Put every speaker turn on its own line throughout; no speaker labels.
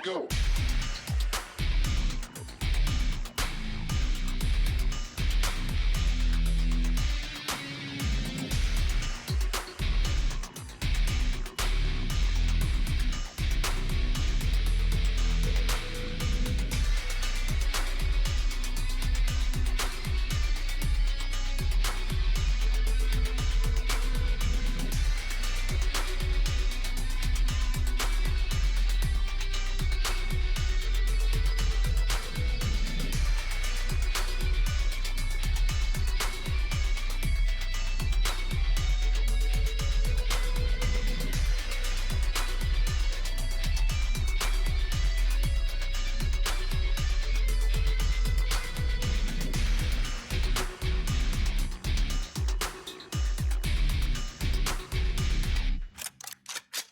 go.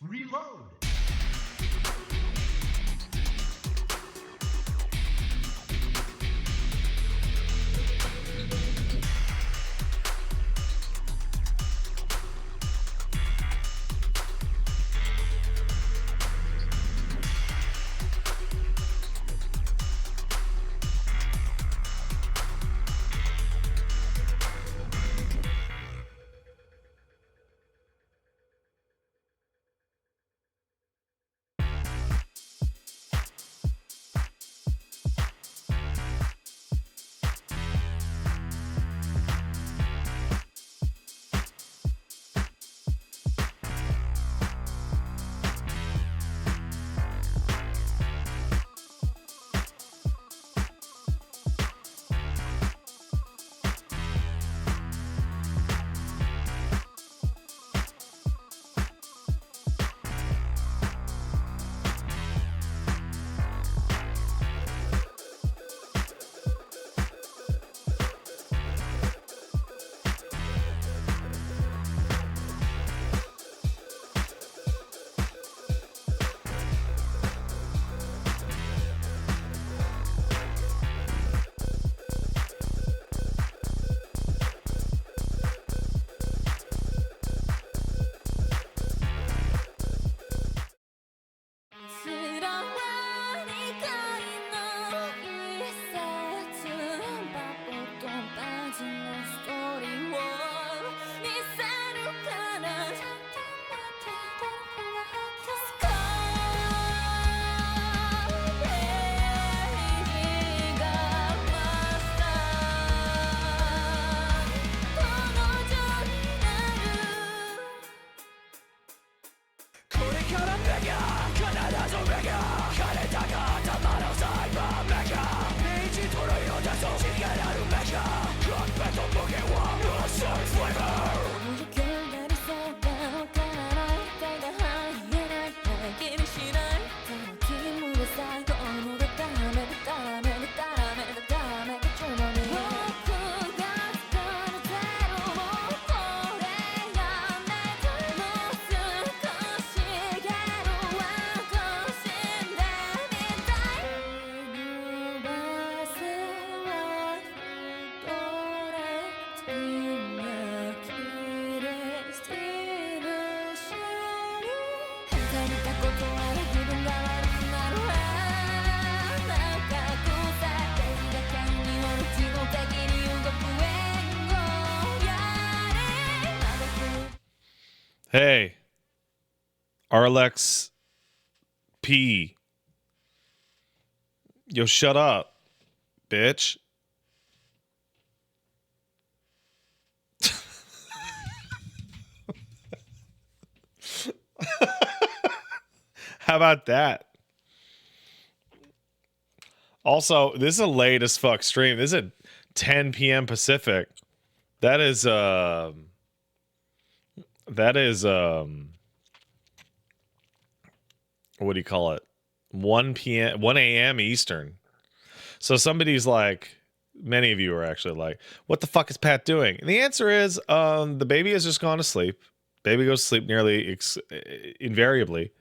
Reload.
Hey, Arlex P. Yo, shut up, bitch. How about that? Also, this is a late as fuck stream. This is at 10 p.m. Pacific. That is what do you call it? 1 a.m. Eastern. So somebody's like, many of you are actually like, what the fuck is Pat doing? And the answer is, the baby has just gone to sleep. Baby goes to sleep nearly invariably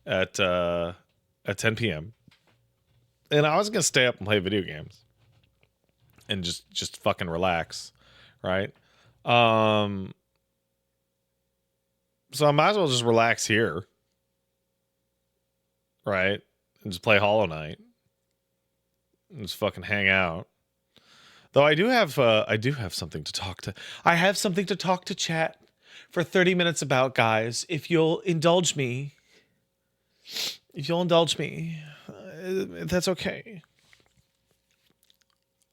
at 10 p.m. And I was gonna stay up and play video games and just fucking relax, right? So I might as well just relax here, right? and just play Hollow Knight and just fucking hang out. Though I do have something to talk to. I have something to talk to chat for 30 minutes about, guys. If you'll indulge me, that's okay.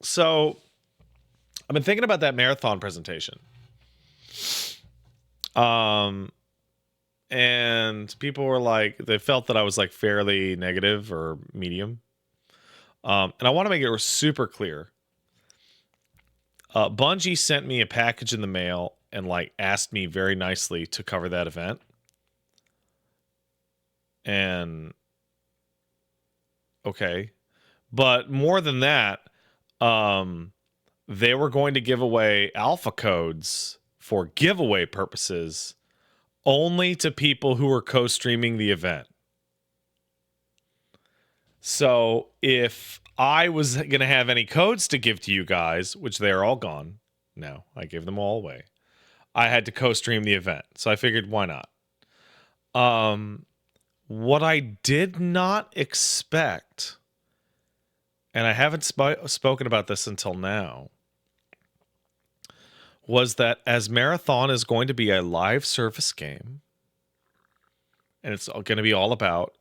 So, I've been thinking about that marathon presentation. And people were like, they felt that I was like fairly negative or medium. And I want to make it super clear. Bungie sent me a package in the mail and like asked me very nicely to cover that event. And okay. But more than that, they were going to give away alpha codes for giveaway purposes only to people who were co-streaming the event. So if I was going to have any codes to give to you guys, which they are all gone now, I gave them all away, I had to co-stream the event. So I figured, why not? What I did not expect, and I haven't spoken about this until now, was that as Marathon is going to be a live service game, and it's going to be all about,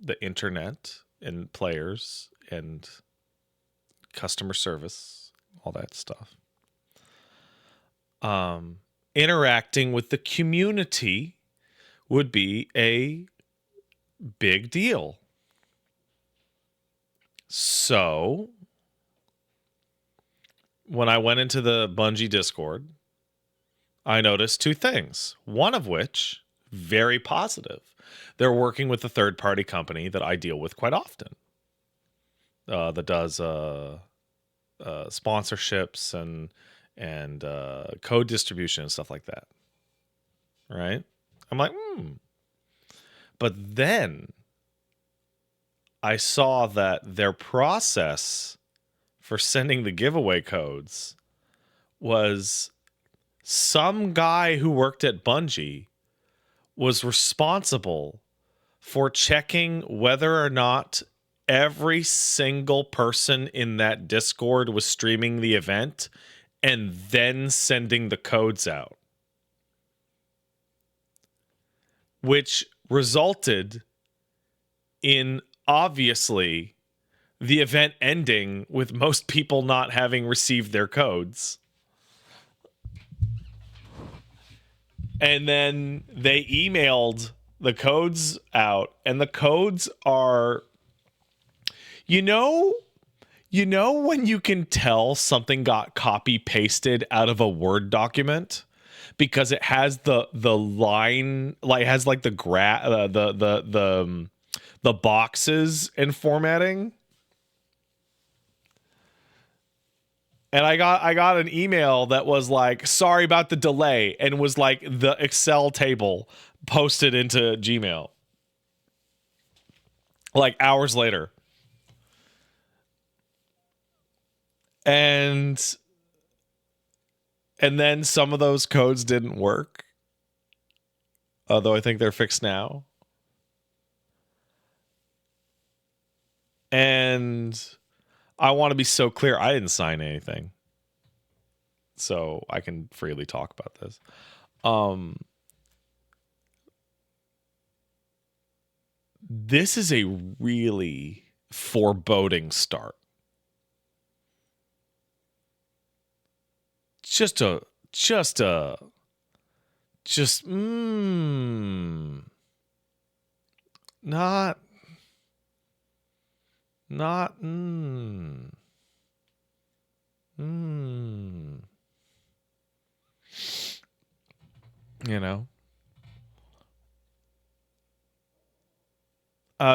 the internet and players and customer service, all that stuff. Interacting with the community would be a big deal. So, when I went into the Bungie Discord, I noticed two things. One of which, very positive. They're working with a third-party company that I deal with quite often. That does sponsorships and code distribution and stuff like that. Right? I'm like, But then I saw that their process for sending the giveaway codes was some guy who worked at Bungie was responsible for checking whether or not every single person in that Discord was streaming the event and then sending the codes out. Which resulted in, obviously, the event ending with most people not having received their codes. And then they emailed the codes out, and the codes are, when you can tell something got copy pasted out of a Word document because it has the line, like it has like the boxes and formatting. And I got an email that was like, sorry about the delay, and was like the Excel table posted into Gmail like hours later. And then some of those codes didn't work. Although I think they're fixed now. And I want to be so clear, I didn't sign anything. So I can freely talk about this. This is a really foreboding start. Not you know.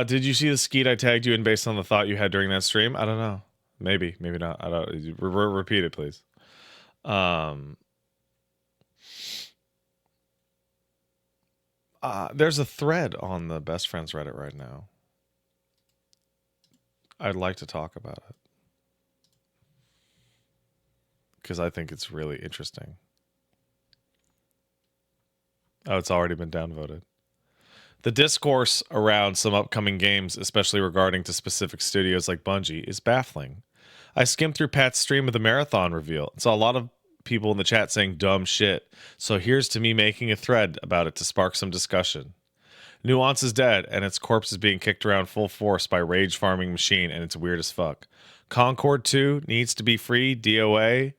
Did you see the skeet I tagged you in based on the thought you had during that stream? I don't know. Maybe not. I don't. Repeat it, please. There's a thread on the Best Friends Reddit right now. I'd like to talk about it because I think it's really interesting. Oh, it's already been downvoted. The discourse around some upcoming games, especially regarding to specific studios like Bungie, is baffling. I skimmed through Pat's stream of the marathon reveal and saw a lot of people in the chat saying dumb shit. So here's to me making a thread about it to spark some discussion. Nuance is dead, and its corpse is being kicked around full force by Rage Farming Machine, and it's weird as fuck. Concord 2 needs to be free, DOA.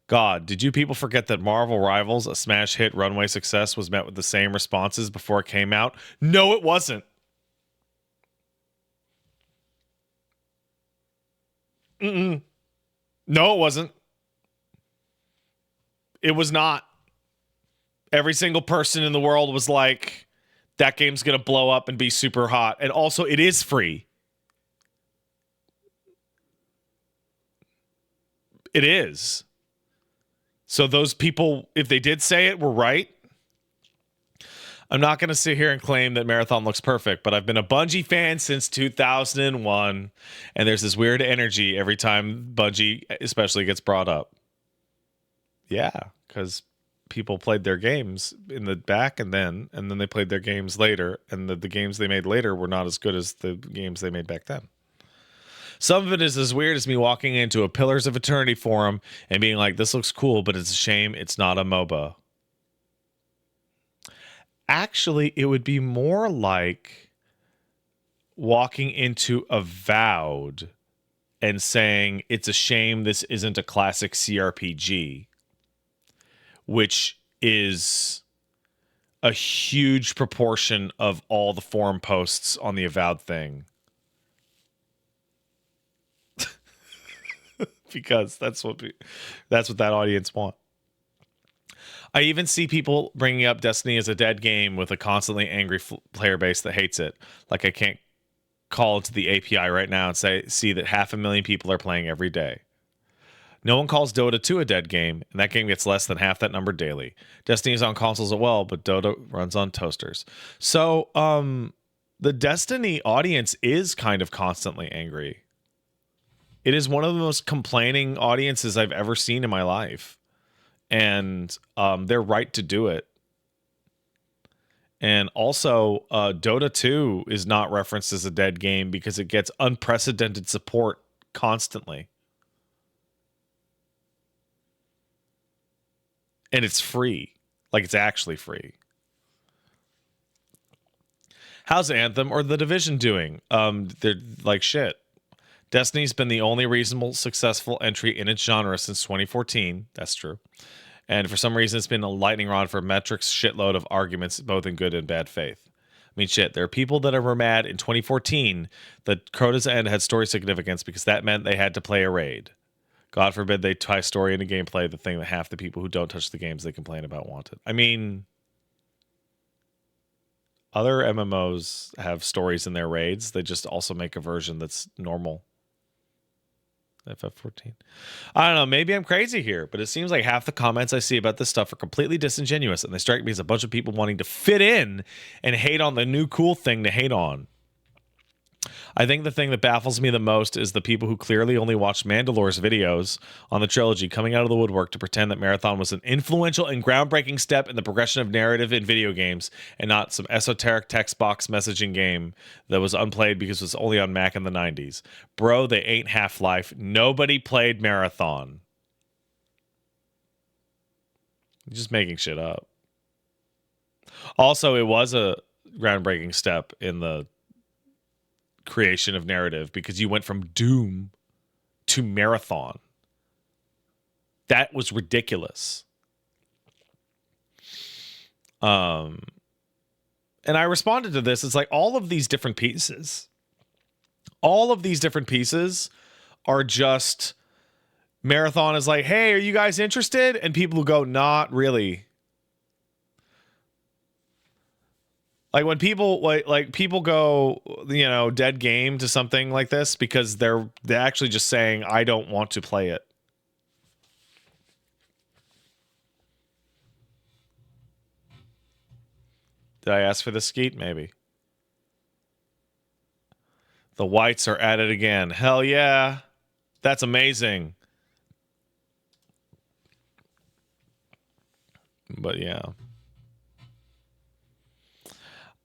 God, did you people forget that Marvel Rivals, a smash hit runway success, was met with the same responses before it came out? No, it wasn't. Mm-mm. No, it wasn't. It was not. Every single person in the world was like, that game's going to blow up and be super hot. And also, it is free. It is. So those people, if they did say it, were right. I'm not going to sit here and claim that Marathon looks perfect, but I've been a Bungie fan since 2001, and there's this weird energy every time Bungie especially gets brought up. Yeah, because people played their games in the back and then they played their games later, and the games they made later were not as good as the games they made back then. Some of it is as weird as me walking into a Pillars of Eternity forum and being like, this looks cool, but it's a shame it's not a MOBA. Actually, it would be more like walking into Avowed and saying it's a shame this isn't a classic CRPG, which is a huge proportion of all the forum posts on the Avowed thing. Because that's what that audience want. I even see people bringing up Destiny as a dead game with a constantly angry player base that hates it. Like I can't call to the API right now and see that 500,000 people are playing every day. No one calls Dota 2 a dead game, and that game gets less than half that number daily. Destiny is on consoles as well, but Dota runs on toasters. So, the Destiny audience is kind of constantly angry. It is one of the most complaining audiences I've ever seen in my life. And they're right to do it. And also, Dota 2 is not referenced as a dead game because it gets unprecedented support constantly. And it's free. Like, it's actually free. How's Anthem or The Division doing? They're like shit. Destiny's been the only reasonable, successful entry in its genre since 2014. That's true. And for some reason, it's been a lightning rod for Metric's shitload of arguments, both in good and bad faith. I mean, shit, there are people that were mad in 2014 that Crota's End had story significance because that meant they had to play a raid. God forbid they tie story into gameplay, the thing that half the people who don't touch the games they complain about wanted. I mean, other MMOs have stories in their raids. They just also make a version that's normal. FF14. I don't know. Maybe I'm crazy here, but it seems like half the comments I see about this stuff are completely disingenuous, and they strike me as a bunch of people wanting to fit in and hate on the new cool thing to hate on. I think the thing that baffles me the most is the people who clearly only watched Mandalore's videos on the trilogy coming out of the woodwork to pretend that Marathon was an influential and groundbreaking step in the progression of narrative in video games and not some esoteric text box messaging game that was unplayed because it was only on Mac in the 90s. Bro, they ain't Half-Life. Nobody played Marathon. You're just making shit up. Also, it was a groundbreaking step in the creation of narrative because you went from Doom to Marathon. That was ridiculous. And I responded to this. It's like all of these different pieces are just Marathon is like, hey, are you guys interested? And people who go, not really. Like when people like people go, dead game to something like this because they're actually just saying, I don't want to play it. Did I ask for the skeet? Maybe. The whites are at it again. Hell yeah. That's amazing. But yeah.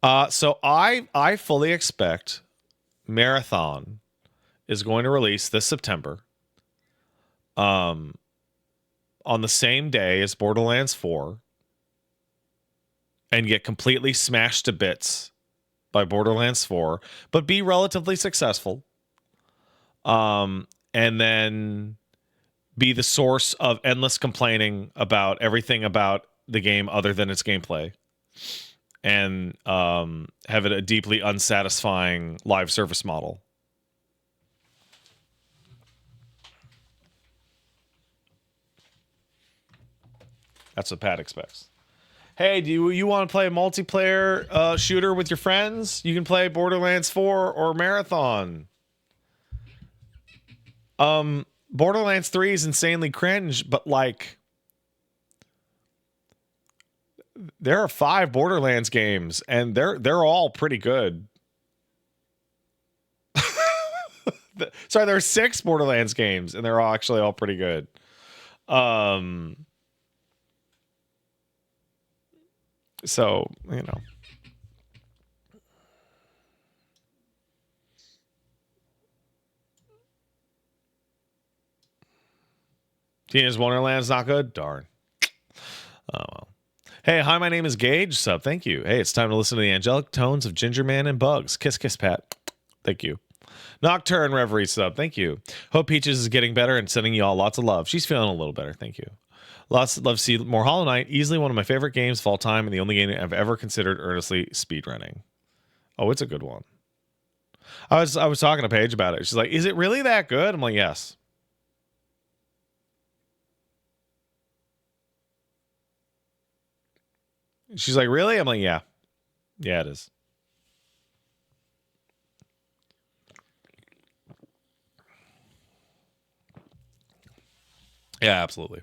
So I fully expect Marathon is going to release this September. On the same day as Borderlands 4 and get completely smashed to bits by Borderlands 4, but be relatively successful. And then be the source of endless complaining about everything about the game other than its gameplay. And have it a deeply unsatisfying live service model. That's what Pat expects. Hey, do you want to play a multiplayer shooter with your friends? You can play Borderlands 4 or Marathon. Borderlands 3 is insanely cringe, but like there are 5 Borderlands games and they're all pretty good. Sorry, there are 6 Borderlands games and they're all actually all pretty good. So, you know. Teenage Wonderland's not good? Darn. Oh, well. Hey, hi, my name is Gage. Sub, thank you. Hey, it's time to listen to the angelic tones of Ginger Man and Bugs. Kiss, kiss, Pat. Thank you. Nocturne Reverie sub, thank you. Hope Peaches is getting better and sending you all lots of love. She's feeling a little better, thank you. Lots of love to see more Hollow Knight. Easily one of my favorite games of all time and the only game I've ever considered earnestly speedrunning. Oh, it's a good one. I was talking to Paige about it. She's like, is it really that good? I'm like, yes. She's like, really? I'm like, yeah. Yeah, it is. Yeah, absolutely.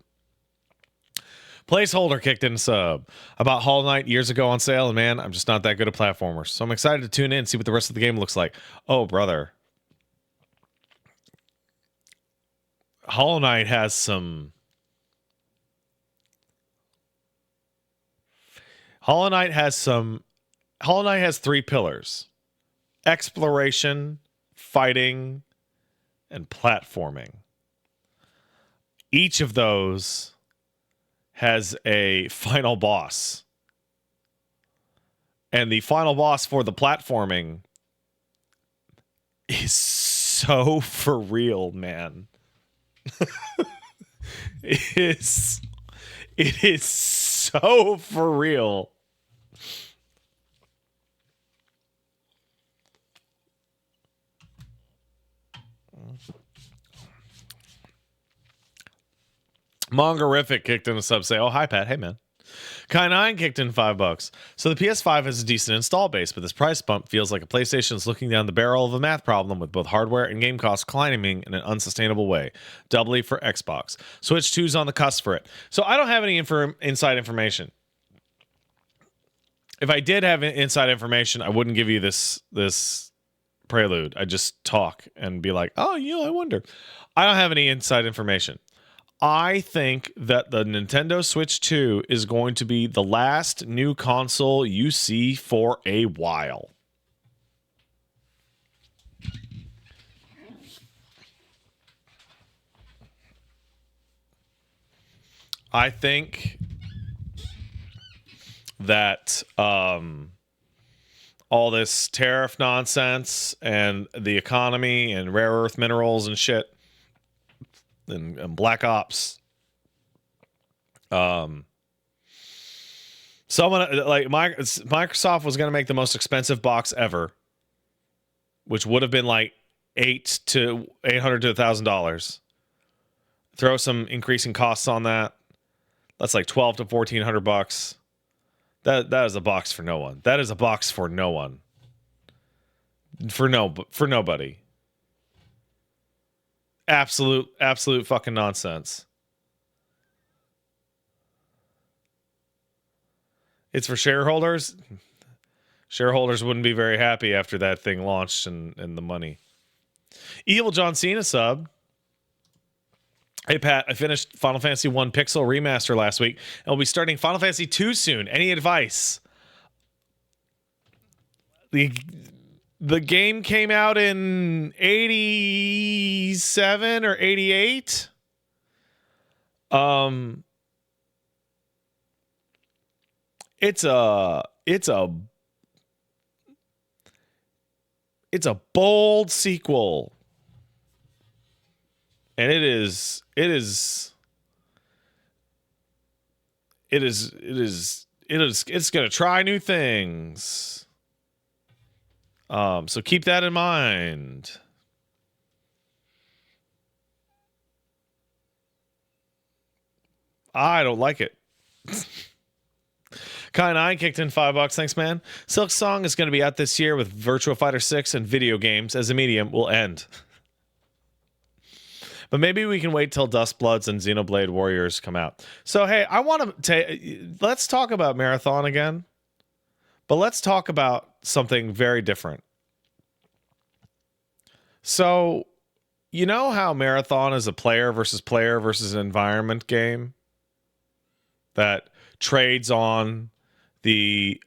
Placeholder kicked in sub about Hollow Knight years ago on sale, and man, I'm just not that good at platformers. So I'm excited to tune in and see what the rest of the game looks like. Oh, brother. Hollow Knight has some... Hollow Knight has 3 pillars. Exploration, fighting, and platforming. Each of those has a final boss. And the final boss for the platforming is so for real, man. It is so for real. Mongerific kicked in a sub say, oh, hi, Pat. Hey, man. Kai9 kicked in $5. So the PS5 has a decent install base, but this price bump feels like a PlayStation is looking down the barrel of a math problem with both hardware and game costs climbing in an unsustainable way. Doubly for Xbox. Switch 2's on the cusp for it. So I don't have any inside information. If I did have inside information, I wouldn't give you this prelude. I'd just talk and be like, oh, I wonder. I don't have any inside information. I think that the Nintendo Switch 2 is going to be the last new console you see for a while. I think that all this tariff nonsense and the economy and rare earth minerals and shit and Black Ops. Someone like Microsoft was going to make the most expensive box ever, which would have been like $800 to $1,000. Throw some increasing costs on that. That's like $1,200 to $1,400. That is a box for no one. That is a box for no one. For nobody. Absolute fucking nonsense. It's for shareholders. Shareholders wouldn't be very happy after that thing launched and the money. Evil John Cena sub. Hey, Pat, I finished Final Fantasy 1 Pixel Remaster last week, and we'll be starting Final Fantasy 2 soon. Any advice? the game came out in 87 or 88. It's a bold sequel. And it's going to try new things. So keep that in mind. I don't like it. Kai9 kicked in $5. Thanks, man. Silk Song is going to be out this year with Virtua Fighter 6 and video games as a medium will end. But maybe we can wait till Dustbloods and Xenoblade Warriors come out. So, hey, I want to let's talk about Marathon again. But let's talk about something very different. So, you know how Marathon is a player versus environment game that trades on the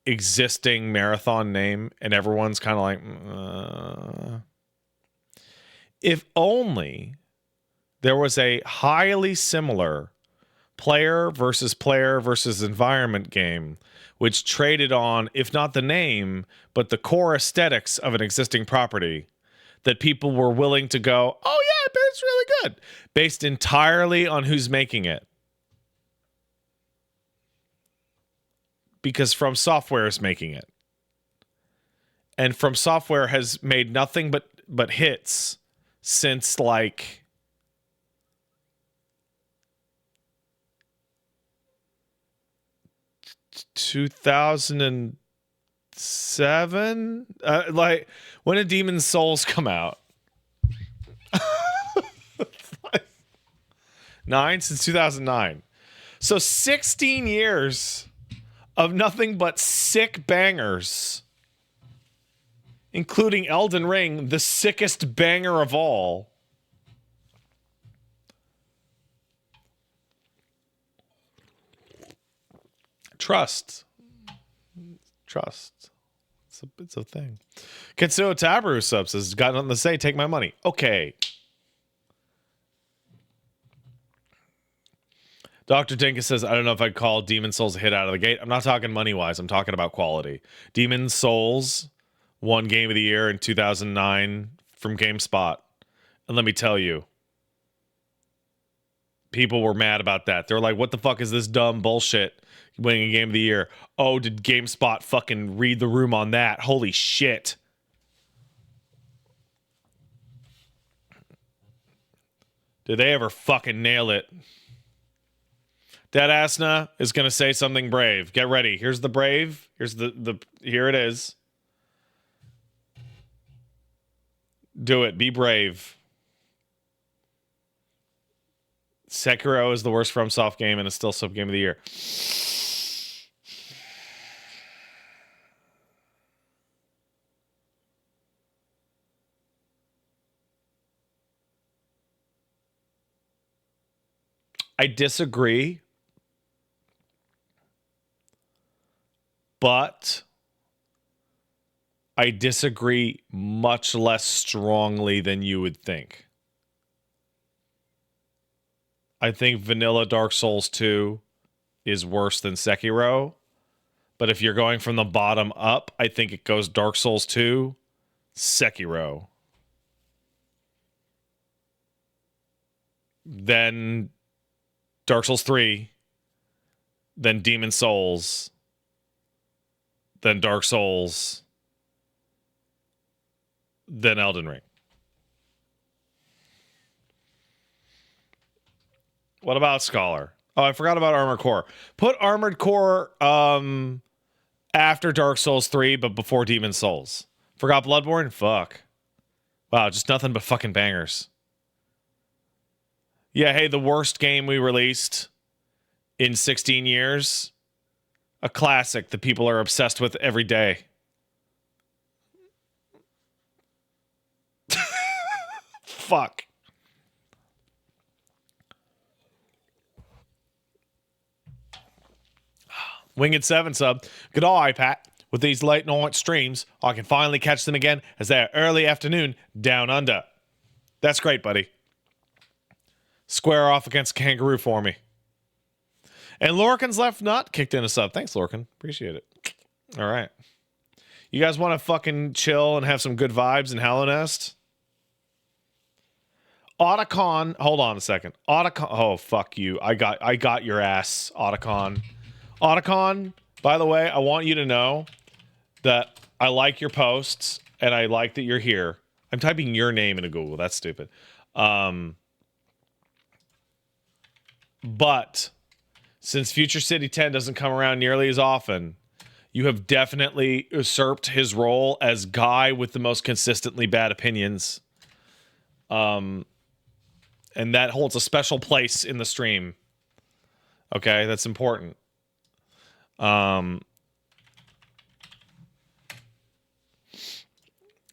existing Marathon name, and everyone's kind of like, if only there was a highly similar player versus environment game which traded on, if not the name, but the core aesthetics of an existing property, that people were willing to go, oh yeah, I bet it's really good, based entirely on who's making it. Because From Software is making it. And From Software has made nothing but hits since like 2007. Like, when did Demon's Souls come out? 9 since 2009. So 16 years of nothing but sick bangers, including Elden Ring, the sickest banger of all. Trust. It's a thing. Kitsuo Tabaru subs has got nothing to say. Take my money. Okay. Dr. Dinkus says, I don't know if I'd call Demon's Souls a hit out of the gate. I'm not talking money-wise. I'm talking about quality. Demon's Souls won Game of the Year in 2009 from GameSpot. And let me tell you, people were mad about that. They're like, what the fuck is this dumb bullshit winning a Game of the Year? Oh, did GameSpot fucking read the room on that? Holy shit. Did they ever fucking nail it? Dead Asna is going to say something brave. Get ready. Here's the brave. Here's here it is. Do it. Be brave. Sekiro is the worst FromSoft game and it's still sub game of the year. I disagree. But I disagree much less strongly than you would think. I think vanilla Dark Souls 2 is worse than Sekiro. But if you're going from the bottom up, I think it goes Dark Souls 2, Sekiro. Then Dark Souls 3. Then Demon's Souls. Then Dark Souls. Then Elden Ring. What about Scholar? Oh, I forgot about Armored Core. Put Armored Core after Dark Souls 3, but before Demon's Souls. Forgot Bloodborne? Fuck. Wow, just nothing but fucking bangers. Yeah, hey, the worst game we released in 16 years. A classic that people are obsessed with every day. Fuck. Winged 7 sub. Good all, iPad. With these late night streams, I can finally catch them again as they are early afternoon down under. That's great, buddy. Square off against Kangaroo for me. And Lorcan's Left Nut kicked in a sub. Thanks, Lorcan. Appreciate it. All right. You guys want to fucking chill and have some good vibes in Hallownest? Otacon, hold on a second. Otacon, oh fuck you. I got your ass, Otacon. Otacon, by the way, I want you to know that I like your posts and I like that you're here. I'm typing your name into Google. That's stupid. But since Future City 10 doesn't come around nearly as often, you have definitely usurped his role as guy with the most consistently bad opinions. And that holds a special place in the stream. Okay, that's important.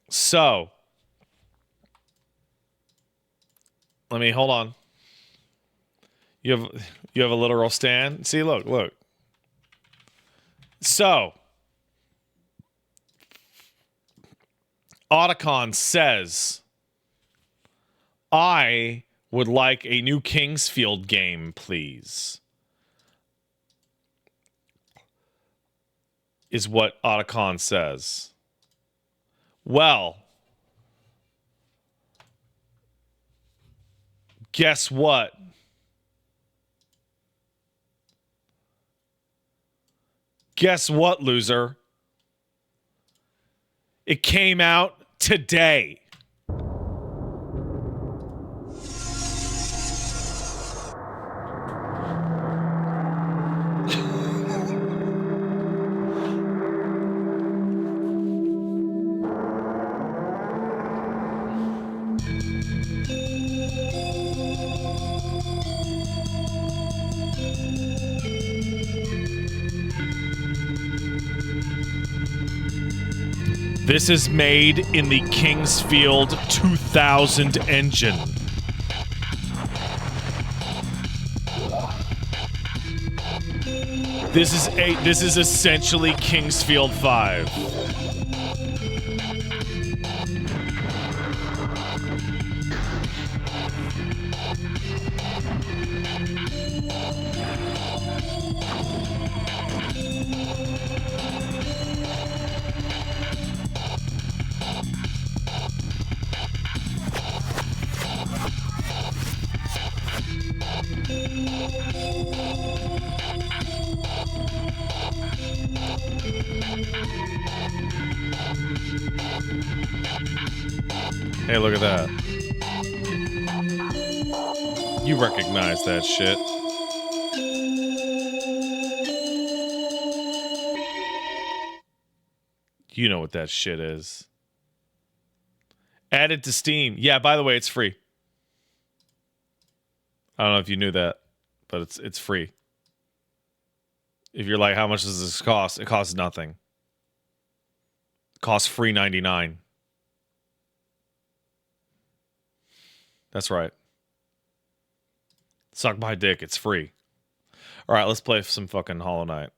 So let me hold on. You have a literal stand. See, look. So Otacon says, I would like a new Kingsfield game, please. Is what Otacon says. Well, guess what? Guess what, loser? It came out today. This is made in the Kingsfield 2000 engine. This is essentially Kingsfield 5. Hey, look at that. You recognize that shit. You know what that shit is. Add it to Steam. Yeah, by the way, it's free. I don't know if you knew that, but it's free. If you're like, how much does this cost? It costs nothing. It costs free 99. That's right. Suck my dick. It's free. All right, let's play some fucking Hollow Knight.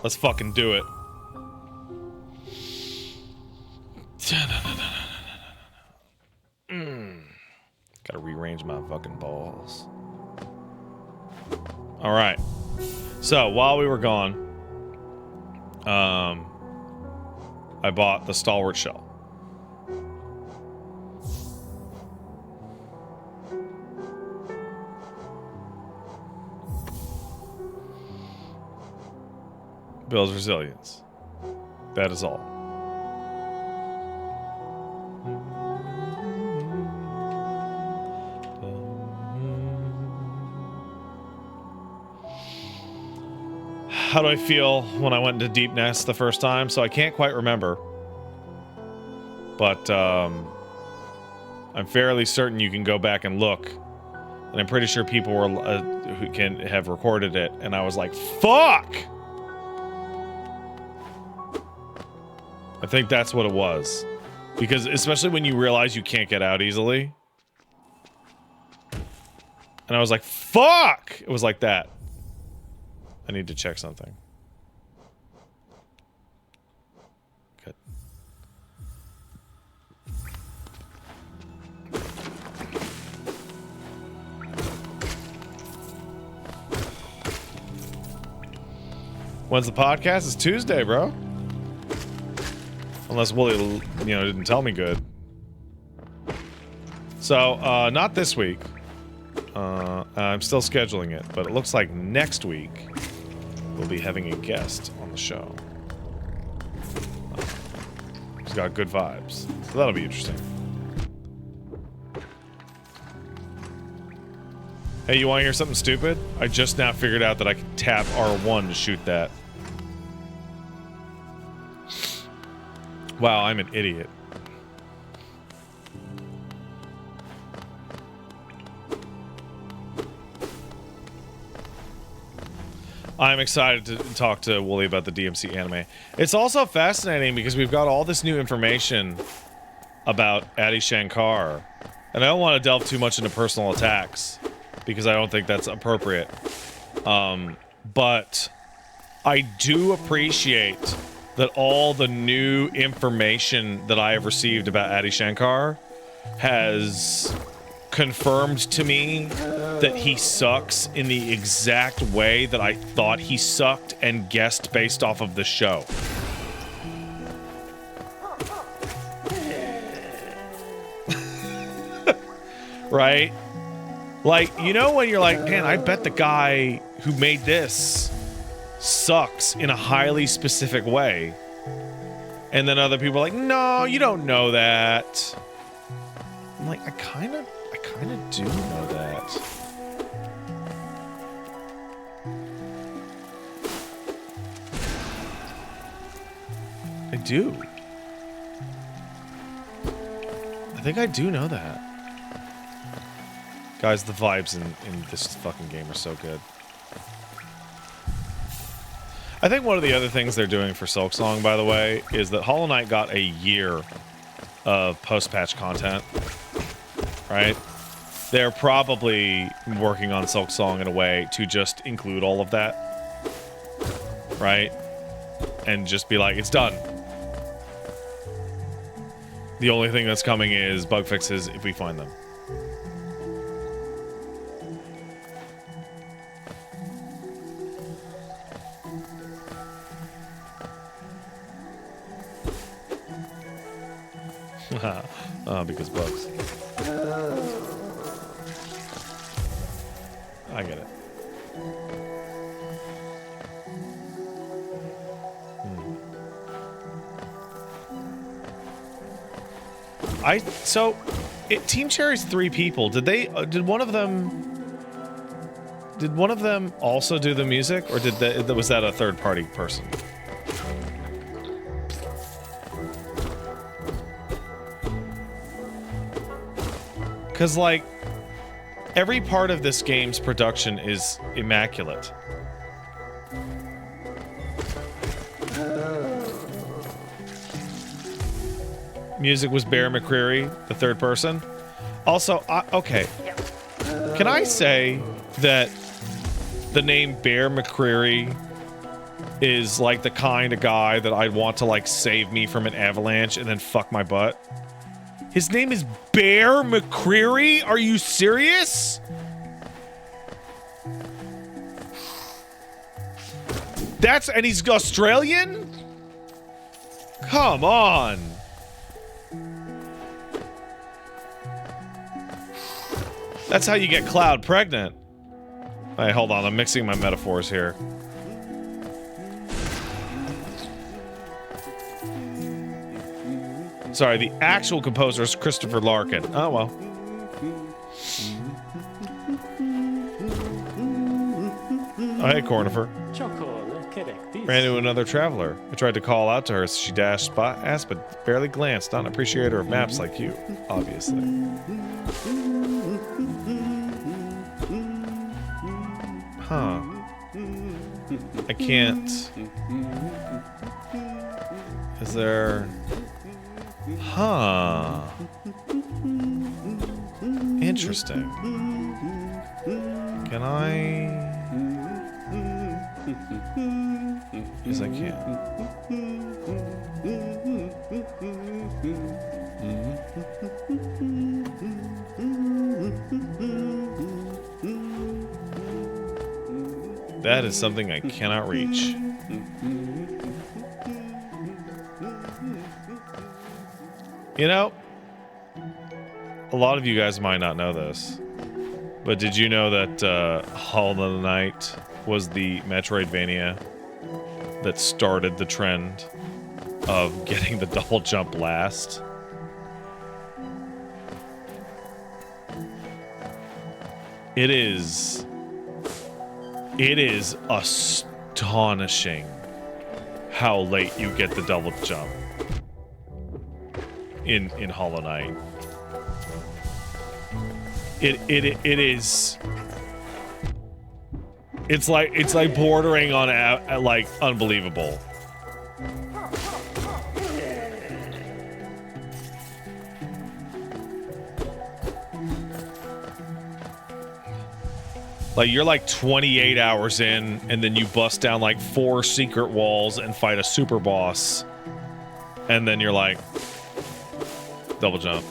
Let's fucking do it. Gotta rearrange my fucking balls. All right. So while we were gone, I bought the Stalwart Shell. Builds resilience. That is all. How do I feel when I went into Deep Nest the first time? So I can't quite remember. But I'm fairly certain you can go back and look. And I'm pretty sure people were who can have recorded it. And I was like, fuck! I think that's what it was. Because especially when you realize you can't get out easily. And I was like, fuck! It was like that. I need to check something. Good. When's the podcast? It's Tuesday, bro. Unless Wooly, didn't tell me good. So, not this week. I'm still scheduling it, but it looks like next week we'll be having a guest on the show. He's got good vibes, so that'll be interesting. Hey, you want to hear something stupid? I just now figured out that I can tap R1 to shoot that. Wow, I'm an idiot. I'm excited to talk to Wooly about the DMC anime. It's also fascinating because we've got all this new information about Adi Shankar. And I don't want to delve too much into personal attacks because I don't think that's appropriate. But I do appreciate that all the new information that I have received about Adi Shankar has confirmed to me that he sucks in the exact way that I thought he sucked and guessed based off of the show. Right? Like, you know when you're like, man, I bet the guy who made this sucks in a highly specific way. And then other people are like, no, you don't know that. I'm like, I kind of do know that. I do. I think I do know that. Guys, the vibes in this fucking game are so good. I think one of the other things they're doing for Silksong, by the way, is that Hollow Knight got a year of post-patch content, right? They're probably working on Silksong in a way to just include all of that, right? And just be like, it's done. The only thing that's coming is bug fixes if we find them. Because bugs. I get it. Team Cherry's 3 people. Did one of them also do the music, or was that a third party person? Because, like, every part of this game's production is immaculate. Music was Bear McCreary, the third person. Also, okay. Can I say that the name Bear McCreary is, like, the kind of guy that I'd want to, like, save me from an avalanche and then fuck my butt? His name is Bear McCreary? Are you serious? And he's Australian? Come on. That's how you get Cloud pregnant. Hey, hold on. I'm mixing my metaphors here. Sorry, the actual composer is Christopher Larkin. Oh, well. Oh, hey, Cornifer. Ran into another traveler. I tried to call out to her as she dashed past, but barely glanced. Not an appreciator of maps like you, obviously. Huh. I can't... Is there... Huh. Interesting. Can I... Yes, I can. That is something I cannot reach. You know, a lot of you guys might not know this, but did you know that Hollow Knight was the Metroidvania that started the trend of getting the double jump last? It is astonishing how late you get the double jump in Hollow Knight. It is. It's like bordering on like unbelievable. Like, you're like 28 hours in, and then you bust down like 4 secret walls and fight a super boss. And then you're like, double jump.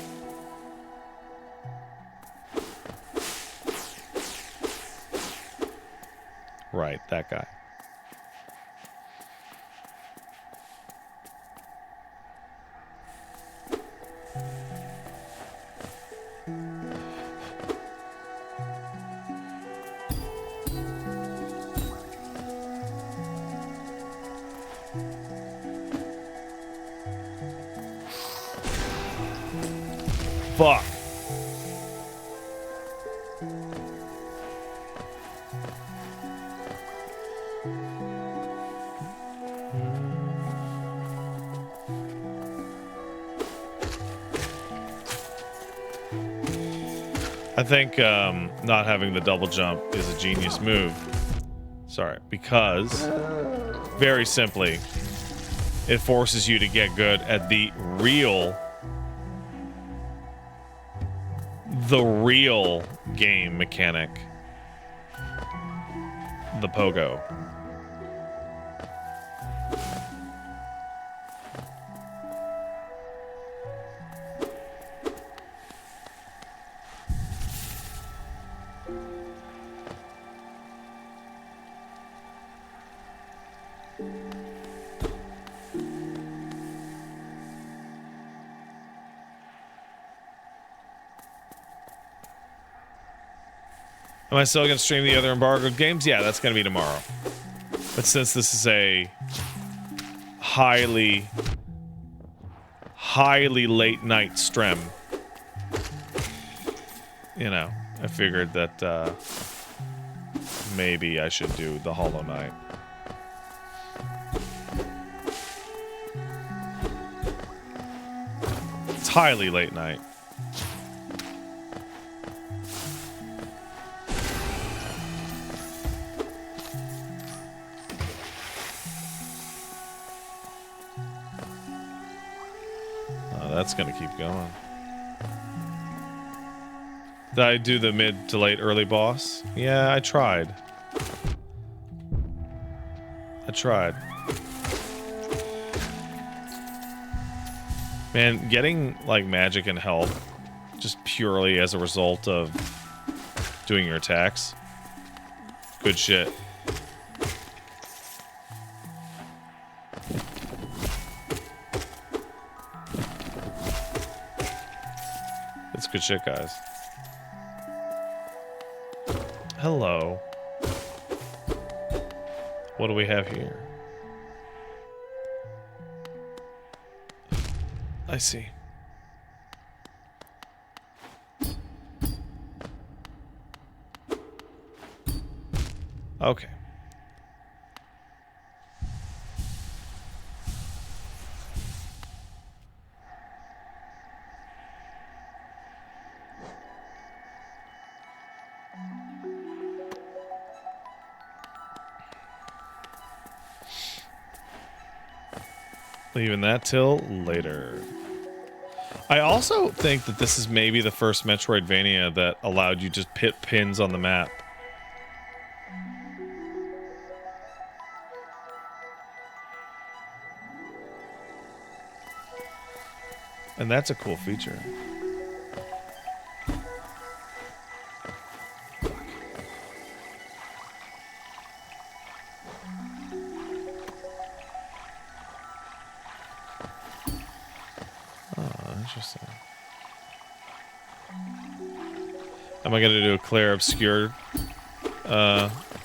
Right, that guy. Fuck. I think not having the double jump is a genius move. Sorry, because very simply, it forces you to get good at the real game mechanic, the pogo. Am I still going to stream the other embargoed games? Yeah, that's going to be tomorrow. But since this is a highly late night stream, you know, I figured that maybe I should do the Hollow Knight. It's highly late night. That's gonna keep going. Did I do the mid to late early boss? Yeah, I tried. Man, getting like magic and health just purely as a result of doing your attacks. Good shit. It's good shit, guys. Hello. What do we have here? I see. Okay. Leaving that till later. I also think that this is maybe the first Metroidvania that allowed you to put pins on the map. And that's a cool feature. Oh, interesting. Am I going to do a clear obscure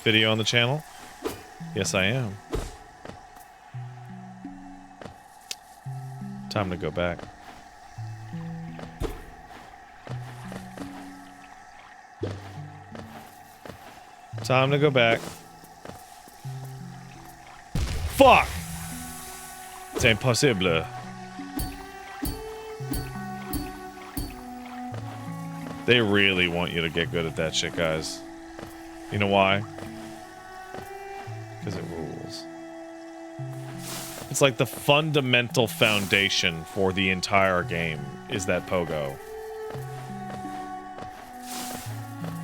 video on the channel? Yes, I am. Time to go back. Time to go back. Fuck! It's impossible. They really want you to get good at that shit, guys. You know why? Because it rules. It's like the fundamental foundation for the entire game is that pogo.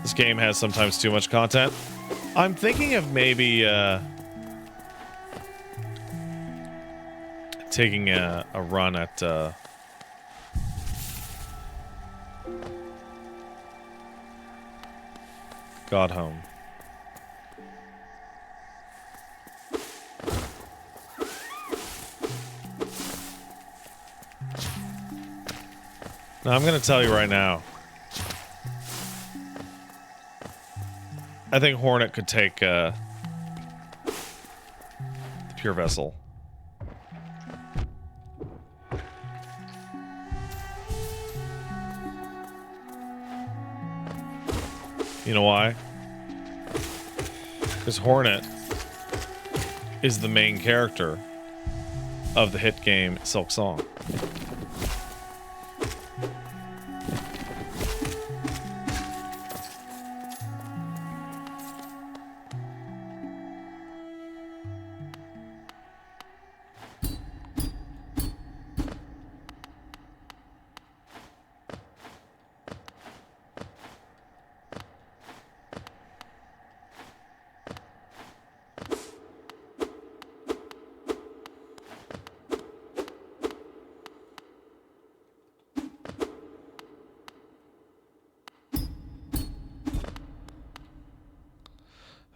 This game has sometimes too much content. I'm thinking of maybe taking a run at God Home. Now I'm gonna tell you right now. I think Hornet could take the Pure Vessel. You know why? Because Hornet is the main character of the hit game Silk Song.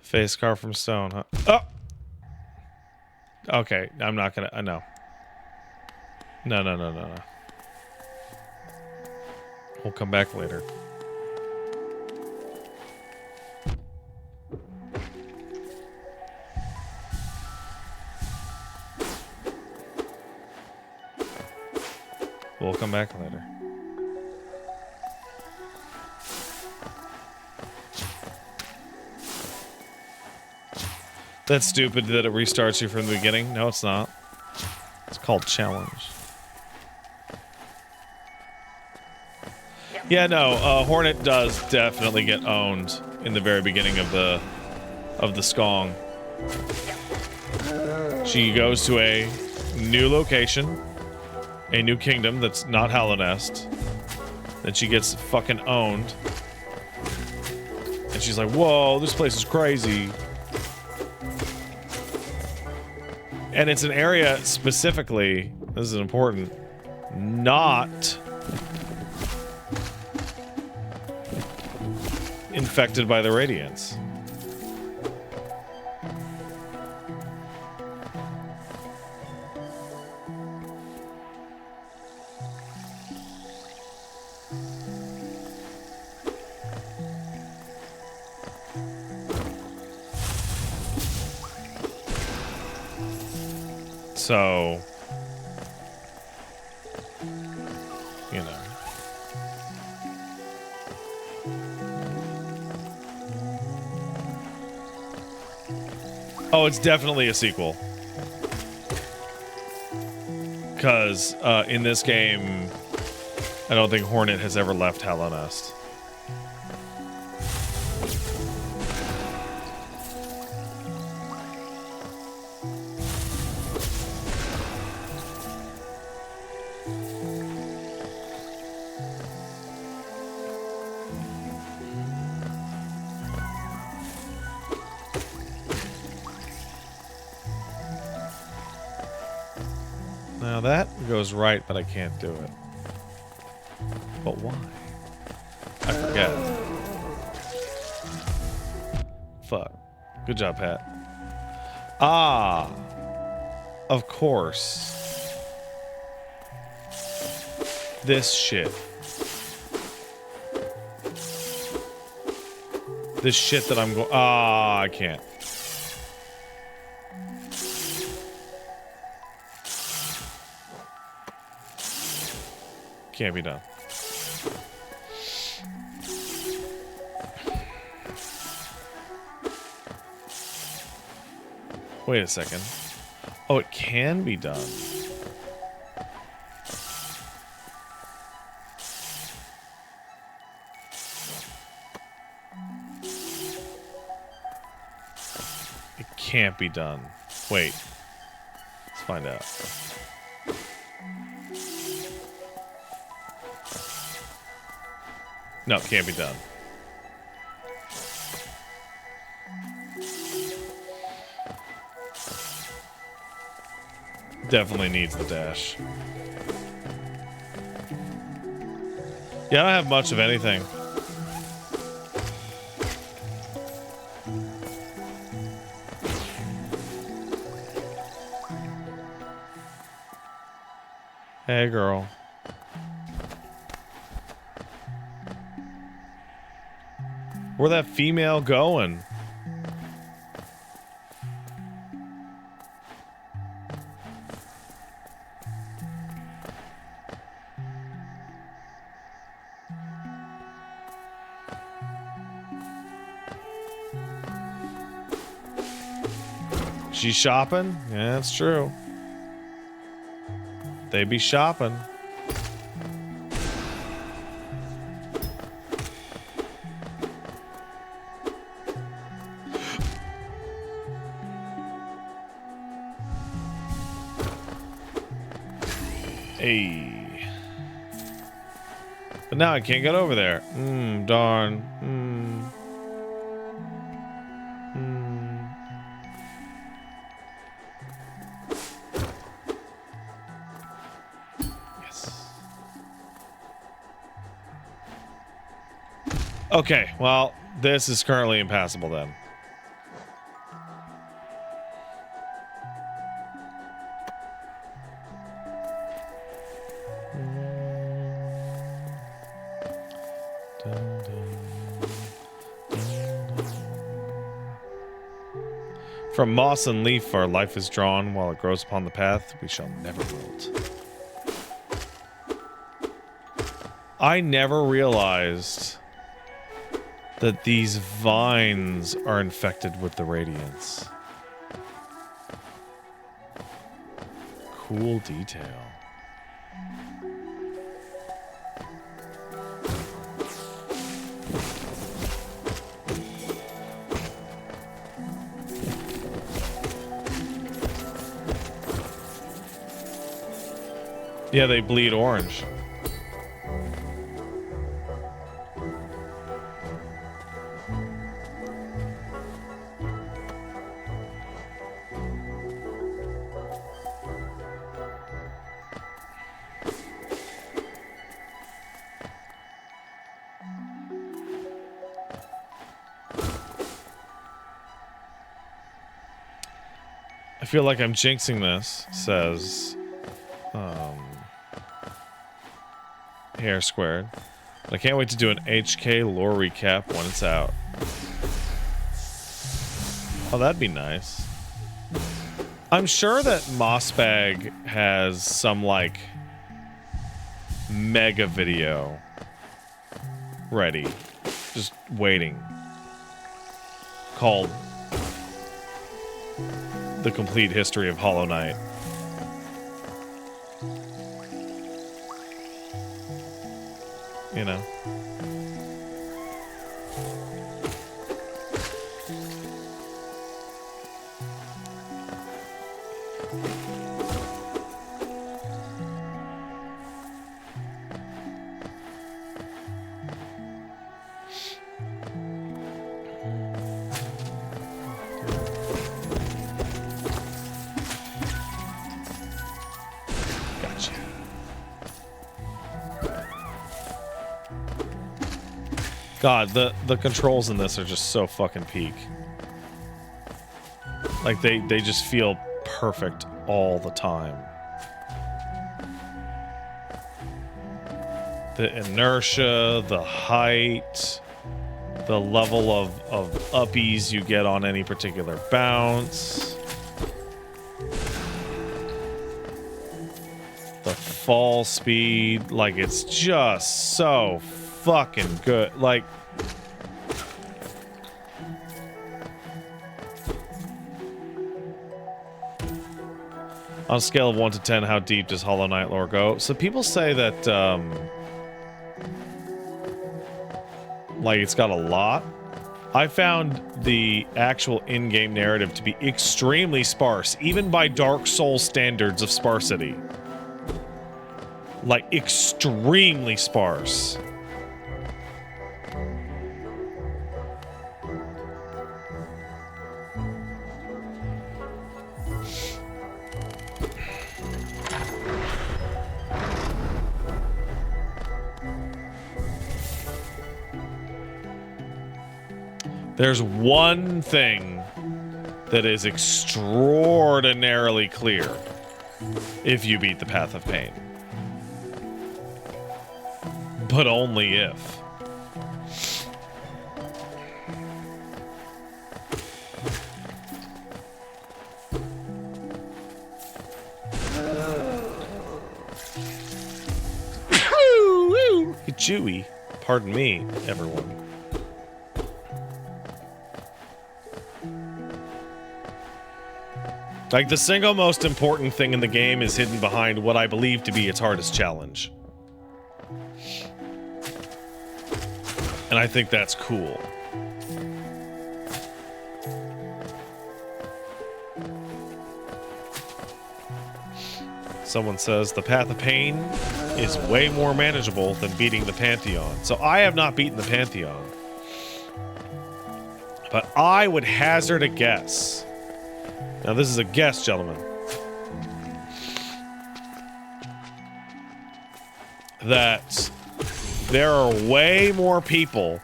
Face carved from stone, huh? Oh! Okay, I'm not gonna... no. No. We'll come back later. We'll come back later. That's stupid that it restarts you from the beginning. No, it's not. It's called challenge. Yeah, no, Hornet does definitely get owned in the very beginning of the Skong. She goes to a new location, a new kingdom that's not Hallownest. Then she gets fucking owned. And she's like, whoa, this place is crazy. And it's an area specifically, this is important, not infected by the radiance. So, you know. Oh, it's definitely a sequel. Because in this game, I don't think Hornet has ever left Hallownest. Now that goes right, but I can't do it. But why? I forget. Fuck. Good job, Pat. Ah. Of course. This shit. This shit that I'm going... Ah, I can't. Can't be done. Wait a second. Oh, it can be done. It can't be done. Wait. Let's find out. No, it can't be done. Definitely needs the dash. Yeah, I don't have much of anything. Hey, girl. Where that female going? She shopping? Yeah, that's true. They be shopping. Hey. But now I can't get over there. Darn. Yes. Okay, well, this is currently impassable then. From moss and leaf our life is drawn, while it grows upon the path, we shall never wilt. I never realized that these vines are infected with the radiance. Cool detail. Yeah, they bleed orange. I feel like I'm jinxing this, says Hair Squared. I can't wait to do an HK lore recap when it's out. Oh, that'd be nice. I'm sure that Mossbag has some, like, mega video ready. Just waiting. Called The Complete History of Hollow Knight. You know. God, the controls in this are just so fucking peak. Like, they just feel perfect all the time. The inertia, the height, the level of uppies you get on any particular bounce. The fall speed, like, it's just so fucking good. Like, on a scale of 1 to 10, how deep does Hollow Knight lore go? So people say that, like, it's got a lot. I found the actual in-game narrative to be extremely sparse, even by Dark Souls standards of sparsity. Like, extremely sparse. There's one thing that is extraordinarily clear if you beat the Path of Pain. But only if. Chewy. Pardon me, everyone. Like, the single most important thing in the game is hidden behind what I believe to be its hardest challenge. And I think that's cool. Someone says, the Path of Pain is way more manageable than beating the Pantheon. So I have not beaten the Pantheon. But I would hazard a guess. Now, this is a guess, gentlemen, that there are way more people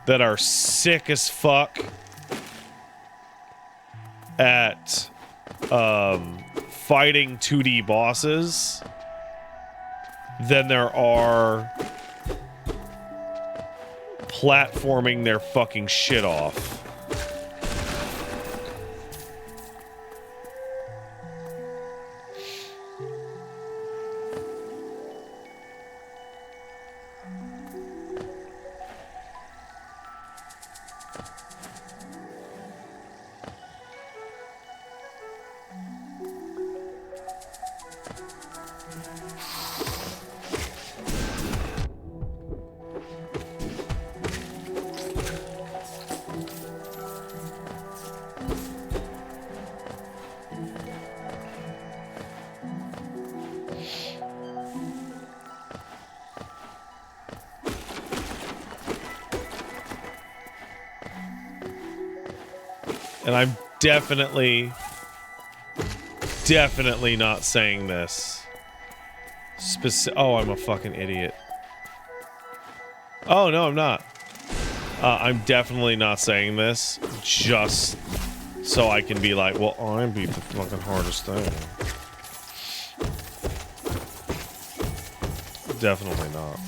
that are sick as fuck at fighting 2D bosses than there are platforming their fucking shit off. And I'm definitely not saying this. Oh, I'm a fucking idiot. Oh, no, I'm not. I'm definitely not saying this just so I can be like, well, I beat the fucking hardest thing. Definitely not.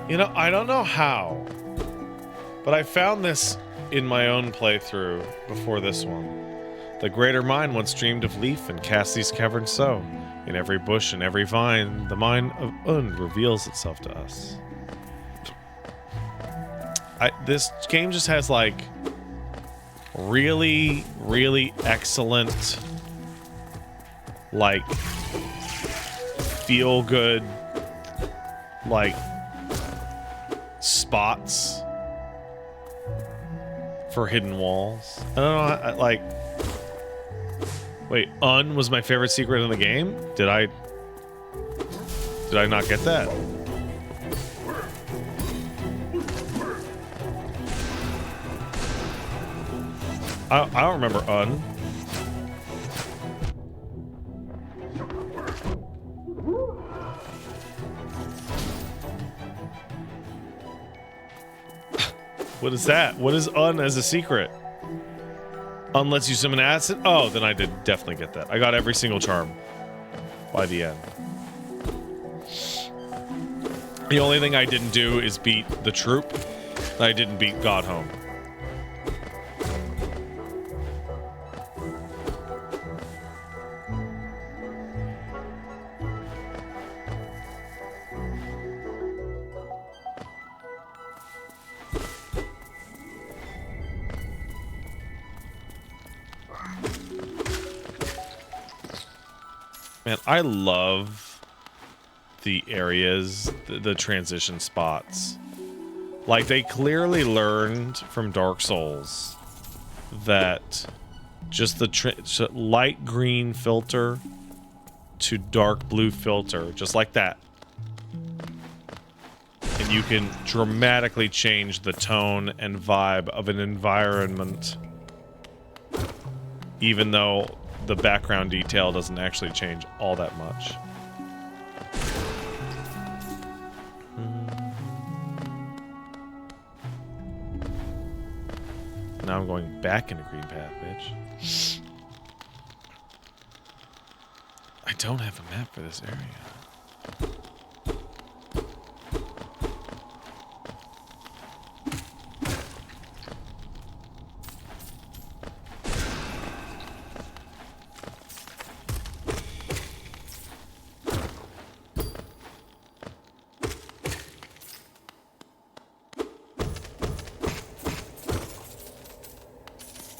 You know, I don't know how, but I found this in my own playthrough before this one. The greater mind once dreamed of leaf and cast these caverns so. In every bush and every vine, the mind of Und reveals itself to us. this game just has like really, really excellent, like, feel good, like, spots for hidden walls. I don't know, like, wait, was my favorite secret in the game? Did I not get that? I don't remember What is that? What is as a secret? Lets you summon acid? Oh, then I did definitely get that. I got every single charm by the end. The only thing I didn't do is beat the troop. I didn't beat Godhome. Man, I love the areas, the transition spots. Like, they clearly learned from Dark Souls that just the light green filter to dark blue filter, just like that. And you can dramatically change the tone and vibe of an environment, even though the background detail doesn't actually change all that much. Now I'm going back into Green Path, bitch. I don't have a map for this area.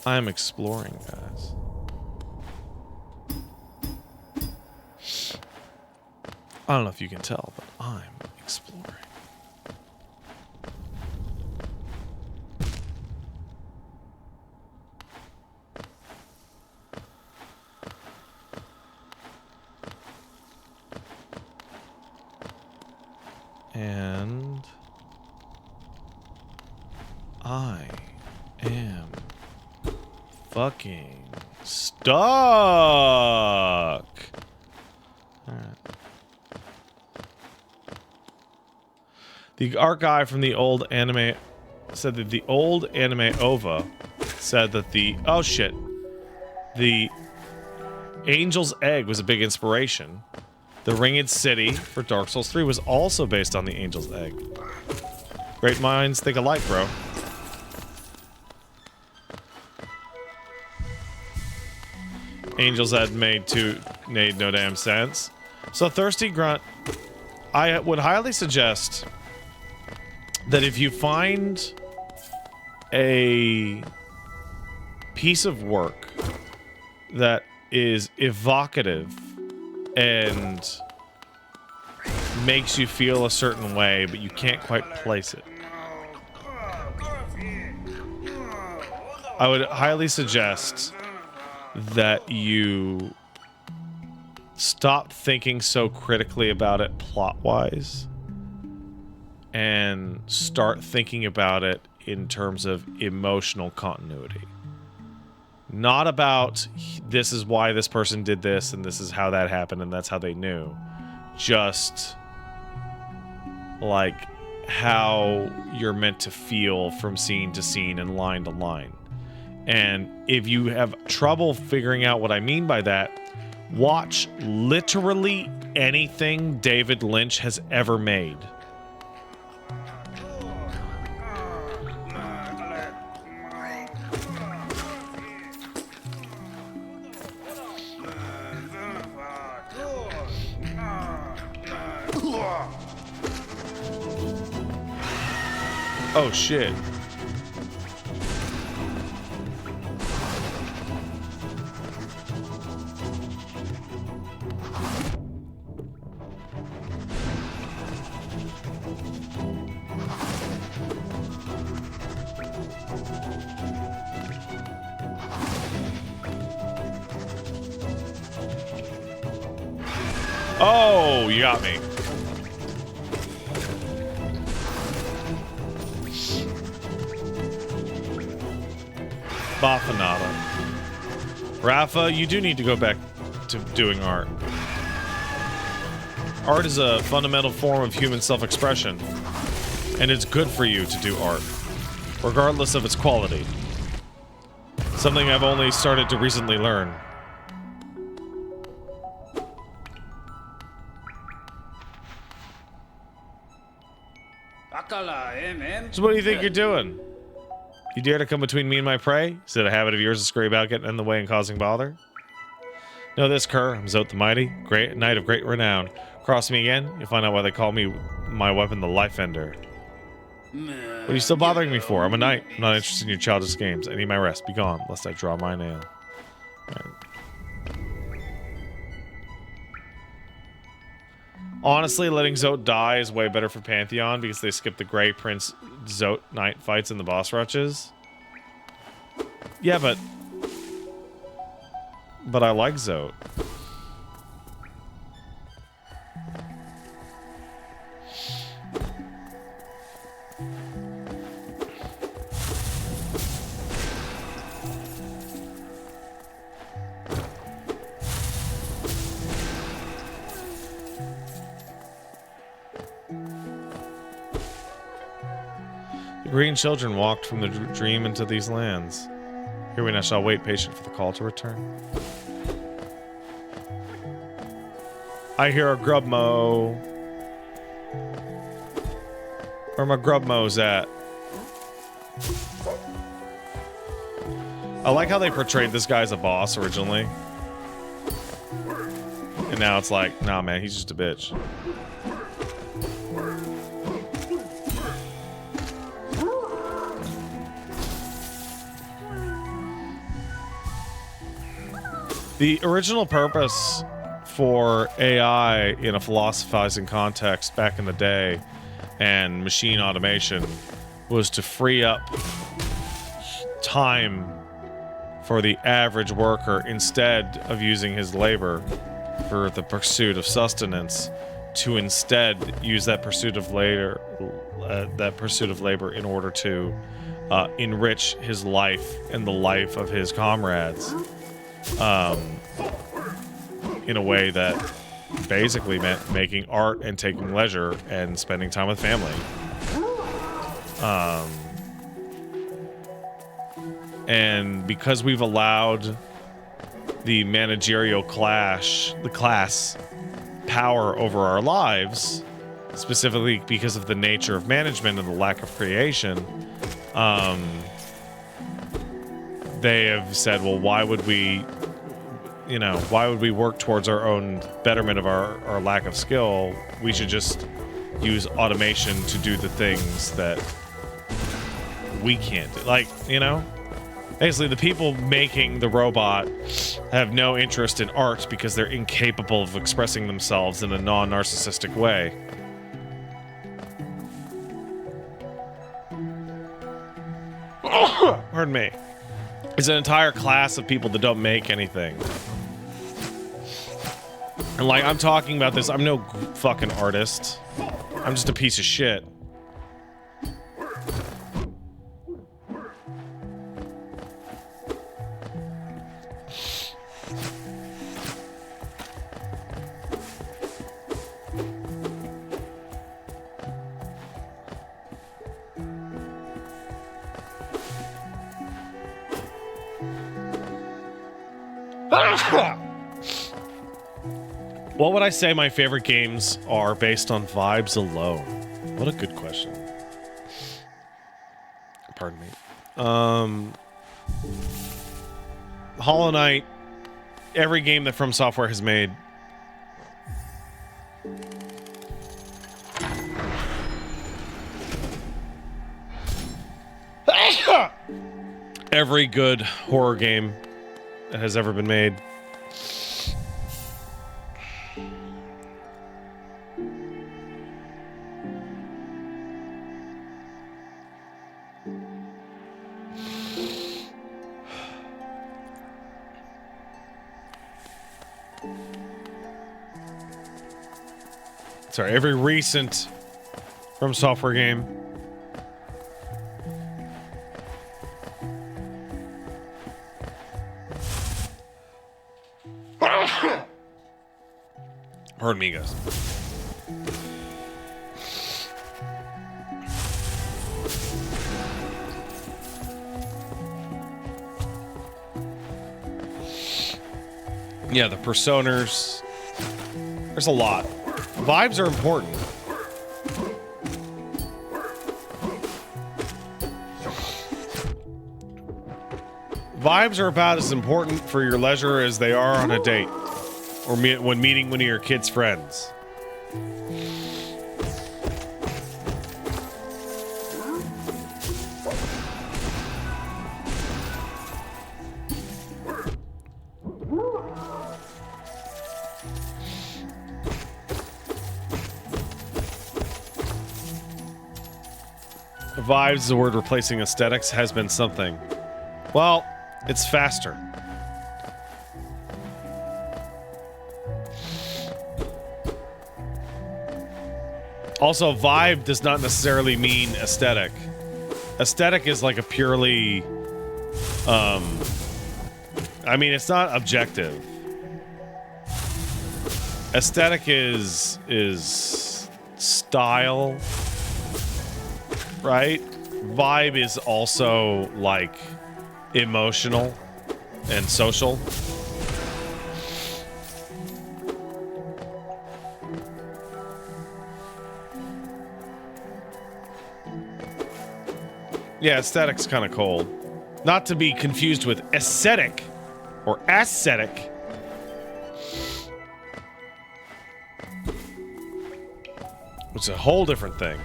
I'm exploring, guys. I don't know if you can tell, but I'm exploring. And I am fucking stuck. All right. The art guy from the old anime said that the old anime OVA said that the Angel's Egg was a big inspiration. The Ringed City for Dark Souls 3 was also based on the Angel's Egg. Great minds think alike, bro. Angel's Egg made no damn sense. So Thirsty Grunt, I would highly suggest that if you find a piece of work that is evocative and makes you feel a certain way, but you can't quite place it, I would highly suggest that you stop thinking so critically about it plot-wise and start thinking about it in terms of emotional continuity. Not about this is why this person did this and this is how that happened and that's how they knew. Just like how you're meant to feel from scene to scene and line to line. And if you have trouble figuring out what I mean by that, watch literally anything David Lynch has ever made. Oh shit. Oh, you got me. Bafanada. Rafa, you do need to go back to doing art. Art is a fundamental form of human self-expression, and it's good for you to do art, regardless of its quality. Something I've only started to recently learn. So what do you think you're doing? You dare to come between me and my prey? Is it a habit of yours to scurry about getting in the way and causing bother? Know this, Kerr. I'm Zote the Mighty, great knight of great renown. Cross me again, you'll find out why they call me my weapon the Life Ender. What are you still bothering me for? I'm a knight. I'm not interested in your childish games. I need my rest. Be gone, lest I draw my nail. Right. Honestly, letting Zote die is way better for Pantheon because they skip the Grey Prince Zote Knight fights in the boss rushes. Yeah, but I like Zote. The green children walked from the dream into these lands. Here we now shall wait patient for the call to return. I hear a grubmo. Where my grubmos at? I like how they portrayed this guy as a boss originally. And now it's like, nah man, he's just a bitch. The original purpose for AI in a philosophizing context back in the day and machine automation was to free up time for the average worker instead of using his labor for the pursuit of sustenance, to instead use that pursuit of labor in order to enrich his life and the life of his comrades. In a way that basically meant making art and taking leisure and spending time with family. And because we've allowed the managerial class power over our lives, specifically because of the nature of management and the lack of creation, they have said, well, why would we work towards our own betterment of our lack of skill? We should just use automation to do the things that we can't do. Like, basically the people making the robot have no interest in art because they're incapable of expressing themselves in a non-narcissistic way. Pardon me. It's an entire class of people that don't make anything. And like, I'm talking about this, I'm no fucking artist. I'm just a piece of shit. What would I say my favorite games are based on vibes alone? What a good question. Pardon me. Hollow Knight, every game that From Software has made. Every good horror game that has ever been made. Sorry, every recent From Software game. Pardon me, guys. Yeah, the personas. There's a lot. Vibes are important. Vibes are about as important for your leisure as they are on a date or when meeting one of your kids' friends. Vibes, the word replacing aesthetics, has been something. Well, it's faster. Also, vibe does not necessarily mean aesthetic. Aesthetic is like a purely, I mean, it's not objective. Aesthetic is style, right? Vibe is also like emotional and social. Yeah, aesthetic's kind of cold. Not to be confused with aesthetic or ascetic. It's a whole different thing.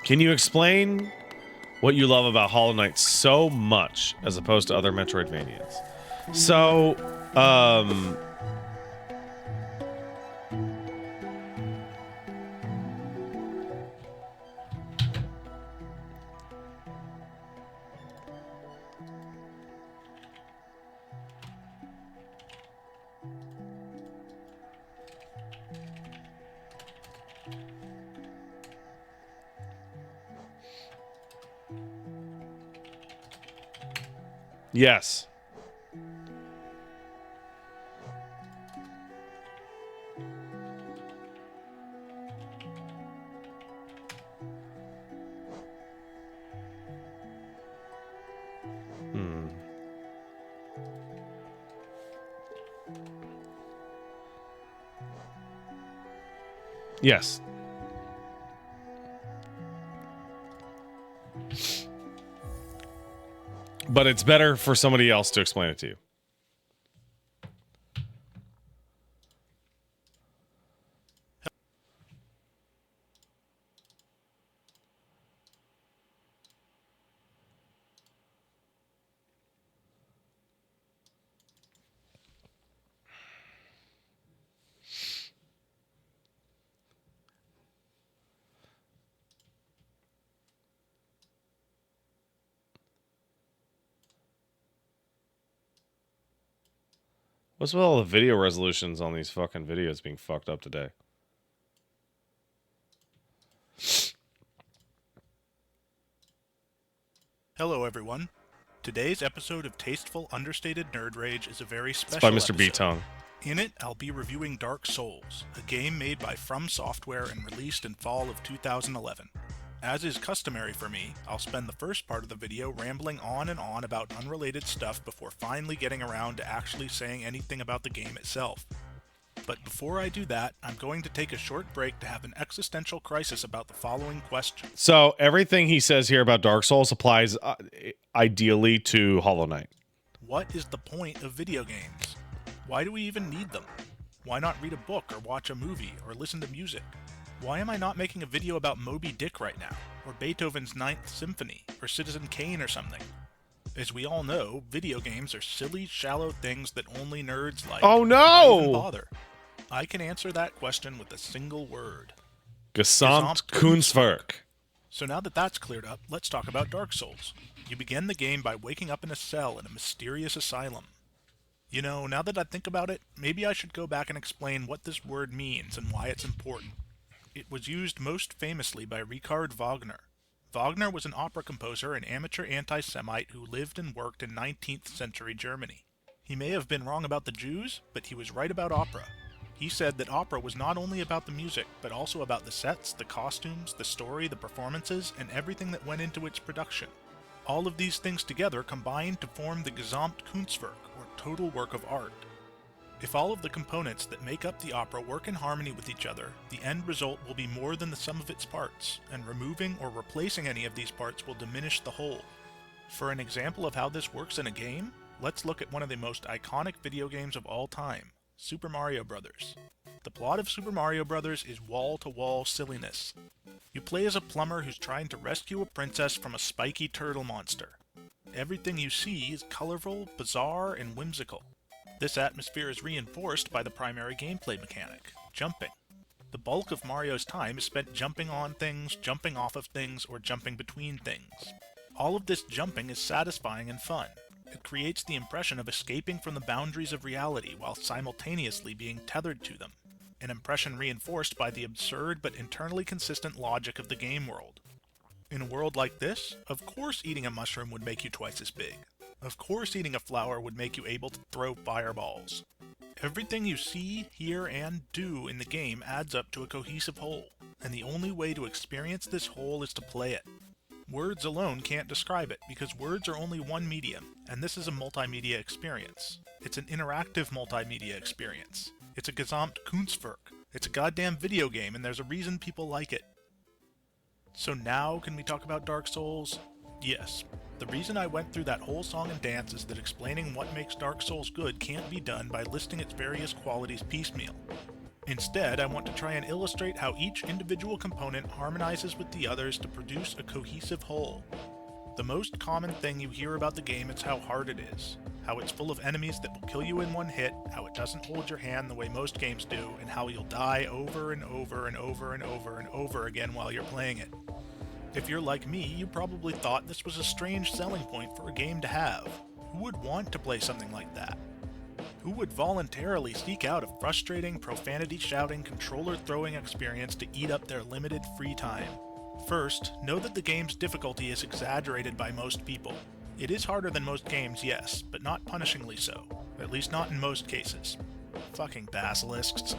Can you explain what you love about Hollow Knight so much as opposed to other Metroidvanias? So, yes. Yes. But it's better for somebody else to explain it to you. What's with all the video resolutions on these fucking videos being fucked up today?
Hello, everyone. Today's episode of Tasteful Understated Nerd Rage is a very special
It's by Mr.
episode.
B-Tongue.
In it, I'll be reviewing Dark Souls, a game made by From Software and released in fall of 2011. As is customary for me, I'll spend the first part of the video rambling on and on about unrelated stuff before finally getting around to actually saying anything about the game itself. But before I do that, I'm going to take a short break to have an existential crisis about the following question.
So everything he says here about Dark Souls applies ideally to Hollow Knight.
What is the point of video games? Why do we even need them? Why not read a book or watch a movie or listen to music? Why am I not making a video about Moby Dick right now, or Beethoven's Ninth Symphony, or Citizen Kane or something? As we all know, video games are silly, shallow things that only nerds like.
Oh
Why even
no!
bother? I can answer that question with a single word.
Gesamtkunstwerk.
So now that that's cleared up, let's talk about Dark Souls. You begin the game by waking up in a cell in a mysterious asylum. You know, now that I think about it, maybe I should go back and explain what this word means and why it's important. It was used most famously by Richard Wagner. Wagner was an opera composer and amateur anti-Semite who lived and worked in 19th century Germany. He may have been wrong about the Jews, but he was right about opera. He said that opera was not only about the music, but also about the sets, the costumes, the story, the performances, and everything that went into its production. All of these things together combined to form the Gesamtkunstwerk, or total work of art. If all of the components that make up the opera work in harmony with each other, the end result will be more than the sum of its parts, and removing or replacing any of these parts will diminish the whole. For an example of how this works in a game, let's look at one of the most iconic video games of all time, Super Mario Bros. The plot of Super Mario Bros. Is wall-to-wall silliness. You play as a plumber who's trying to rescue a princess from a spiky turtle monster. Everything you see is colorful, bizarre, and whimsical. This atmosphere is reinforced by the primary gameplay mechanic, jumping. The bulk of Mario's time is spent jumping on things, jumping off of things, or jumping between things. All of this jumping is satisfying and fun. It creates the impression of escaping from the boundaries of reality while simultaneously being tethered to them, an impression reinforced by the absurd but internally consistent logic of the game world. In a world like this, of course eating a mushroom would make you twice as big. Of course eating a flower would make you able to throw fireballs. Everything you see, hear, and do in the game adds up to a cohesive whole, and the only way to experience this whole is to play it. Words alone can't describe it, because words are only one medium, and this is a multimedia experience. It's an interactive multimedia experience. It's a Gesamtkunstwerk. It's a goddamn video game, and there's a reason people like it. So now, can we talk about Dark Souls? Yes. The reason I went through that whole song and dance is that explaining what makes Dark Souls good can't be done by listing its various qualities piecemeal. Instead, I want to try and illustrate how each individual component harmonizes with the others to produce a cohesive whole. The most common thing you hear about the game is how hard it is, how it's full of enemies that will kill you in one hit, how it doesn't hold your hand the way most games do, and how you'll die over and over and over and over and over again while you're playing it. If you're like me, you probably thought this was a strange selling point for a game to have. Who would want to play something like that? Who would voluntarily seek out a frustrating, profanity-shouting, controller-throwing experience to eat up their limited free time? First, know that the game's difficulty is exaggerated by most people. It is harder than most games, yes, but not punishingly so. At least not in most cases. Fucking basilisks.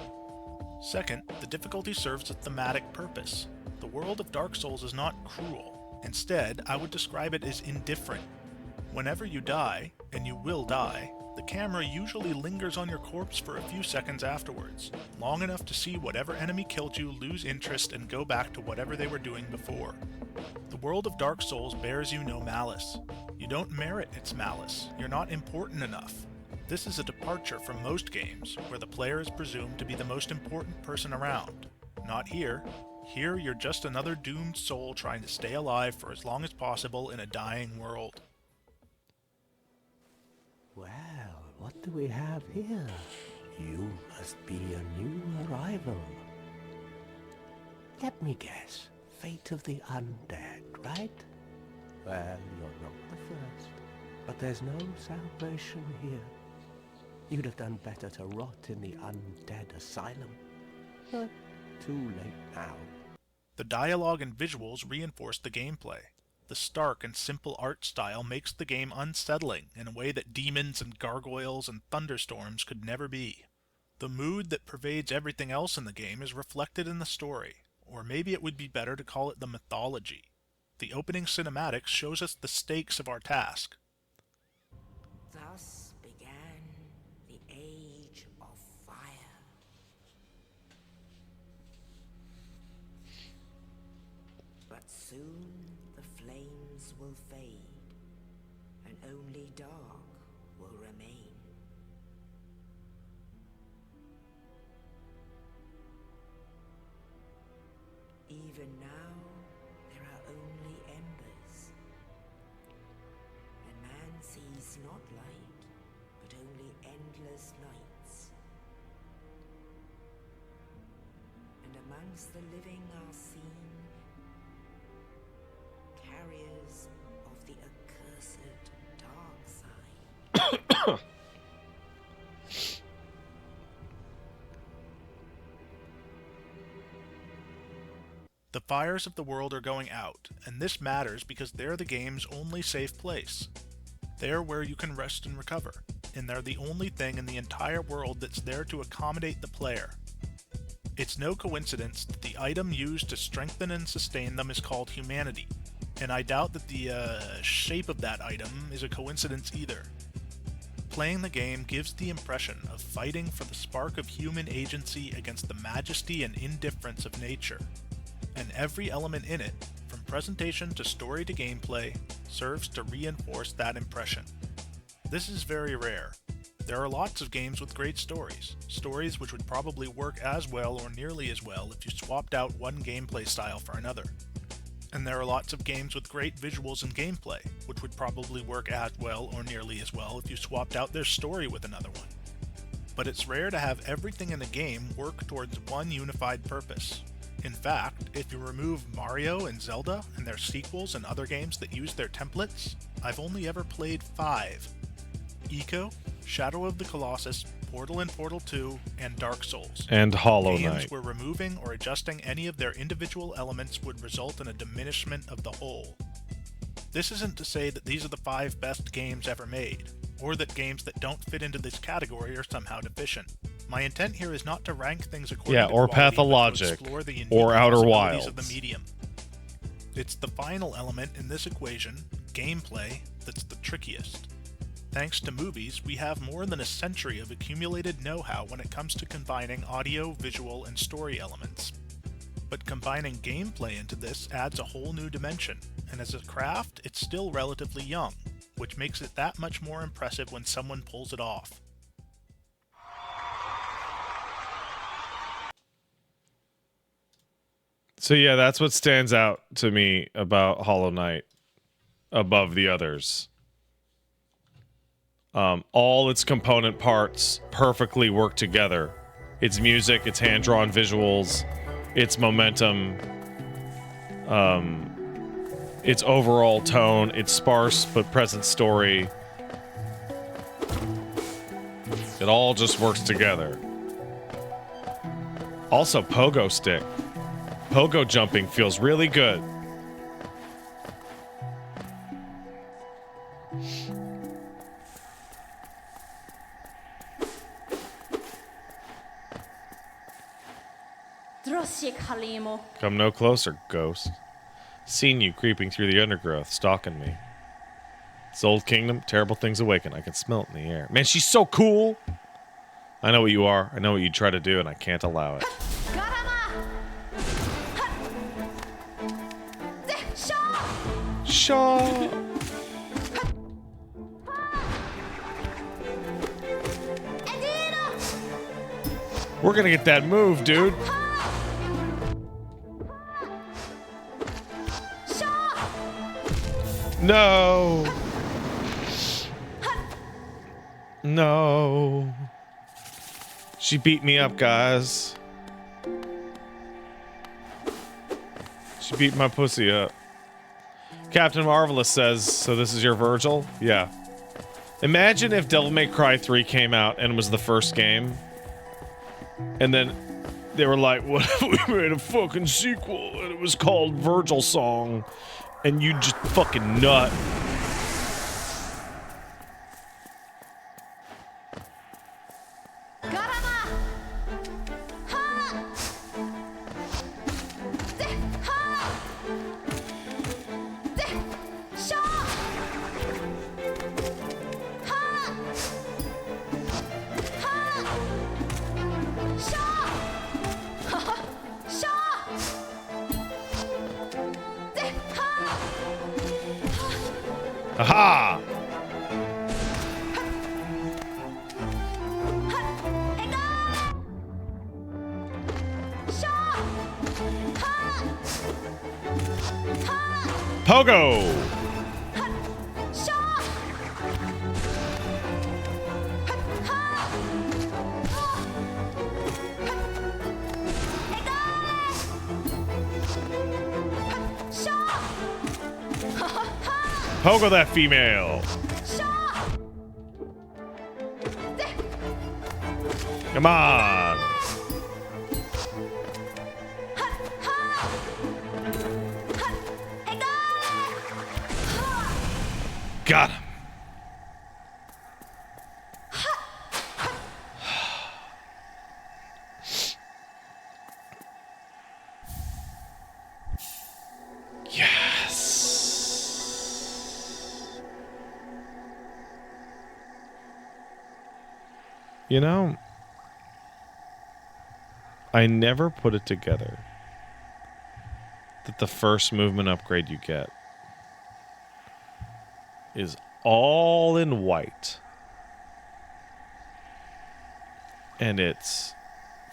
Second, the difficulty serves a thematic purpose. The world of Dark Souls is not cruel. Instead, I would describe it as indifferent. Whenever you die, and you will die, the camera usually lingers on your corpse for a few seconds afterwards, long enough to see whatever enemy killed you lose interest and go back to whatever they were doing before. The world of Dark Souls bears you no malice. You don't merit its malice. You're not important enough. This is a departure from most games, where the player is presumed to be the most important person around. Not here. Here, you're just another doomed soul trying to stay alive for as long as possible in a dying world.
Well, what do we have here? You must be a new arrival. Let me guess. Fate of the undead, right? Well, you're not the first. But there's no salvation here. You'd have done better to rot in the undead asylum. But too late now.
The dialogue and visuals reinforce the gameplay. The stark and simple art style makes the game unsettling in a way that demons and gargoyles and thunderstorms could never be. The mood that pervades everything else in the game is reflected in the story, or maybe it would be better to call it the mythology. The opening cinematics shows us the stakes of our task.
Thus began the Age of Fire. But soon the flames will fade, and only dark will remain. Even now, there are only embers. And man sees not light, but only endless nights. And amongst the living are seen carriers of the accursed dark side.
The fires of the world are going out, and this matters because they're the game's only safe place. They're where you can rest and recover, and they're the only thing in the entire world that's there to accommodate the player. It's no coincidence that the item used to strengthen and sustain them is called humanity, and I doubt that the shape of that item is a coincidence either. Playing the game gives the impression of fighting for the spark of human agency against the majesty and indifference of nature. And every element in it, from presentation to story to gameplay, serves to reinforce that impression. This is very rare. There are lots of games with great stories, stories which would probably work as well or nearly as well if you swapped out one gameplay style for another. And there are lots of games with great visuals and gameplay, which would probably work as well or nearly as well if you swapped out their story with another one. But it's rare to have everything in a game work towards one unified purpose. In fact, if you remove Mario and Zelda and their sequels and other games that use their templates, I've only ever played 5. Eco, Shadow of the Colossus, Portal and Portal 2, and Dark Souls.
And Hollow
Games
Knight.
where removing or adjusting any of their individual elements would result in a diminishment of the whole. This isn't to say that these are the 5 best games ever made, or that games that don't fit into this category are somehow deficient. My intent here is not to rank things according to
or
quality, but to
Pathologic,
explore the unique
or Outer
possibilities of
Wilds.
the medium. It's the final element in this equation, gameplay, that's the trickiest. Thanks to movies, we have more than a century of accumulated know-how when it comes to combining audio, visual, and story elements. But combining gameplay into this adds a whole new dimension, and as a craft, it's still relatively young, which makes it that much more impressive when someone pulls it off.
So yeah, that's what stands out to me about Hollow Knight above the others. All its component parts perfectly work together. Its music, its hand-drawn visuals, its momentum, its overall tone, its sparse but present story. It all just works together. Also, pogo stick. Pogo jumping feels really good. Come no closer, ghost. Seen you creeping through the undergrowth, stalking me. This old kingdom, terrible things awaken. I can smell it in the air. Man, she's so cool! I know what you are. I know what you try to do, and I can't allow it. Shaw! We're gonna get that move, dude. No. No. She beat me up, guys. She beat my pussy up. Captain Marvelous says, so this is your Virgil? Yeah. Imagine if Devil May Cry 3 came out and was the first game. And then they were like, what if we made a fucking sequel and it was called Virgil Song? And you just fucking nut. Aha! Pogo! Pogo that female! Come on! Got him! Yes! You know, I never put it together that the first movement upgrade you get is all in white. And it's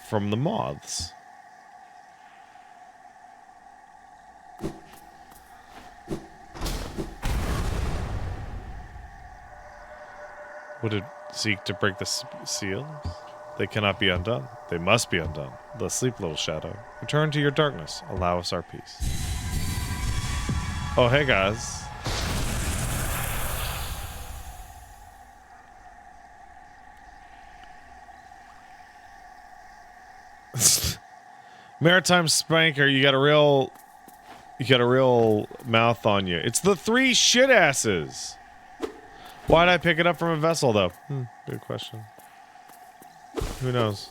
from the moths. Would it seek to break the seals? They cannot be undone. They must be undone. Let sleep, little shadow. Return to your darkness. Allow us our peace. Oh, hey, guys. Maritime Spanker, you got a real mouth on you. It's the three shit asses. Why'd I pick it up from a vessel, though? Good question. Who knows?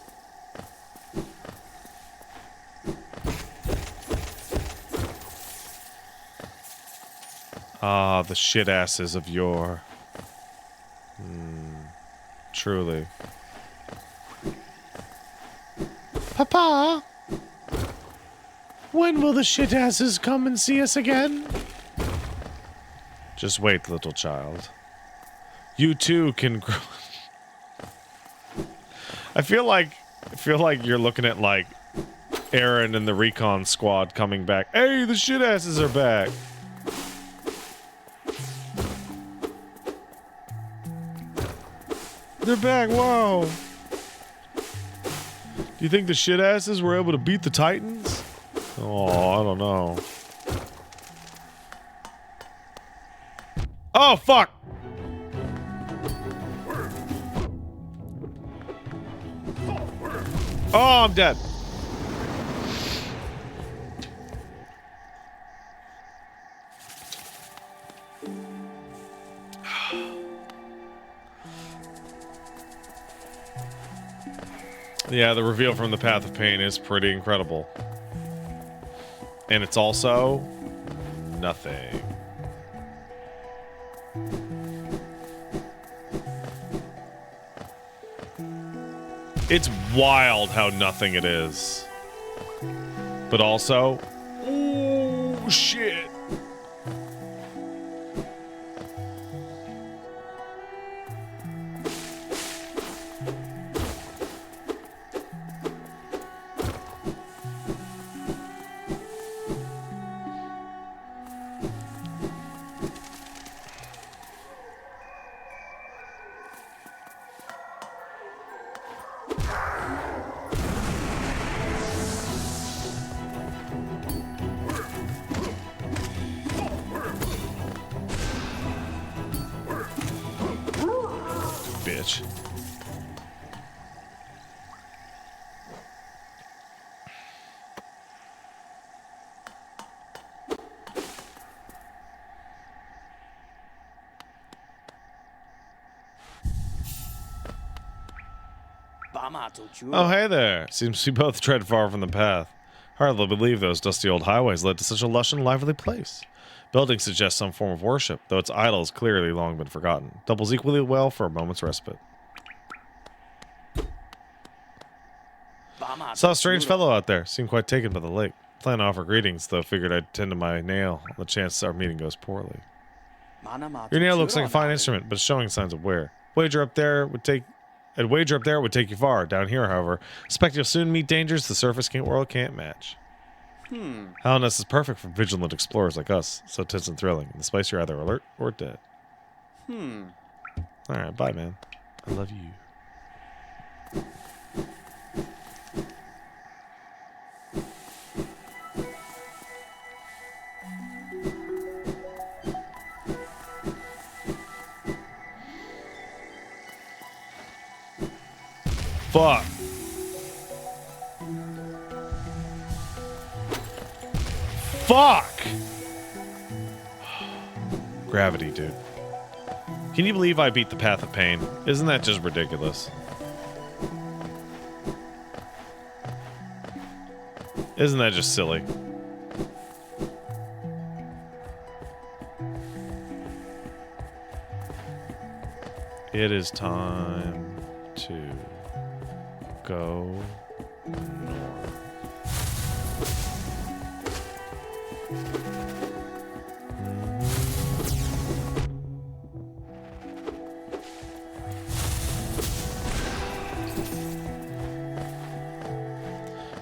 Ah, the shit asses of yore. Truly. Papa! When will the shit asses come and see us again? Just wait, little child. You too can grow. I feel like you're looking at like Aaron and the recon squad coming back. Hey, the shit asses are back. They're back. Whoa. Do you think the shit asses were able to beat the Titans? Oh, I don't know. Oh, fuck. Oh, I'm dead. Yeah, the reveal from the Path of Pain is pretty incredible. And it's also nothing. It's wild how nothing it is. But also, oh shit. Bitch. Oh, hey there. Seems we both tread far from the path. Hardly believe those dusty old highways led to such a lush and lively place. Buildings suggest some form of worship, though its idol has clearly long been forgotten. Doubles equally well for a moment's respite. Saw a strange fellow out there. Seemed quite taken by the lake. Planned to offer greetings, though figured I'd tend to my nail on the chance our meeting goes poorly. Your nail looks like a fine instrument, but it's showing signs of wear. Wager up there would take you far. Down here, however, suspect you'll soon meet dangers the surface world can't match. Hallownest is perfect for vigilant explorers like us. So tense and thrilling. In the spice, you're either alert or dead. Alright, bye, man. I love you. Fuck. Fuck! Gravity, dude. Can you believe I beat the Path of Pain? Isn't that just ridiculous? Isn't that just silly? It is time to go north.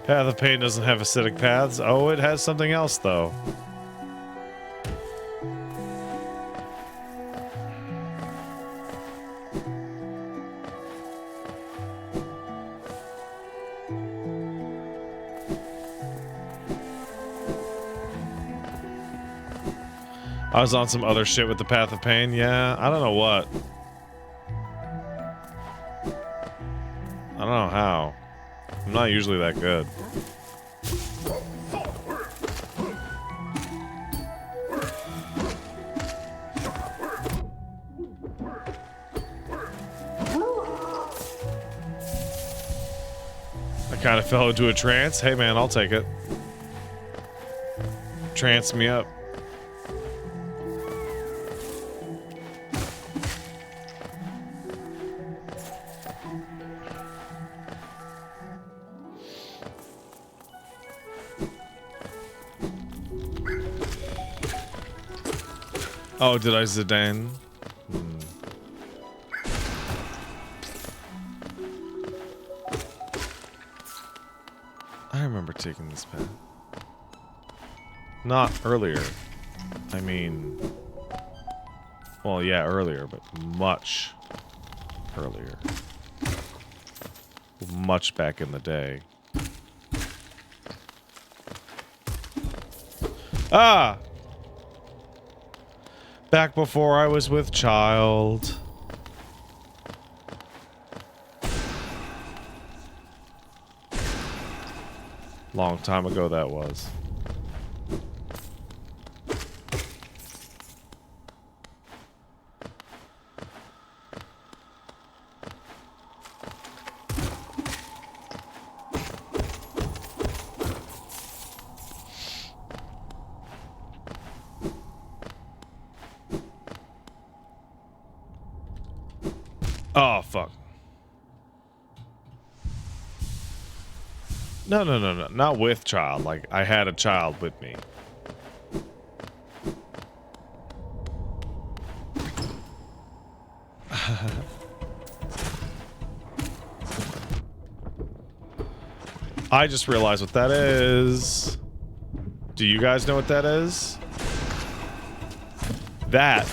Path of Pain doesn't have acidic paths. Oh, it has something else, though. I was on some other shit with the Path of Pain. Yeah, I don't know what. I don't know how. I'm not usually that good. I kind of fell into a trance. Hey man, I'll take it. Trance me up. Oh, did I Zidane? I remember taking this path. Not earlier. I mean... Well, yeah, earlier, but much earlier. Much back in the day. Ah! Back before I was with child. Long time ago that was. Oh, fuck. No, no, no, no. Not with child. Like, I had a child with me. I just realized what that is. Do you guys know what that is? That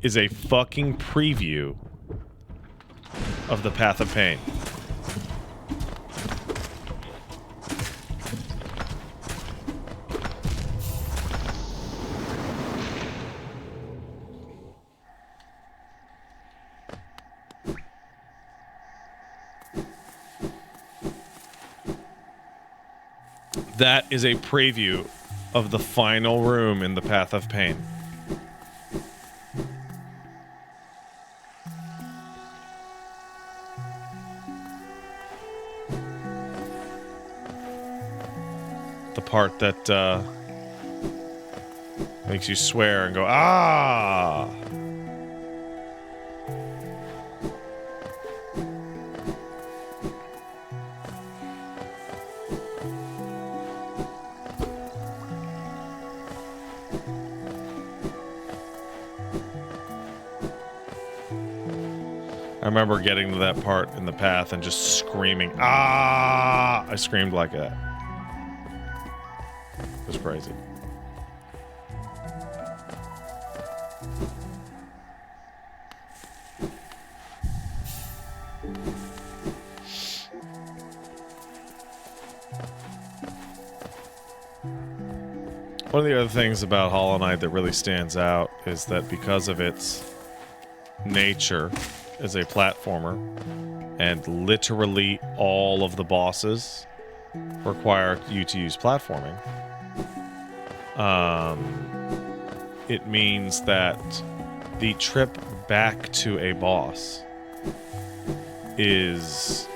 is a fucking preview of the Path of Pain. That is a preview of the final room in the Path of Pain. The part that makes you swear and go, ah! I remember getting to that part in the path and just screaming, ah! I screamed like that. crazy. One of the other things about Hollow Knight that really stands out is that because of its nature as a platformer, and literally all of the bosses require you to use platforming, it means that the trip back to a boss is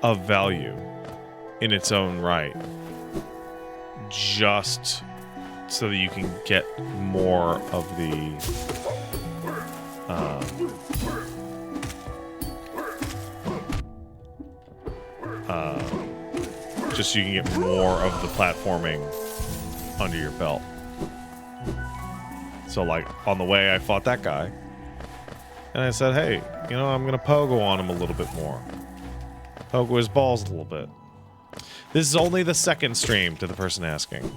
of value in its own right, just so that you can get more of the just so you can get more of the platforming under your belt. So like on the way I fought that guy and I said, hey, you know, I'm gonna pogo on him a little bit more, pogo his balls a little bit. This is only the second stream, to the person asking.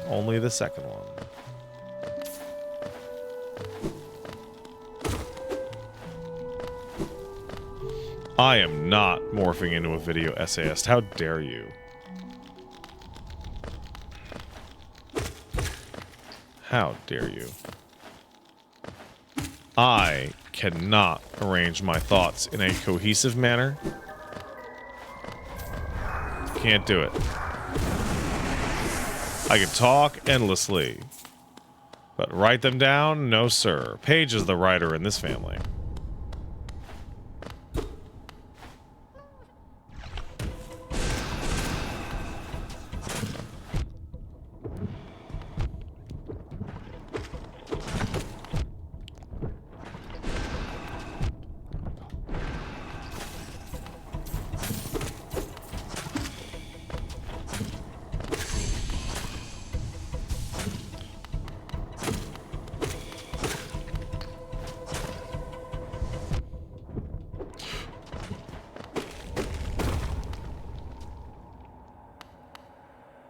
Only the second one. I am not morphing into a video essayist. How dare you? How dare you? I cannot arrange my thoughts in a cohesive manner. Can't do it. I can talk endlessly, but write them down? No, sir. Paige is the writer in this family.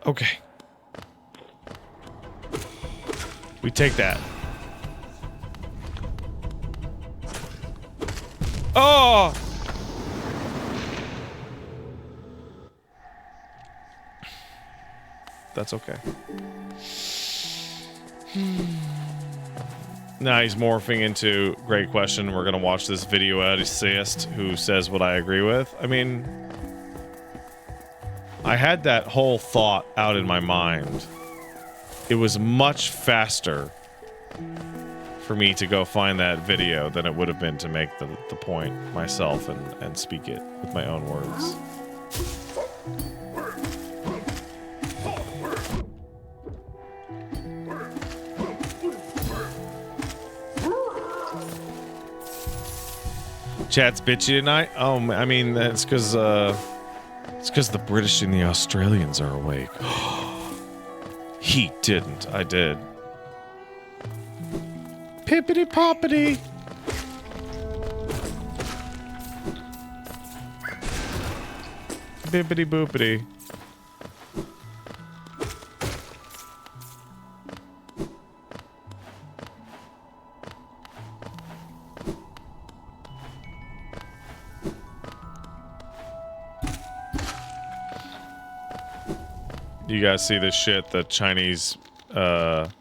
Okay. We take that. Oh! That's okay. Now he's morphing into, great question, we're gonna watch this video essayist who says what I agree with. I mean, I had that whole thought out in my mind. It was much faster for me to go find that video than it would have been to make the point myself and speak it with my own words. Chat's bitchy tonight? Oh, I mean, that's because, it's because the British and the Australians are awake. He didn't. I did. Pippity poppity. Bippity boopity. You guys see this shit? The Chinese, have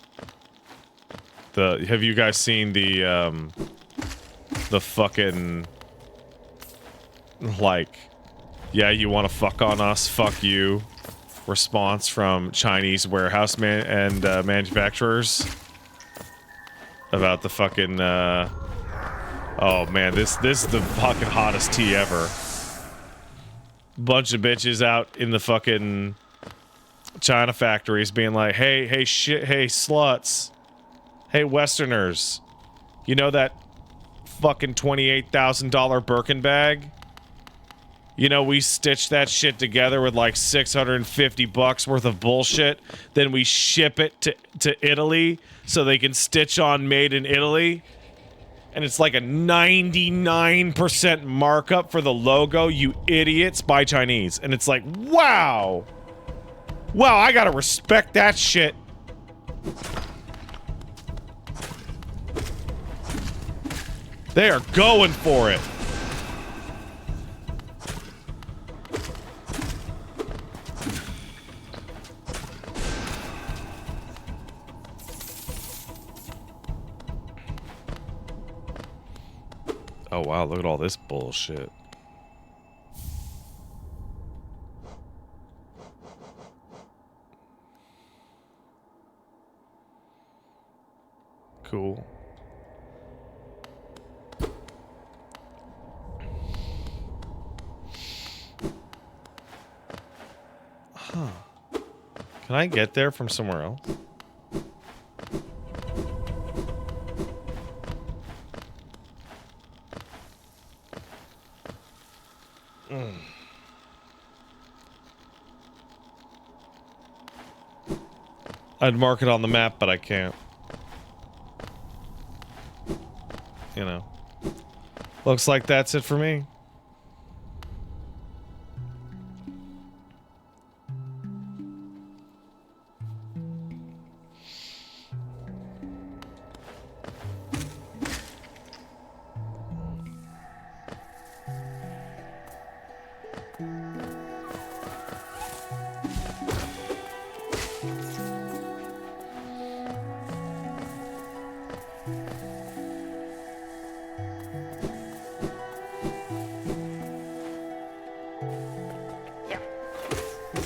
you guys seen the fucking, like, yeah, you want to fuck on us, fuck you, response from Chinese warehouse manufacturers about the fucking, oh man, this is the fucking hottest tea ever. Bunch of bitches out in the fucking China factories being like, hey sluts, hey Westerners, you know that fucking $28,000 Birkin bag? You know, we stitched that shit together with like $650 worth of bullshit, then we ship it to Italy so they can stitch on made in Italy. and it's like a 99% markup for the logo, you idiots, buy Chinese. And it's like, wow. Wow, I gotta respect that shit. They are going for it. Oh wow, look at all this bullshit. Cool. Huh. Can I get there from somewhere else? I'd mark it on the map, but I can't. You know. Looks like that's it for me.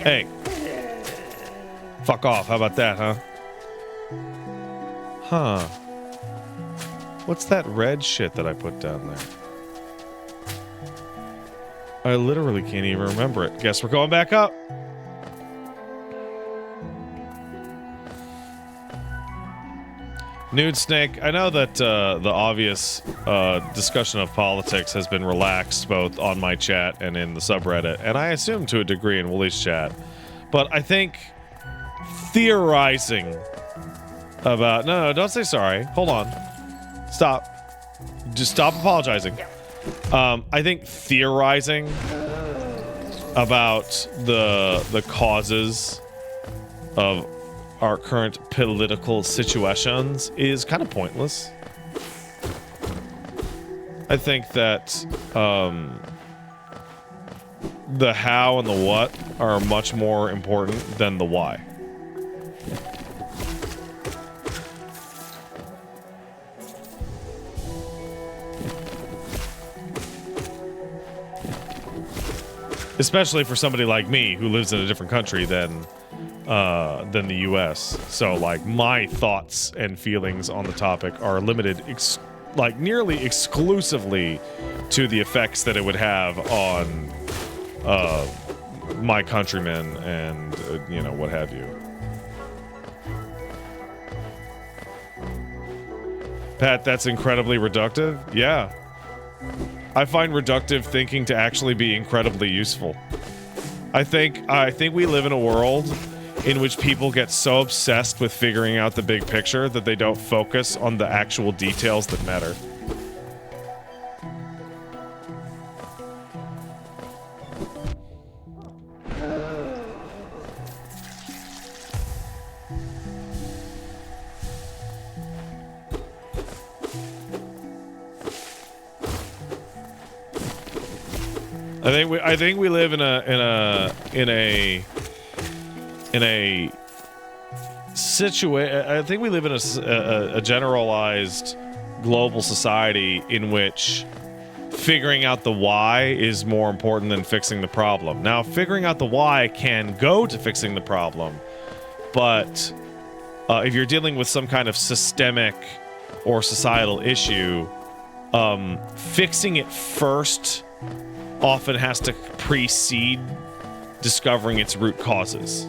Hey. Fuck off. How about that, huh? Huh. What's that red shit that I put down there? I literally can't even remember it. Guess we're going back up. Nude Snake, I know that the obvious discussion of politics has been relaxed both on my chat and in the subreddit, and I assume to a degree in Woolie's chat. But I think theorizing about... No, don't say sorry. Hold on. Stop. Just stop apologizing. I think theorizing about the causes of our current political situations is kind of pointless. I think that the how and the what are much more important than the why. Especially for somebody like me who lives in a different country than the U.S. So, like, my thoughts and feelings on the topic are limited, like, nearly exclusively to the effects that it would have on my countrymen and, you know, what have you. Pat, that's incredibly reductive? Yeah. I find reductive thinking to actually be incredibly useful. I think we live in a world in which people get so obsessed with figuring out the big picture that they don't focus on the actual details that matter. I think we live in a situation. I think we live in a generalized global society in which figuring out the why is more important than fixing the problem. Now, figuring out the why can go to fixing the problem, but if you're dealing with some kind of systemic or societal issue, fixing it first often has to precede discovering its root causes.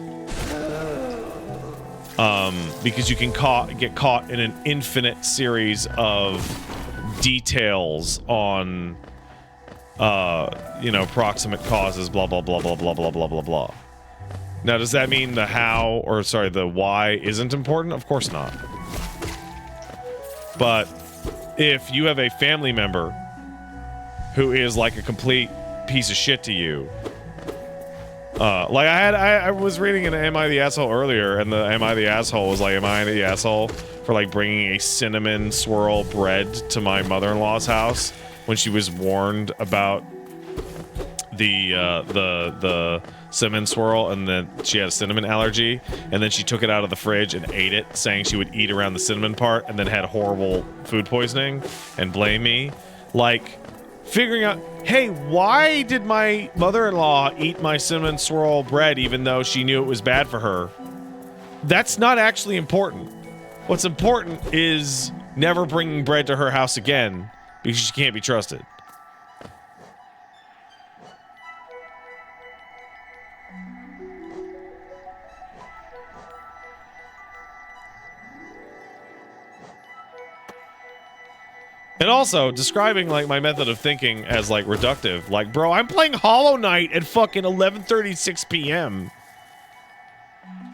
Because you can get caught in an infinite series of details on, you know, proximate causes, blah, blah, blah, blah, blah, blah, blah, blah, blah. Now, does that mean the how, or sorry, the why isn't important? Of course not. But if you have a family member who is like a complete piece of shit to you. Like I was reading an Am I the Asshole earlier, and the Am I the Asshole was like, am I the asshole for like bringing a cinnamon swirl bread to my mother-in-law's house when she was warned about the cinnamon swirl, and then she had a cinnamon allergy, and then she took it out of the fridge and ate it, saying she would eat around the cinnamon part, and then had horrible food poisoning and blame me. Like, figuring out, hey, why did my mother-in-law eat my cinnamon swirl bread even though she knew it was bad for her? That's not actually important. What's important is never bringing bread to her house again because she can't be trusted. And also, describing, like, my method of thinking as, like, reductive. Like, bro, I'm playing Hollow Knight at fucking 11:36 p.m.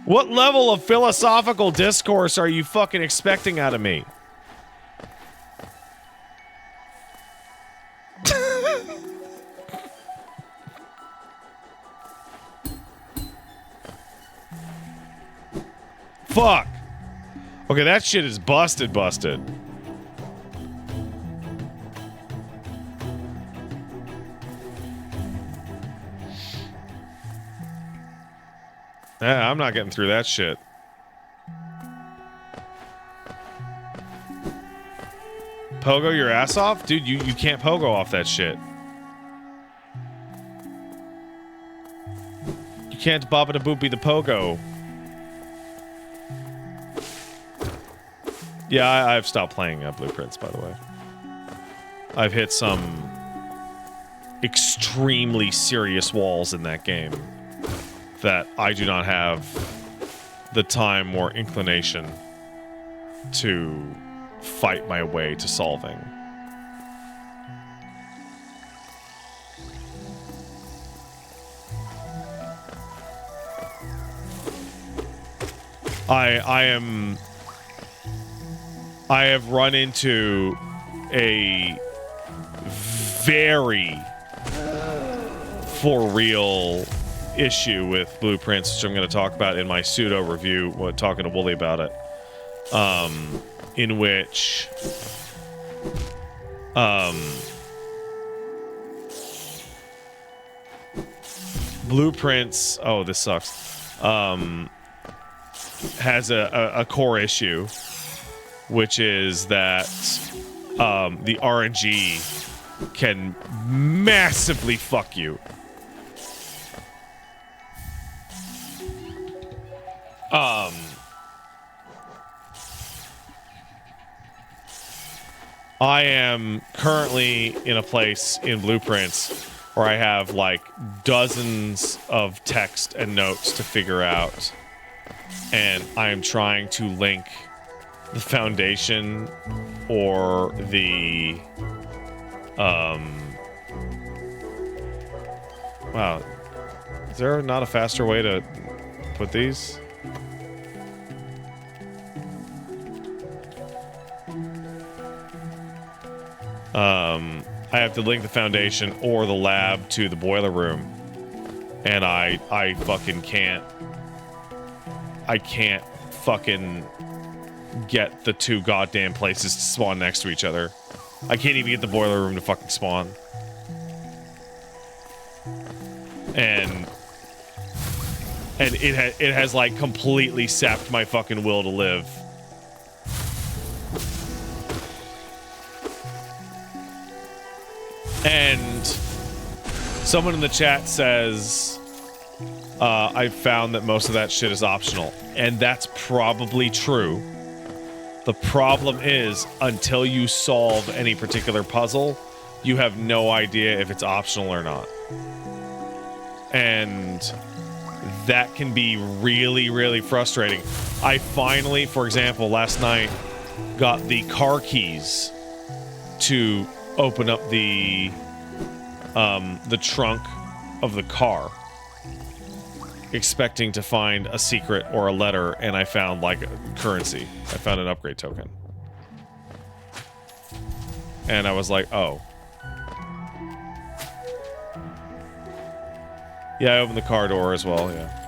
What level of philosophical discourse are you fucking expecting out of me? Fuck. Okay, that shit is busted. Yeah, I'm not getting through that shit. Pogo your ass off? Dude, you can't pogo off that shit. You can't bobbity boopy the pogo. Yeah, I've stopped playing Blueprints, by the way. I've hit some extremely serious walls in that game that I do not have the time or inclination to fight my way to solving. I have run into a very for real issue with Blueprints, which I'm going to talk about in my pseudo review, talking to Wooly about it, in which Blueprints, oh, this sucks, has a core issue, which is that the RNG can massively fuck you. I am currently in a place in Blueprints where I have like dozens of text and notes to figure out, and I am trying to link the foundation or the wow, is there not a faster way to put these? I have to link the foundation or the lab to the boiler room, and I fucking can't. I can't fucking get the two goddamn places to spawn next to each other. I can't even get the boiler room to fucking spawn. And it has like completely sapped my fucking will to live. And someone in the chat says, I found that most of that shit is optional. And that's probably true. The problem is, until you solve any particular puzzle, you have no idea if it's optional or not. And that can be really, really frustrating. I finally, for example, last night, got the car keys to open up the trunk of the car, expecting to find a secret or a letter, and I found like a currency. I found an upgrade token. and I was like, oh. Yeah, I opened the car door as well, yeah.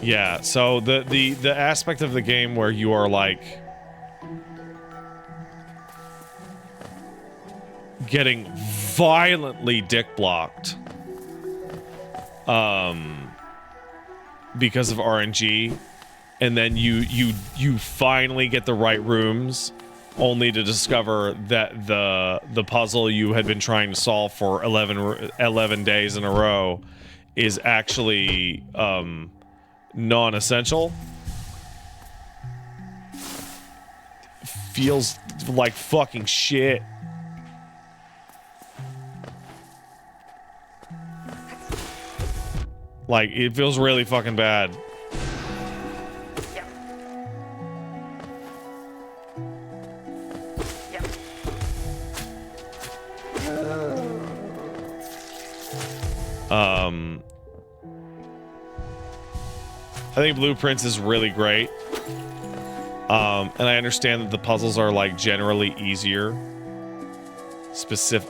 Yeah, so the aspect of the game where you are like getting violently dick blocked because of RNG, and then you finally get the right rooms only to discover that the puzzle you had been trying to solve for 11 days in a row is actually non-essential. Feels like fucking shit. Like, it feels really fucking bad. I think Blueprints is really great. And I understand that the puzzles are like generally easier.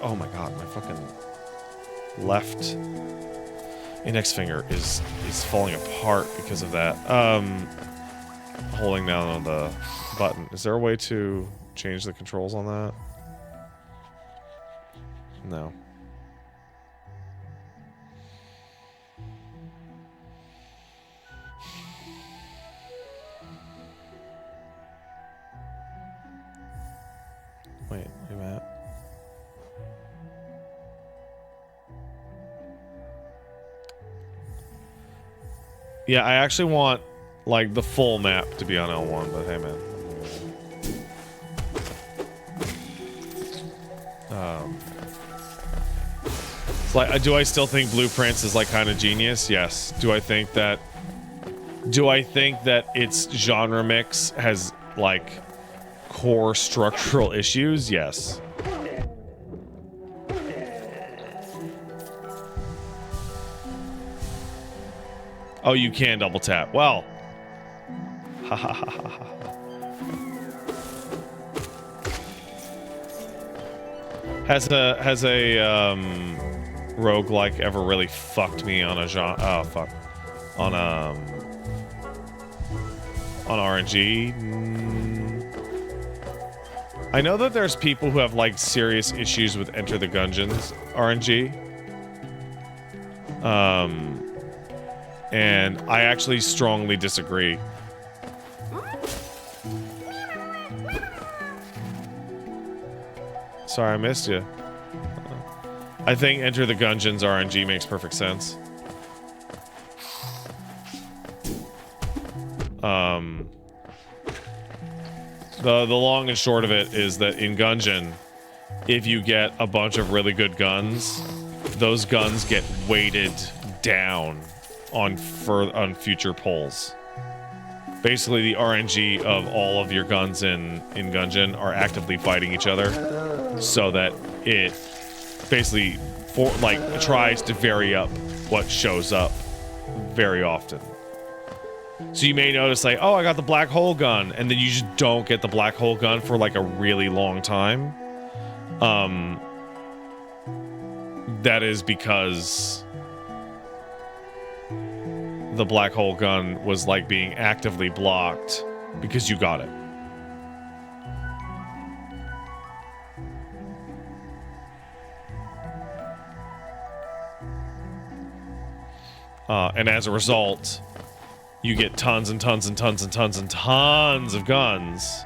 Oh my god, my fucking left index finger is falling apart because of that. Holding down on the button. Is there a way to change the controls on that? No. Wait a minute. Yeah, I actually want, like, the full map to be on L1, but hey, man. It's like, do I still think Blueprints is, like, kind of genius? Yes. Do I think that its genre mix has, like, core structural issues? Yes. Oh, you can double tap. Well. Ha ha ha ha ha. Has a roguelike ever really fucked me on a genre? Oh fuck. On RNG? I know that there's people who have like serious issues with Enter the Gungeons RNG. And I actually strongly disagree. Sorry, I missed you. I think Enter the Gungeons RNG makes perfect sense. The long and short of it is that in Gungeon, if you get a bunch of really good guns, those guns get weighted down on future pulls. Basically, the RNG of all of your guns in Gungeon are actively fighting each other, so that it basically tries to vary up what shows up very often. So you may notice like, oh, I got the black hole gun, and then you just don't get the black hole gun for like a really long time. That is because the black hole gun was like being actively blocked because you got it. And as a result, you get tons and tons and tons and tons and tons of guns.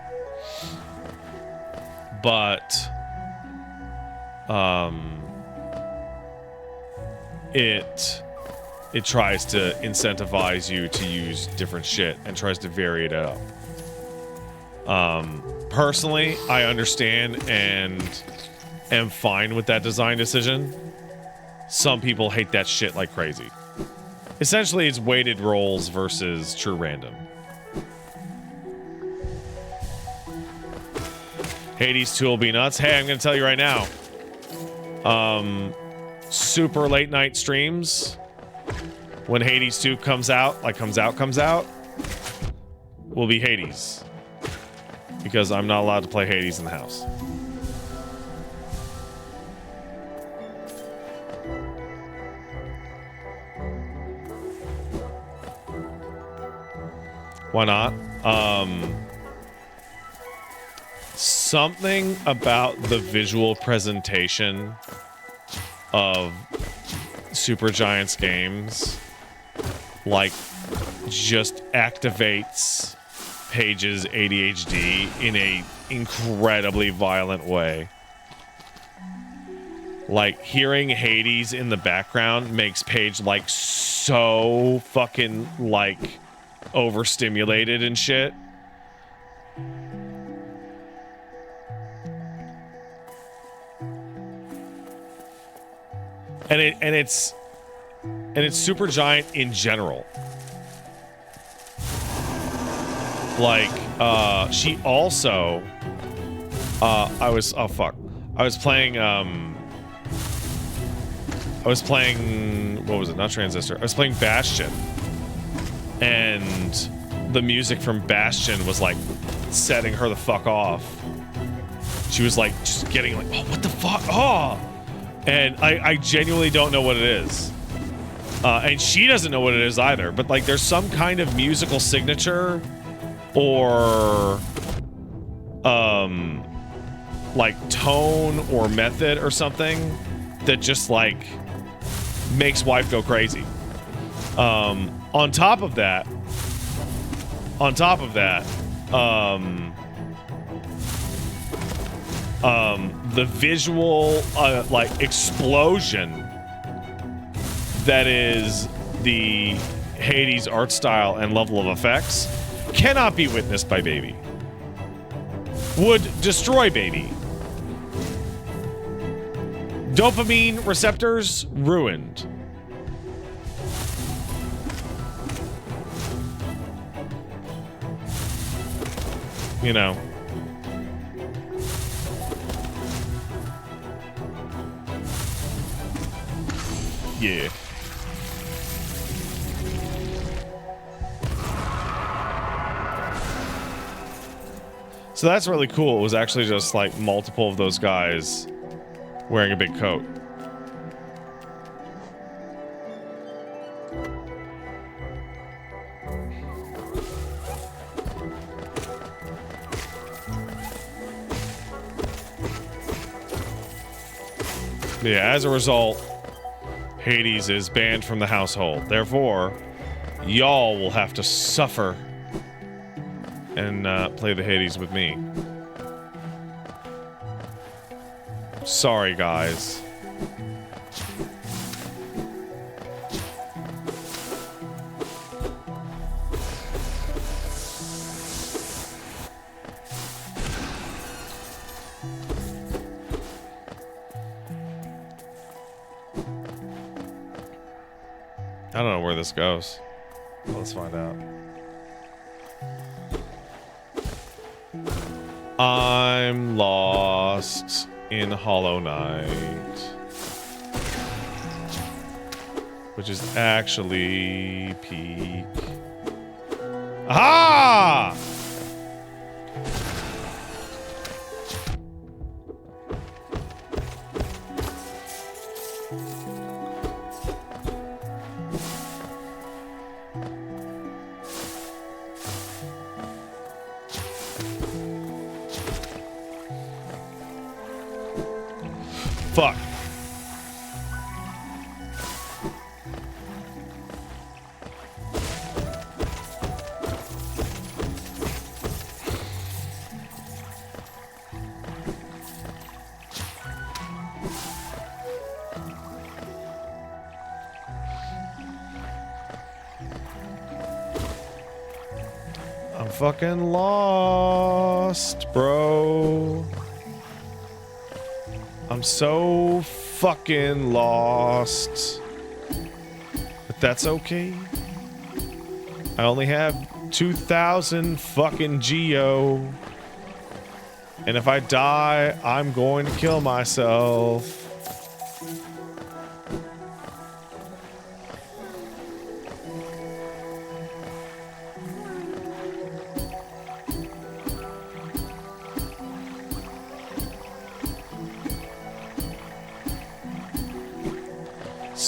But it tries to incentivize you to use different shit and tries to vary it up. Personally, I understand and am fine with that design decision. Some people hate that shit like crazy. Essentially, it's weighted rolls versus true random. Hades 2 will be nuts. Hey, I'm gonna tell you right now. super late night streams when Hades 2 comes out, comes out, will be Hades. Because I'm not allowed to play Hades in the house. Why not? Something about the visual presentation of Supergiant's games, like, just activates Paige's ADHD in a incredibly violent way. Like, hearing Hades in the background makes Paige, like, so fucking, like, overstimulated and shit. And it's Supergiant in general. Like, she also, I was playing, what was it? Not Transistor. I was playing Bastion. And the music from Bastion was, like, setting her the fuck off. She was, like, just getting, like, oh, what the fuck? Oh! And I genuinely don't know what it is. And she doesn't know what it is either. But, like, there's some kind of musical signature or like tone or method or something that just like makes wife go crazy. On top of that, the visual like explosion that is the Hades art style and level of effects cannot be witnessed by Baby. Would destroy Baby. Dopamine receptors ruined. You know. Yeah. So that's really cool. It was actually just like multiple of those guys wearing a big coat. Yeah, as a result, Hades is banned from the household. Therefore, y'all will have to suffer and play the Hades with me. Sorry, guys. I don't know where this goes. Let's find out. I'm lost in Hollow Knight, which is actually peak. Ah! Fuck. I'm fucking lost, bro. I'm so fucking lost. But that's okay. I only have 2,000 fucking geo. And if I die, I'm going to kill myself.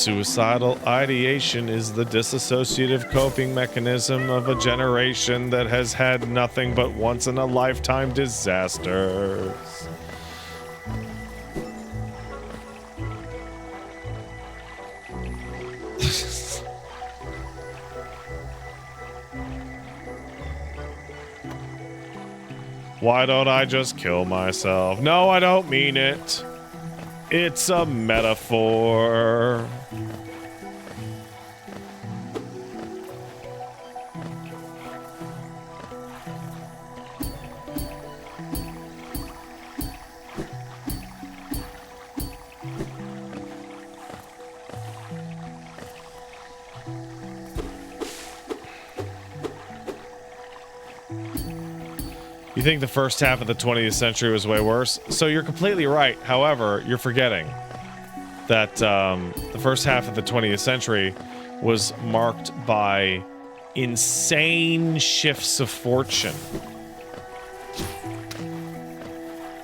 Suicidal ideation is the disassociative coping mechanism of a generation that has had nothing but once-in-a-lifetime disasters. Why don't I just kill myself? No, I don't mean it. It's a metaphor. You think the first half of the 20th century was way worse? So you're completely right. However, you're forgetting that the first half of the 20th century was marked by insane shifts of fortune.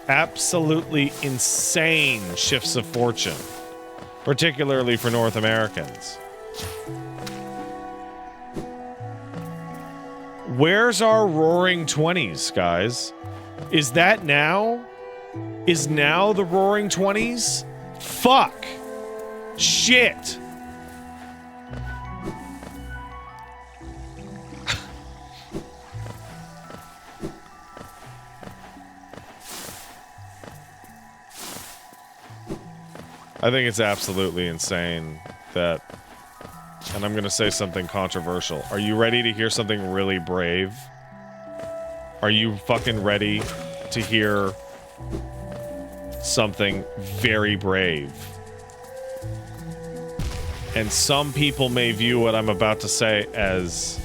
Absolutely insane shifts of fortune, particularly for North Americans. Where's our roaring 20s, guys? Is that now? Is now the roaring 20s? Fuck. Shit. I think it's absolutely insane that... And I'm going to say something controversial. Are you ready to hear something really brave? Are you fucking ready to hear something very brave? And some people may view what I'm about to say as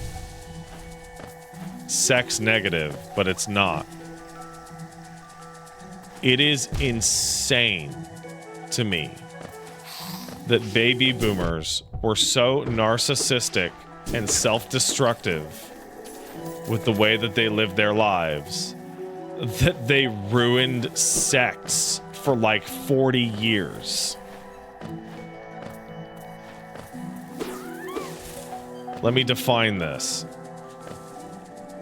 sex negative, but it's not. It is insane to me that baby boomers were so narcissistic and self-destructive with the way that they lived their lives that they ruined sex for like 40 years. Let me define this.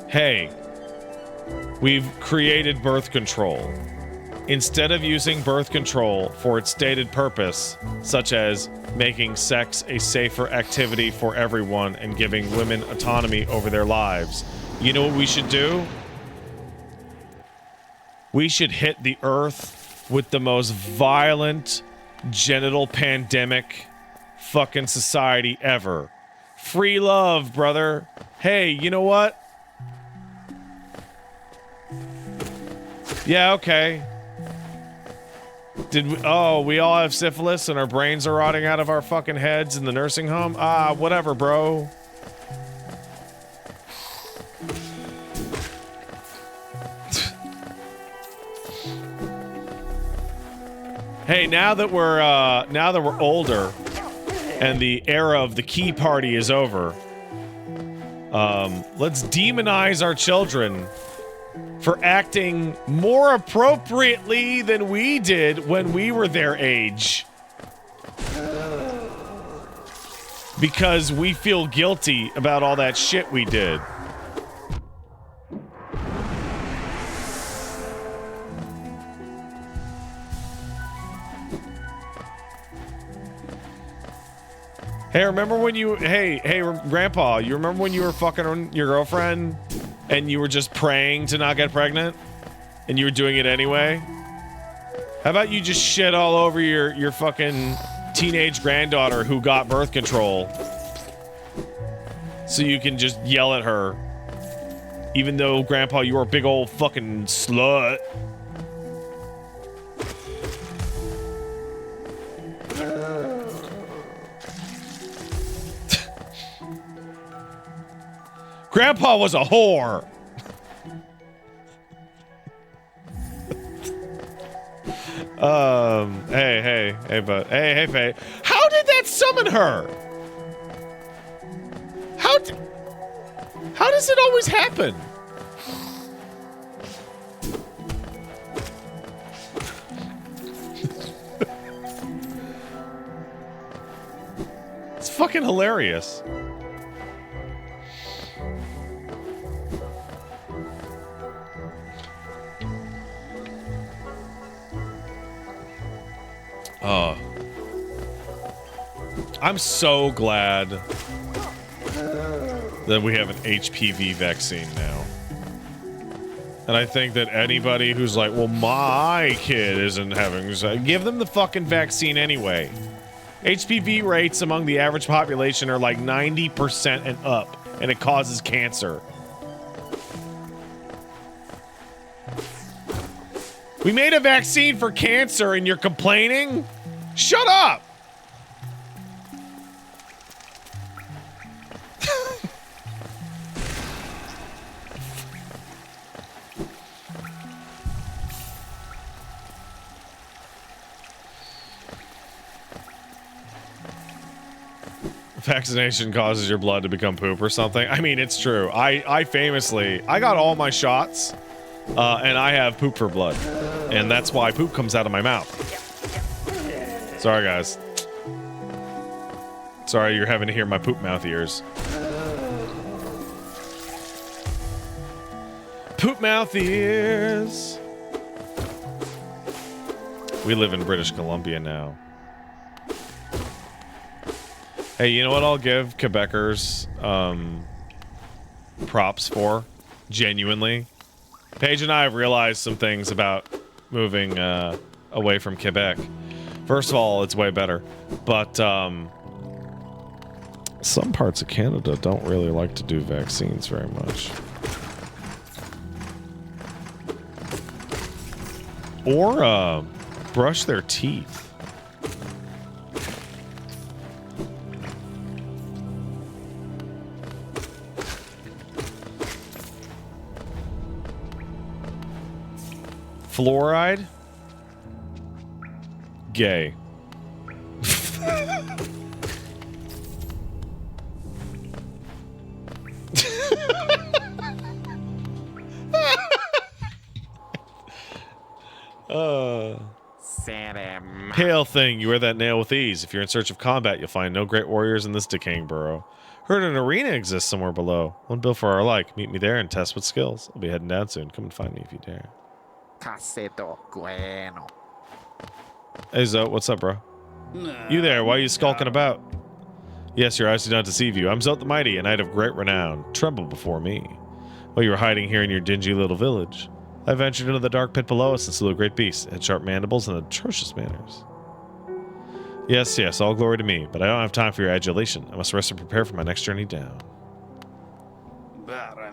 Hey, we've created birth control. Instead of using birth control for its stated purpose, such as making sex a safer activity for everyone and giving women autonomy over their lives, you know what we should do? We should hit the earth with the most violent genital pandemic fucking society ever. Free love, brother. Hey, you know what? Yeah, okay. Did we, oh, we all have syphilis and our brains are rotting out of our fucking heads in the nursing home? Ah, whatever, bro. Hey, now that we're older and the era of the key party is over, let's demonize our children for acting more appropriately than we did when we were their age. Because we feel guilty about all that shit we did. Hey, remember when you... Hey, Grandpa, you remember when you were fucking your girlfriend and you were just praying to not get pregnant? And you were doing it anyway? How about you just shit all over your fucking teenage granddaughter who got birth control? So you can just yell at her. Even though, Grandpa, you were a big old fucking slut. Grandpa was a whore. Hey, bud. Hey, Faye. How did that summon her? How does it always happen? fucking hilarious. Oh. I'm so glad that we have an HPV vaccine now. And I think that anybody who's like, well, my kid isn't having... Give them the fucking vaccine anyway. HPV rates among the average population are like 90% and up, and it causes cancer. We made a vaccine for cancer and you're complaining? Shut up! Vaccination causes your blood to become poop or something. I mean, it's true. I famously, I got all my shots, and I have poop for blood. And that's why poop comes out of my mouth. Sorry, guys. Sorry you're having to hear my poop mouth ears. Poop mouth ears. We live in British Columbia now. Hey, you know what I'll give Quebecers props for? Genuinely. Paige and I have realized some things about moving away from Quebec. First of all, it's way better. But some parts of Canada don't really like to do vaccines very much. Or brush their teeth. Fluoride? Gay. Hail thing, you wear that nail with ease. If you're in search of combat, you'll find no great warriors in this decaying burrow. Heard an arena exists somewhere below. One built for our like. Meet me there and test with skills. I'll be heading down soon. Come and find me if you dare. Hey Zoe, what's up, bro? You there, why are you skulking about? Yes, your eyes do not deceive you. I'm Zote the Mighty, a knight of great renown. Tremble before me. While you were hiding here in your dingy little village, I ventured into the dark pit below us and slew a great beast. It had sharp mandibles and atrocious manners. Yes, all glory to me, but I don't have time for your adulation. I must rest and prepare for my next journey down.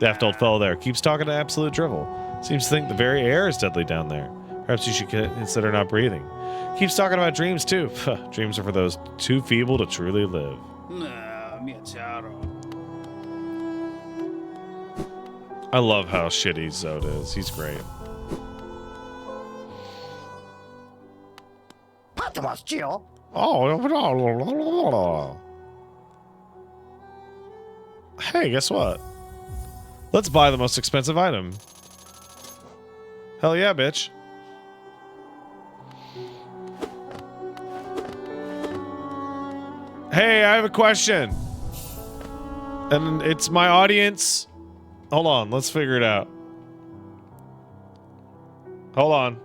Daft old fellow there keeps talking to absolute drivel. Seems to think the very air is deadly down there. Perhaps you should consider not breathing. Keeps talking about dreams, too. Dreams are for those too feeble to truly live. I love how shitty Zote is. He's great. Oh. Hey, guess what? Let's buy the most expensive item. Hell yeah, bitch. Hey, I have a question. And it's my audience. Hold on, let's figure it out. Hold on.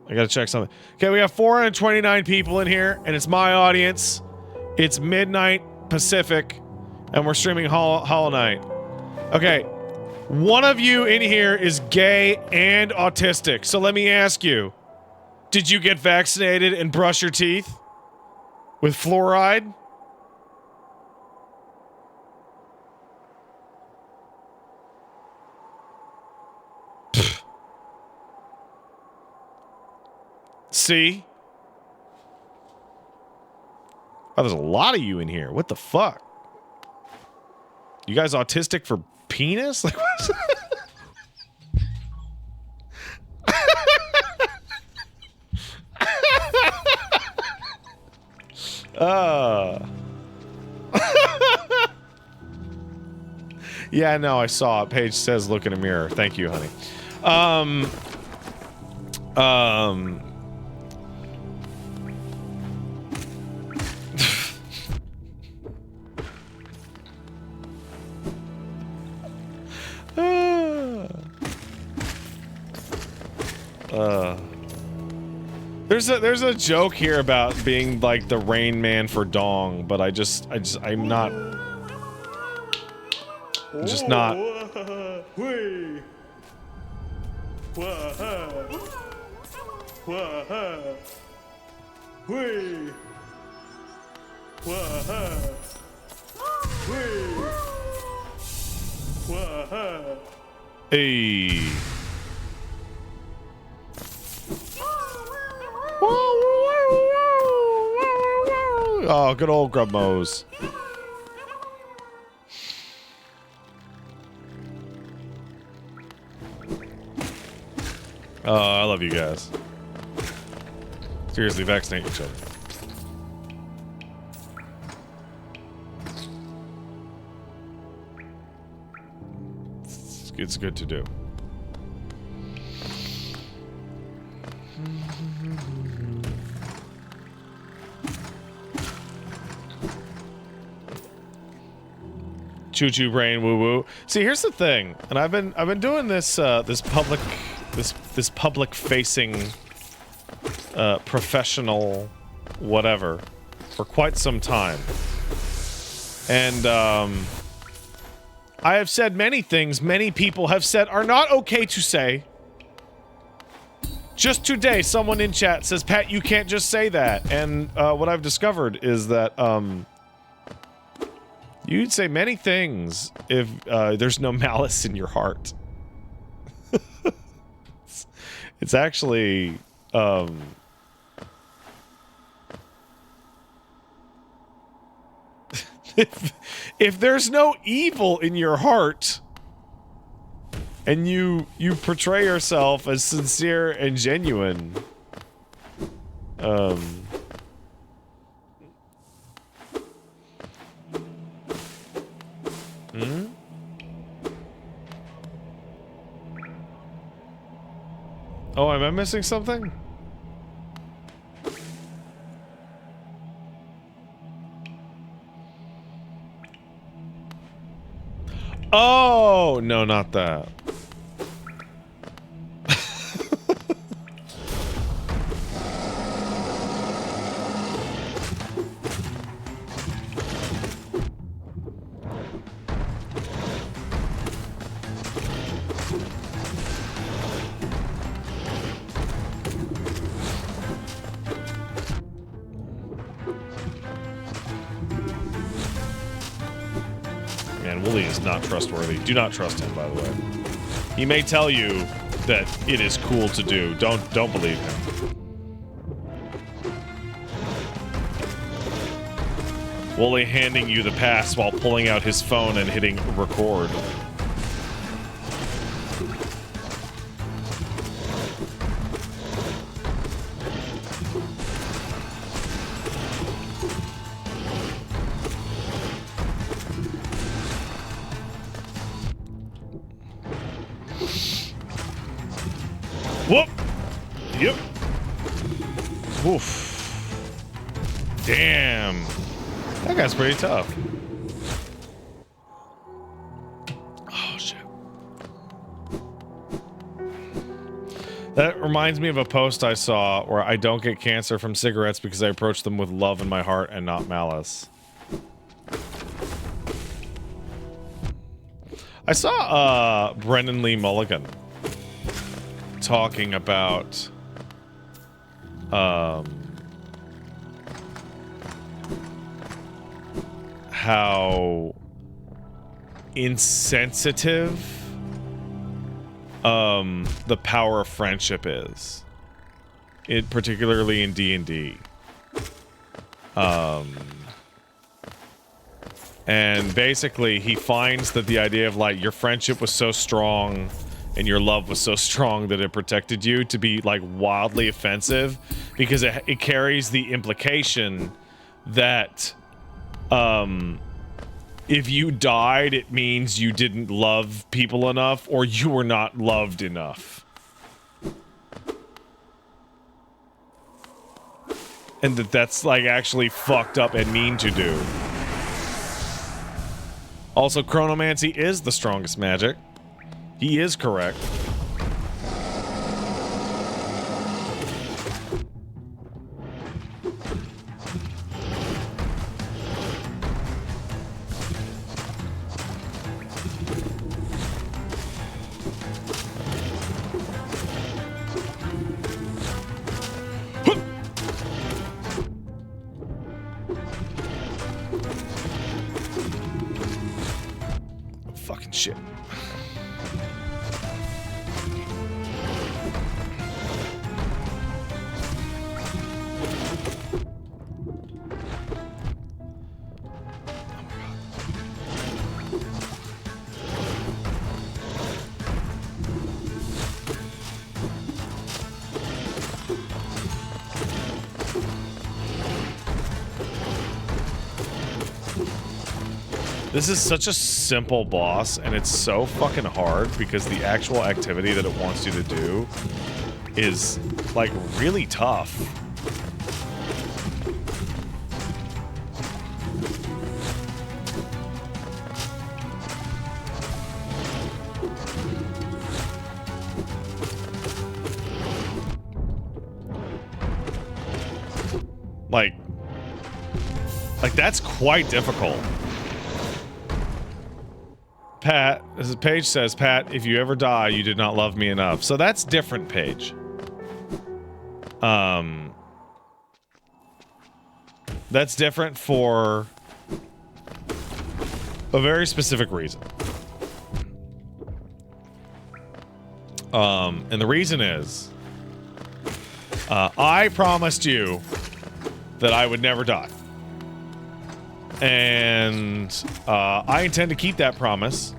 I gotta check something. Okay, we have 429 people in here, and it's my audience. It's midnight Pacific, and we're streaming Hollow Knight. Okay, one of you in here is gay and autistic, so let me ask you. Did you get vaccinated and brush your teeth? With fluoride? See? Oh, there's a lot of you in here. What the fuck? You guys autistic for penis? Like, what's Yeah, no, I saw it. Paige says look in a mirror. Thank you, honey. There's a joke here about being like the Rain Man for Dong, but I'm just not. Just not. Hey. Oh, good old Grub Mose. Oh, I love you guys. Seriously, vaccinate each other. It's good to do. Choo choo brain woo woo. See, here's the thing, and I've been doing this this public facing professional whatever for quite some time, and I have said many things many people have said are not okay to say. Just today, someone in chat says, Pat, you can't just say that. And what I've discovered is that you'd say many things if there's no malice in your heart. It's actually if there's no evil in your heart and you portray yourself as sincere and genuine, Oh, am I missing something? Oh, no, not that. Wooly is not trustworthy. Do not trust him, by the way. He may tell you that it is cool to do. Don't believe him. Wooly handing you the pass while pulling out his phone and hitting record. Whoop! Yep. Oof. Damn. That guy's pretty tough. Oh, shit. That reminds me of a post I saw where I don't get cancer from cigarettes because I approach them with love in my heart and not malice. I saw Brendan Lee Mulligan talking about how insensitive the power of friendship is, particularly in D&D. And basically he finds that the idea of like your friendship was so strong and your love was so strong that it protected you to be like wildly offensive, because it carries the implication that if you died, it means you didn't love people enough or you were not loved enough. And that's like actually fucked up and mean to do. Also, chronomancy is the strongest magic. He is correct. Fucking shit. This is such a simple boss, and it's so fucking hard because the actual activity that it wants you to do is, like, really tough. Like that's quite difficult. Pat, as Paige says, Pat, if you ever die, you did not love me enough. So that's different, Paige. That's different for a very specific reason. And the reason is, I promised you that I would never die. And I intend to keep that promise.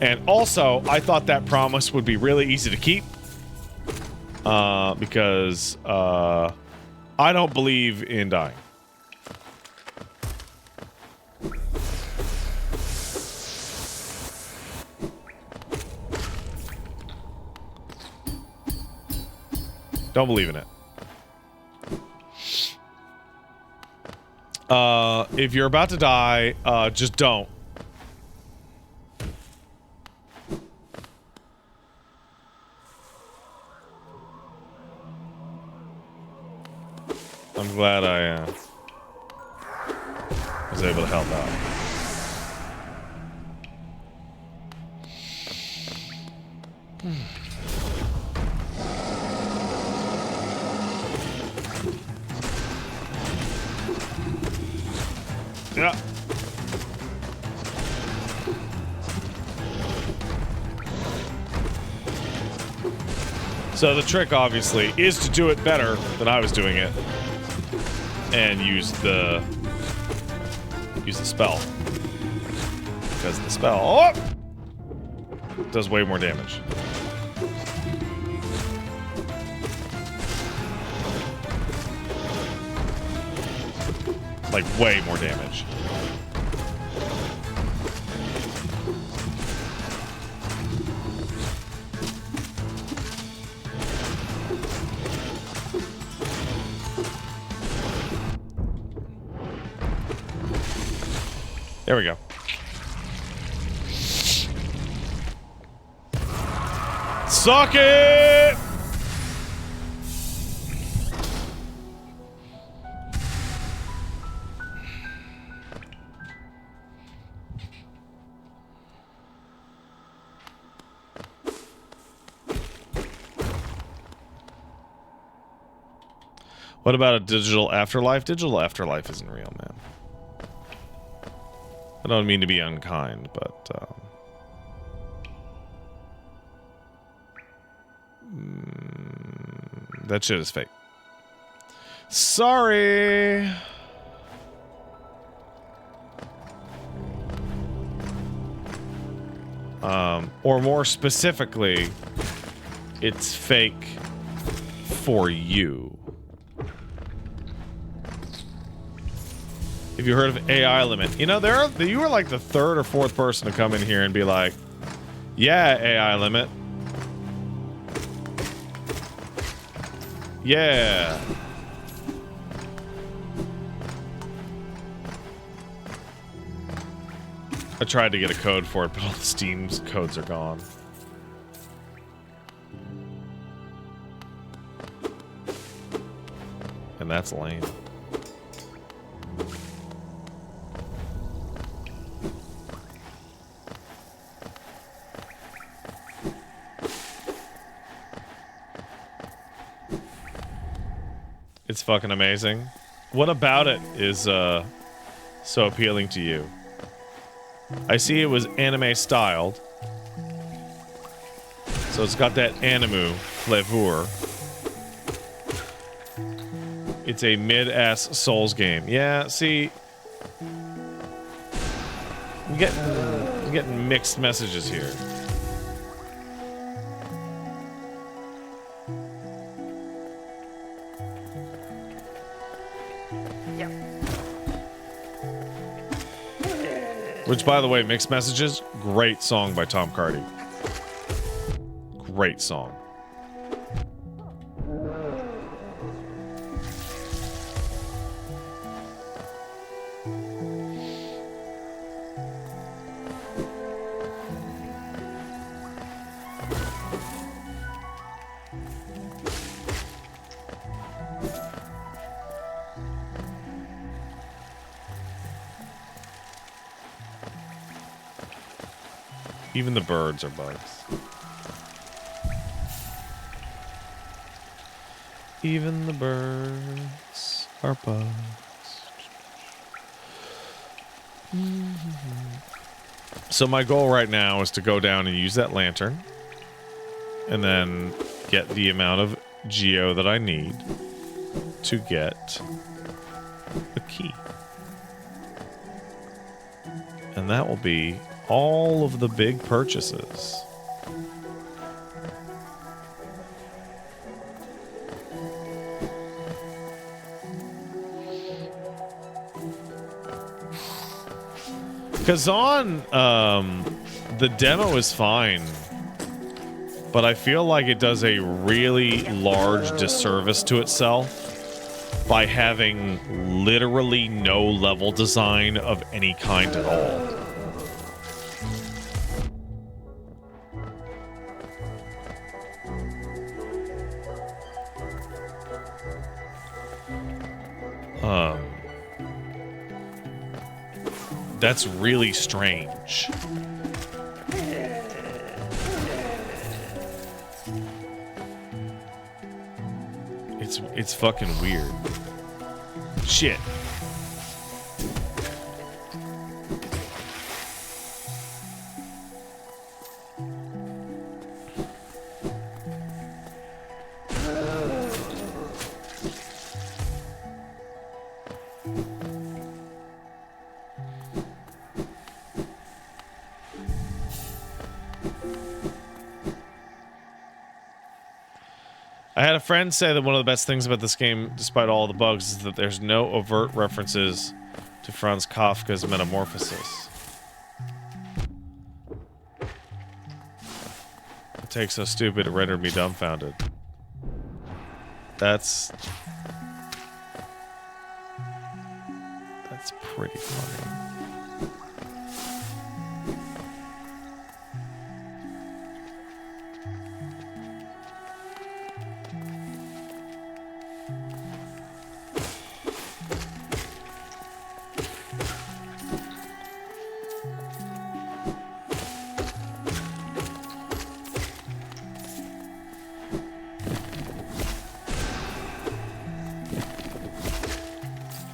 And also, I thought that promise would be really easy to keep. Because I don't believe in dying. Don't believe in it. If you're about to die, just don't. I'm glad I was able to help out. Yeah. So the trick, obviously, is to do it better than I was doing it, and use the spell, because the spell does way more damage. Like, way more damage. There we go. Suck it! What about a digital afterlife? Digital afterlife isn't real, man. I don't mean to be unkind, but that shit is fake. Sorry. Or more specifically, it's fake for you. Have you heard of AI limit? You know, you were like the third or fourth person to come in here and be like, yeah, AI limit. Yeah. I tried to get a code for it, but all the Steam's codes are gone. And that's lame. It's fucking amazing. What about it is so appealing to you? I see it was anime styled. So it's got that anime flavor. It's a mid-ass Souls game. Yeah, see... I'm getting mixed messages here. Which, by the way, mixed messages, great song by Tom Cardy. Great song. Even the birds are bugs. Even the birds are bugs. So my goal right now is to go down and use that lantern. And then get the amount of geo that I need to get a key. And that will be all of the big purchases. Because on the demo is fine, but I feel like it does a really large disservice to itself by having literally no level design of any kind at all. That's really strange. It's fucking weird. Shit. I had a friend say that one of the best things about this game, despite all the bugs, is that there's no overt references to Franz Kafka's Metamorphosis. It takes so stupid it rendered me dumbfounded. That's pretty funny.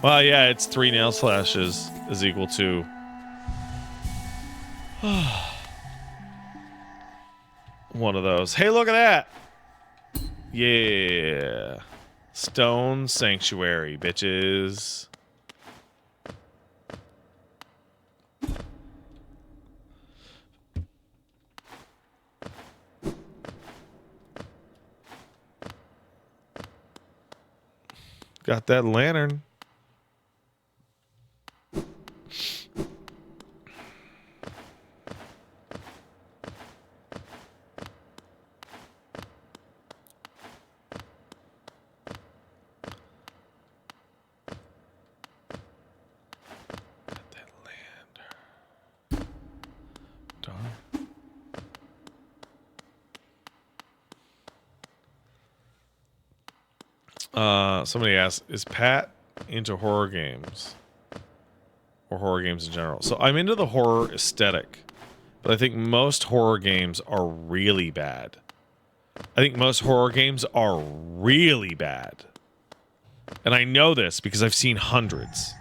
Well, yeah, it's 3 nail slashes is equal to... one of those. Hey, look at that! Yeah. Stone Sanctuary, bitches. Got that lantern. Somebody asked, is Pat into horror games? Or horror games in general? So I'm into the horror aesthetic, but I think most horror games are really bad. I think most horror games are really bad. And I know this because I've seen hundreds.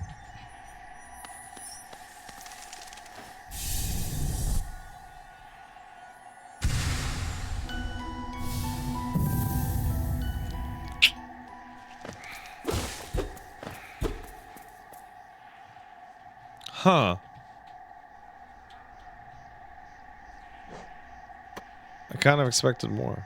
Huh. I kind of expected more.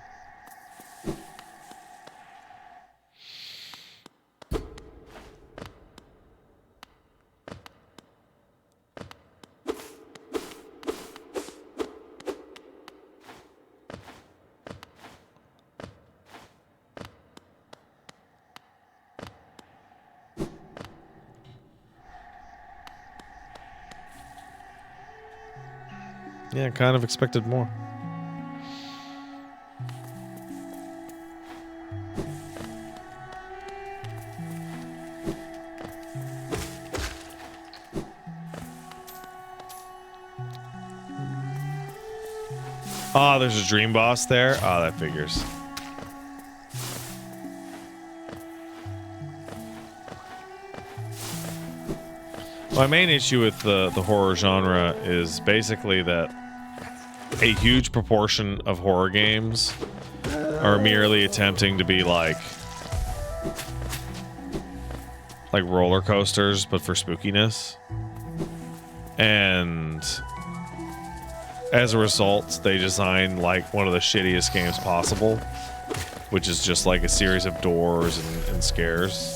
Yeah, kind of expected more. Oh, there's a dream boss there? Oh, that figures. My main issue with the horror genre is basically that a huge proportion of horror games are merely attempting to be like roller coasters, but for spookiness. And as a result, they design like one of the shittiest games possible, which is just like a series of doors and scares.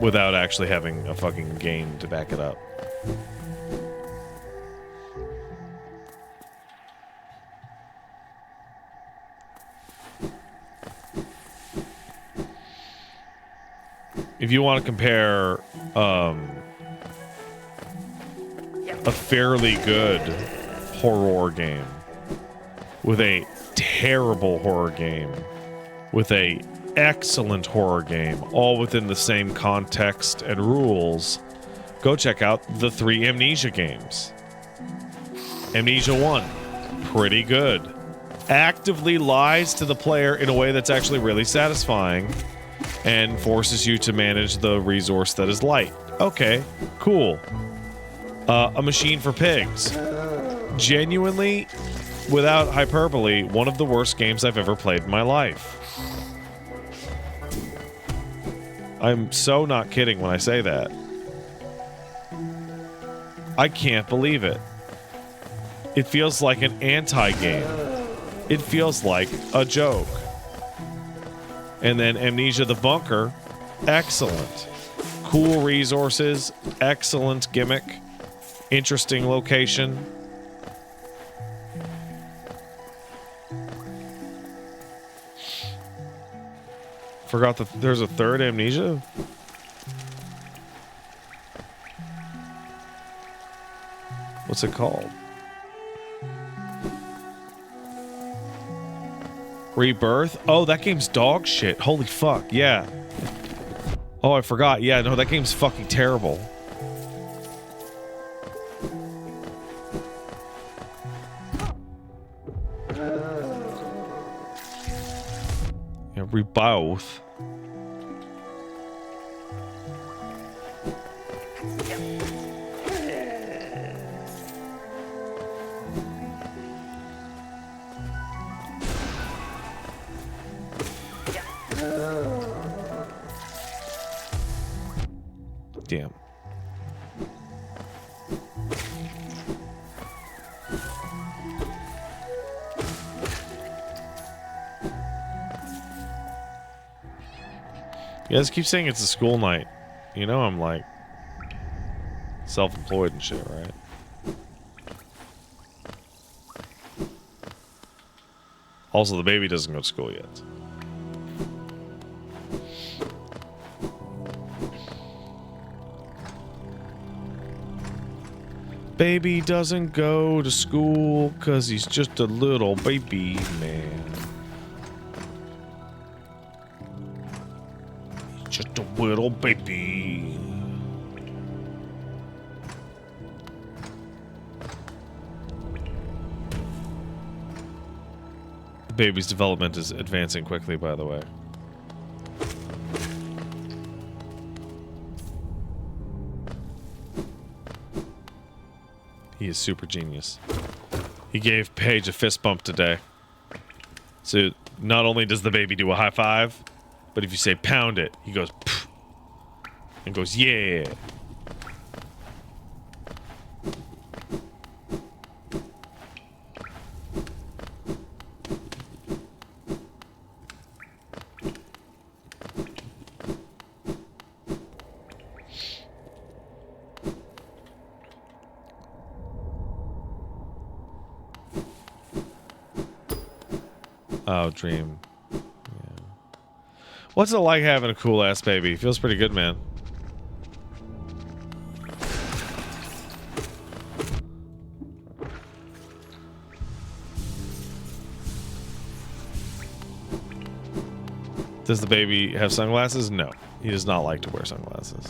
Without actually having a fucking game to back it up. If you want to compare a fairly good horror game with a terrible horror game with a excellent horror game, all within the same context and rules, go check out the 3 Amnesia games. Amnesia 1, pretty good. Actively lies to the player in a way that's actually really satisfying and forces you to manage the resource that is light. Okay, cool. A Machine for Pigs. Genuinely, without hyperbole, one of the worst games I've ever played in my life. I'm so not kidding when I say that. I can't believe it. It feels like an anti-game. It feels like a joke. And then Amnesia the Bunker, excellent. Cool resources, excellent gimmick, interesting location. Forgot that there's a third Amnesia? What's it called? Rebirth? Oh, that game's dog shit. Holy fuck, yeah. Oh, I forgot. Yeah, no, that game's fucking terrible. Yeah, Rebirth. Damn. You guys keep saying it's a school night. You know I'm like self-employed and shit, right? Also, the baby doesn't go to school yet. Baby doesn't go to school 'cause he's just a little baby man. He's just a little baby. The baby's development is advancing quickly, by the way. He is super genius. He gave Paige a fist bump today. So not only does the baby do a high five, but if you say pound it, he goes pff, and goes yeah. Oh, dream. Yeah. What's it like having a cool ass baby? Feels pretty good, man. Does the baby have sunglasses? No. He does not like to wear sunglasses.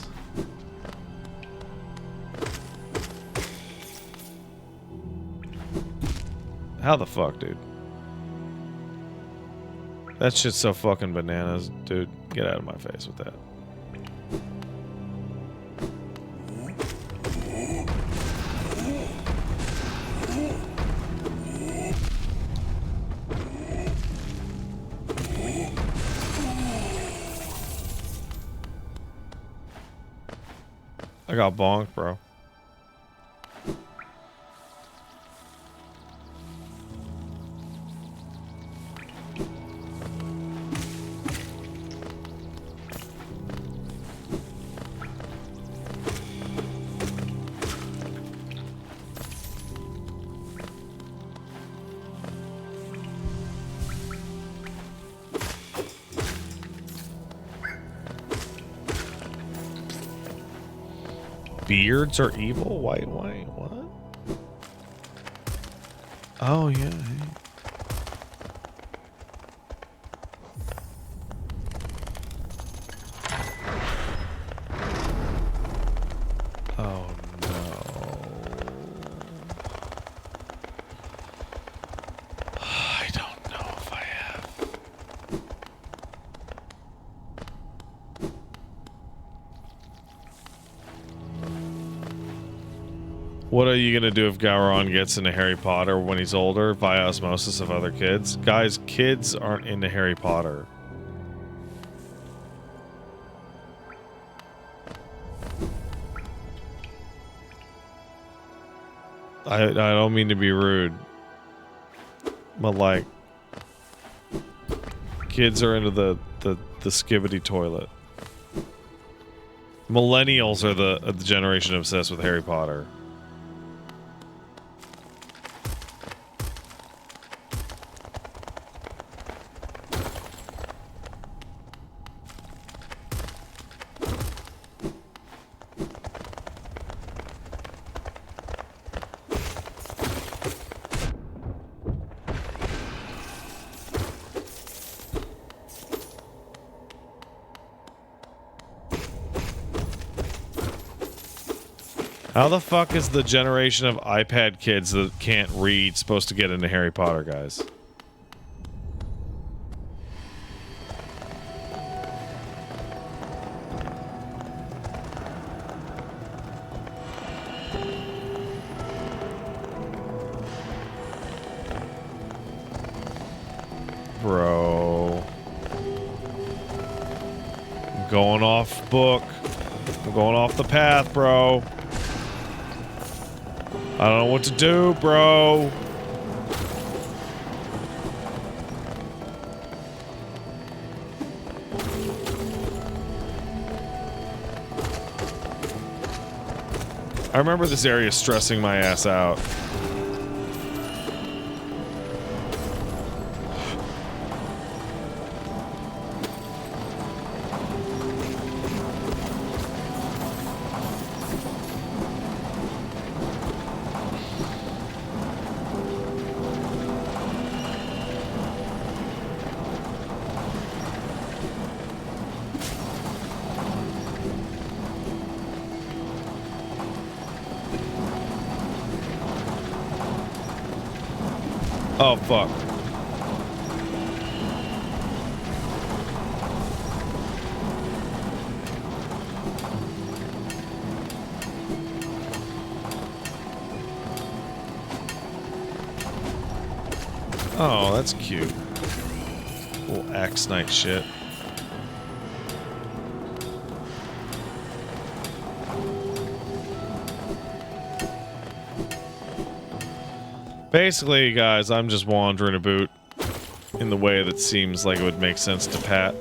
How the fuck, dude? That shit's so fucking bananas, dude. Get out of my face with that. I got bonked, bro. Beards are evil? Why, what? Oh, yeah. Hey. Oh, no. I don't know if I have. What are you gonna do if Gowron gets into Harry Potter when he's older via osmosis of other kids? Guys, kids aren't into Harry Potter. I don't mean to be rude, but like, kids are into the skibbity toilet. Millennials are the generation obsessed with Harry Potter. How the fuck is the generation of iPad kids that can't read supposed to get into Harry Potter, guys? Bro. I'm going off book. I'm going off the path, bro. I don't know what to do, bro. I remember this area stressing my ass out. Oh, fuck. Oh, that's cute. Little Axe Knight shit. Basically, guys, I'm just wandering about in the way that seems like it would make sense to Pat.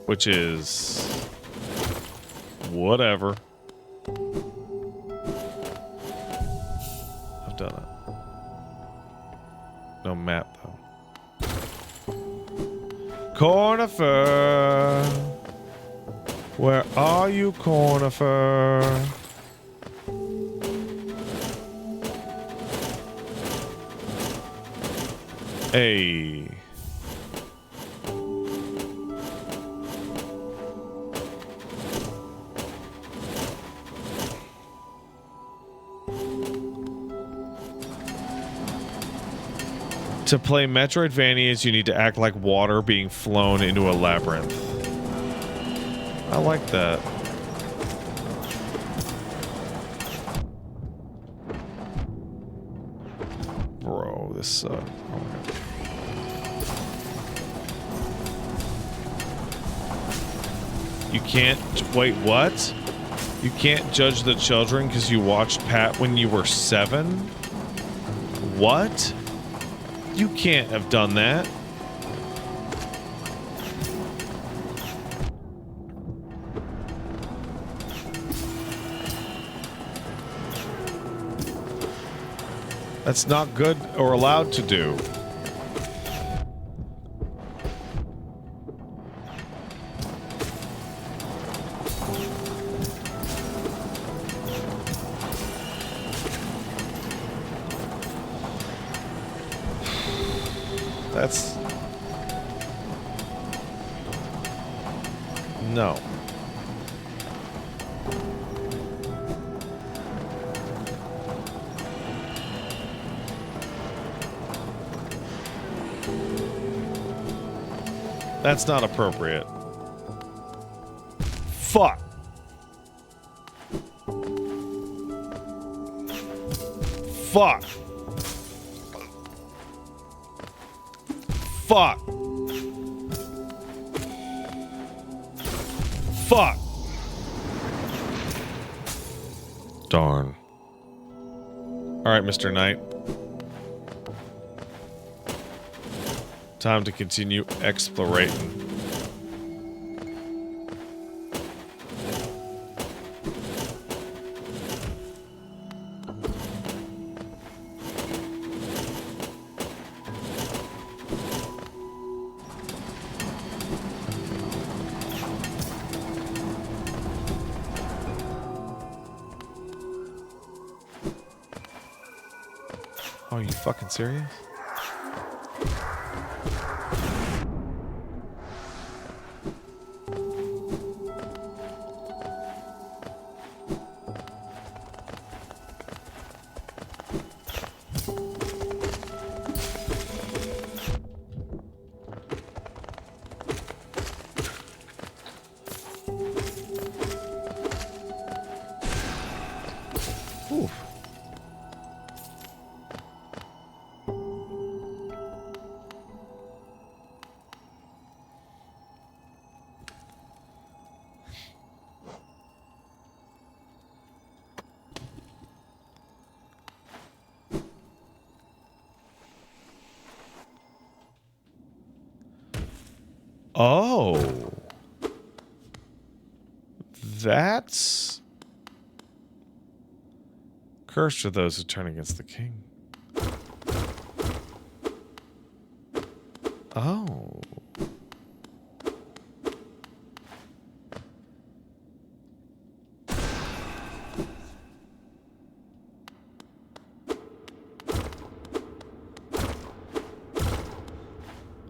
Which is... whatever. I've done it. No map, though. Cornifer. Where are you, Cornifer? Hey. To play Metroidvanias, you need to act like water being flown into a labyrinth. I like that. Bro, this sucks. Oh my God. You can't... Wait, what? You can't judge the children because you watched Pat when you were 7? What? You can't have done that. That's not good or allowed to do. That's... No. That's not appropriate. Fuck. Fuck. Fuck. Fuck. Darn. All right, Mr. Knight. Time to continue explorating. Oh, are you fucking serious? Oof. Oh. That's... Cursed are those who turn against the king. Oh.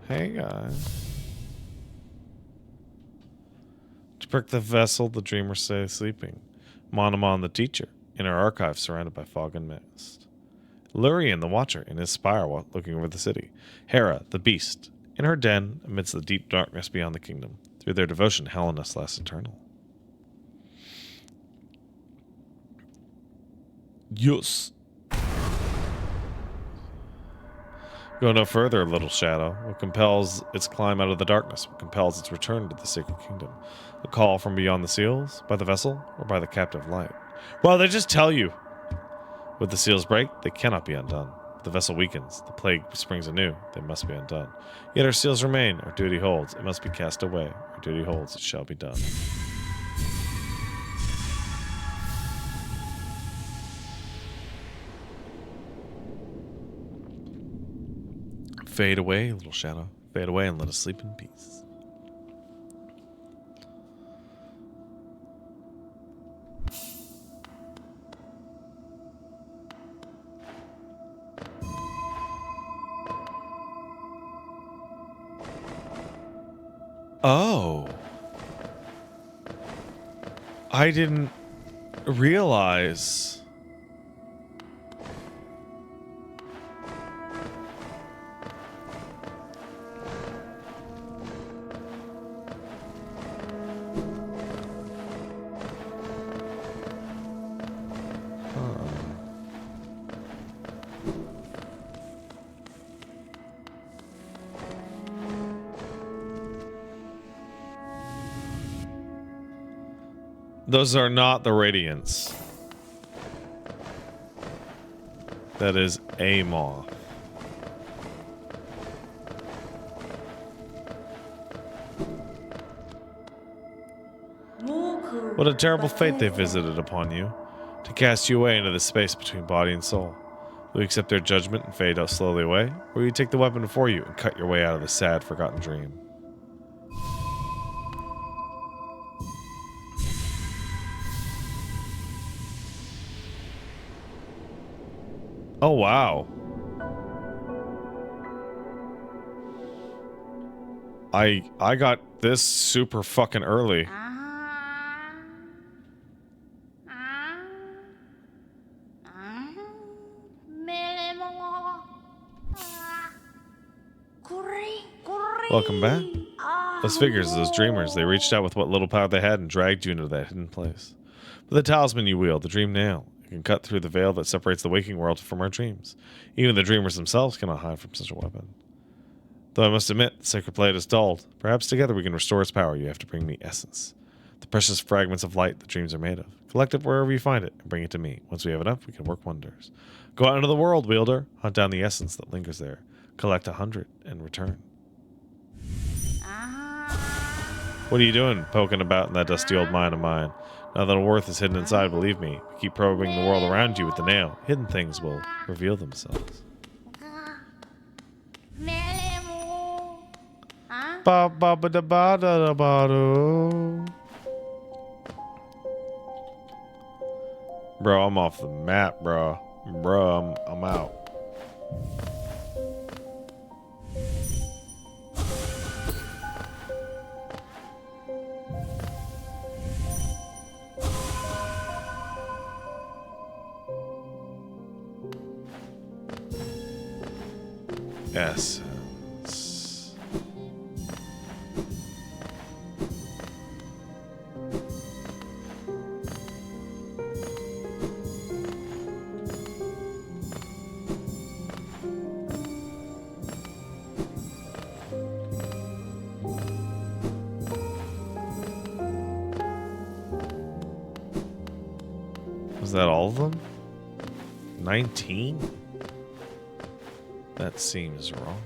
Hey, guys. To prick the vessel, the dreamer stays sleeping. Monomon, the teacher, in her archive surrounded by fog and mist. Lurian, the watcher, in his spire while looking over the city. Hera, the beast, in her den amidst the deep darkness beyond the kingdom. Through their devotion, Hallownest lasts eternal. Yes. Go no further, little shadow. What compels its climb out of the darkness? What compels its return to the sacred kingdom? A call from beyond the seals? By the vessel? Or by the captive light? Well, they just tell you. Would the seals break? They cannot be undone. The vessel weakens. The plague springs anew. They must be undone. Yet our seals remain. Our duty holds. It must be cast away. Our duty holds. It shall be done. Fade away, little shadow. Fade away and let us sleep in peace. Oh. I didn't realize. Those are not the radiants. That is a moth. What a terrible fate they visited upon you, to cast you away into the space between body and soul. Will you accept their judgment and fade out slowly away, or will you take the weapon before you and cut your way out of the sad, forgotten dream? Oh, wow. I got this super fucking early. Welcome back. Those figures, those dreamers, they reached out with what little power they had and dragged you into that hidden place. With the talisman you wield, the dream nail, it can cut through the veil that separates the waking world from our dreams. Even the dreamers themselves cannot hide from such a weapon. Though I must admit, the sacred blade is dulled. Perhaps together we can restore its power. You have to bring me essence. The precious fragments of light the dreams are made of. Collect it wherever you find it and bring it to me. Once we have enough, we can work wonders. Go out into the world, wielder. Hunt down the essence that lingers there. Collect 100 and return. What are you doing, poking about in that dusty old mind of mine? Now that a worth is hidden inside, believe me. Keep probing the world around you with the nail. Hidden things will reveal themselves. Ba ba ba da ba da da ba do. Bro, I'm off the map, bro. Bro, I'm out. Essence. Was that all of them? 19? That seems wrong.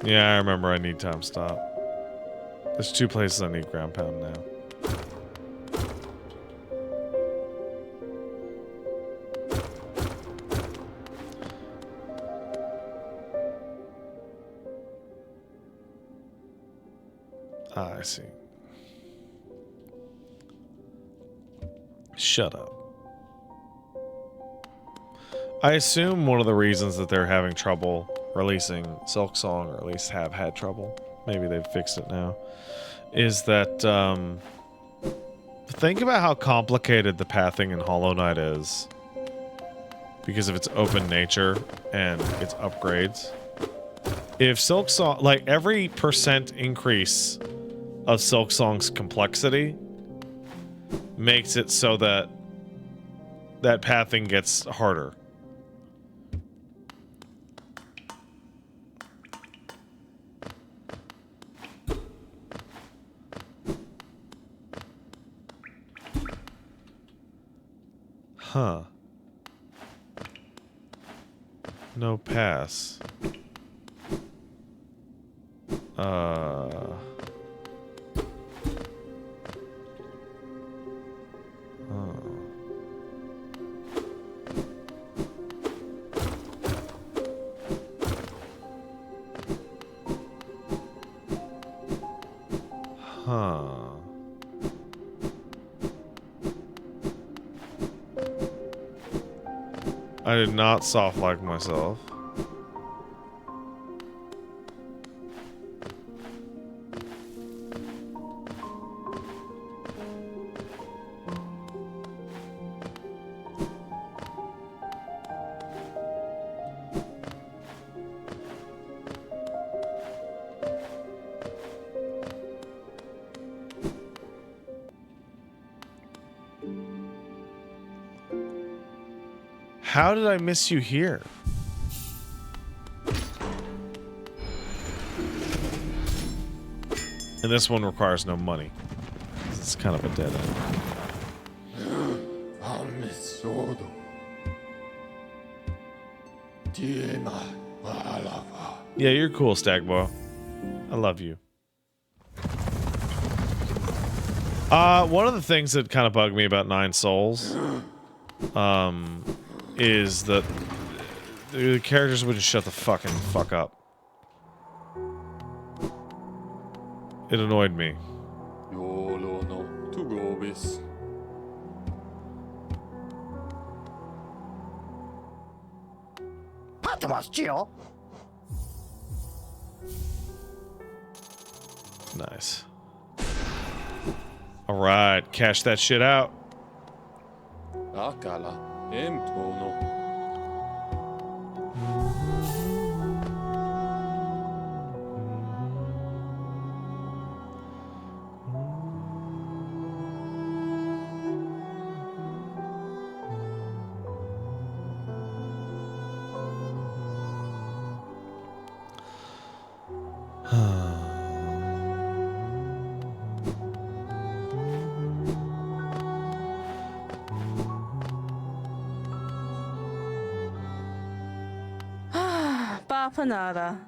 Yeah, I remember I need time stop. There's 2 places I need ground pound now. Ah, I see. Shut up. I assume one of the reasons that they're having trouble releasing Silk Song, or at least have had trouble, maybe they've fixed it now, is that think about how complicated the pathing in Hollow Knight is because of its open nature and its upgrades. If Silk Song, like every % increase of Silk Song's complexity makes it so that that pathing gets harder. Huh. No pass. Huh. I did not soft like myself. How did I miss you here? And this one requires no money. It's kind of a dead end. Yeah, you're cool, Stagboy. I love you. One of the things that kind of bugged me about Nine Souls, is that the characters wouldn't shut the fuck up. It annoyed me. Nice. All right, cash that shit out.
Papanada.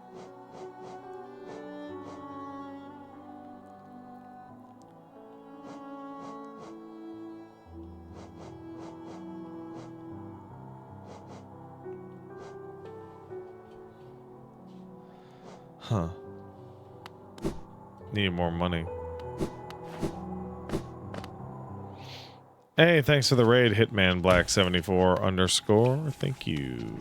Huh. Need more money. Hey, thanks for the raid, Hitman Black 74 _. Thank you.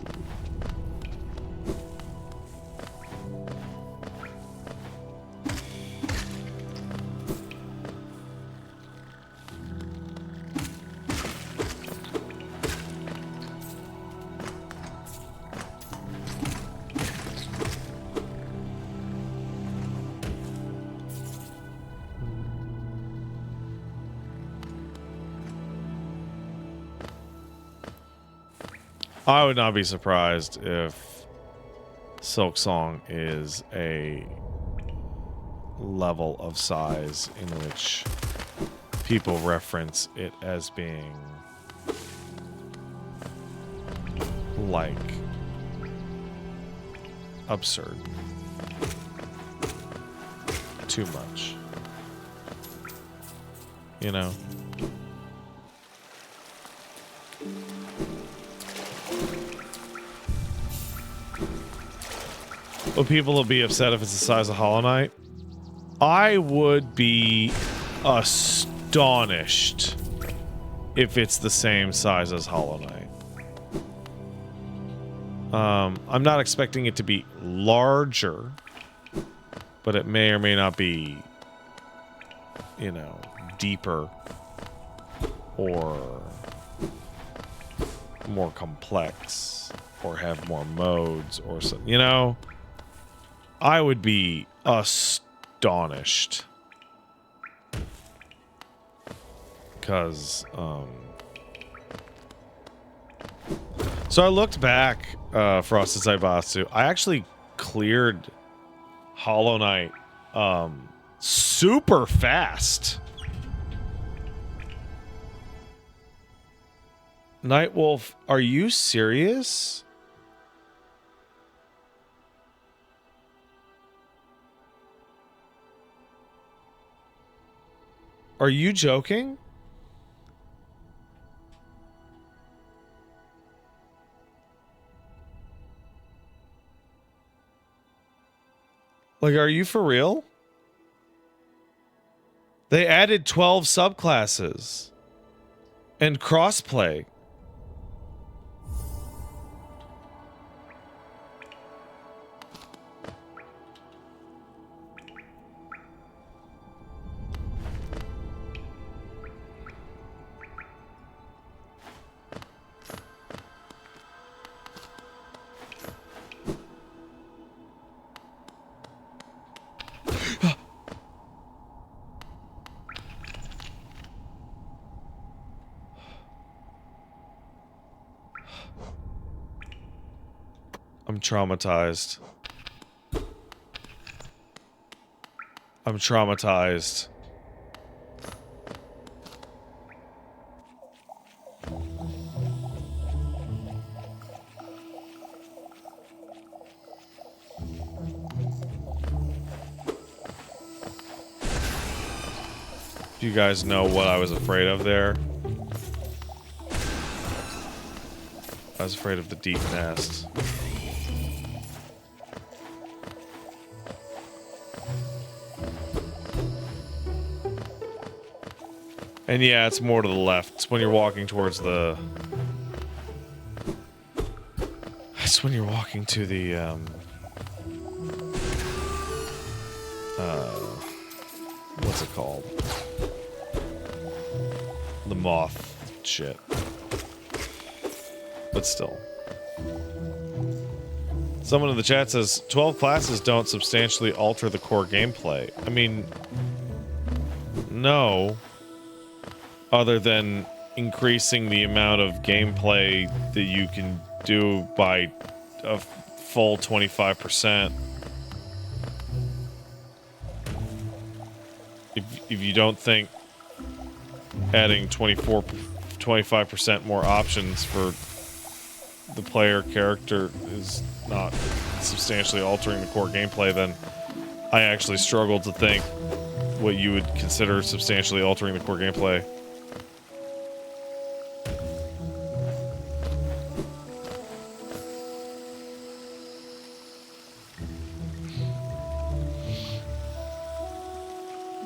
I would not be surprised if Silk Song is a level of size in which people reference it as being like absurd. Too much. You know? Well, people will be upset if it's the size of Hollow Knight. I would be astonished if it's the same size as Hollow Knight. I'm not expecting it to be larger, but it may or may not be, you know, deeper or more complex or have more modes or something, you know? I would be astonished. Because, So I looked back, Frosted Saibatsu. I actually cleared Hollow Knight super fast. Nightwolf, are you serious? Are you joking? Like, are you for real? They added 12 subclasses and crossplay. I'm traumatized. I'm traumatized. Do you guys know what I was afraid of there? I was afraid of the deep nest. And yeah, it's more to the left. It's when you're walking towards the... It's when you're walking to the, what's it called? The moth shit. But still. Someone in the chat says, 12 classes don't substantially alter the core gameplay. I mean, no. Other than increasing the amount of gameplay that you can do by a full 25%. If you don't think adding 25% more options for the player character is not substantially altering the core gameplay, then I actually struggle to think what you would consider substantially altering the core gameplay.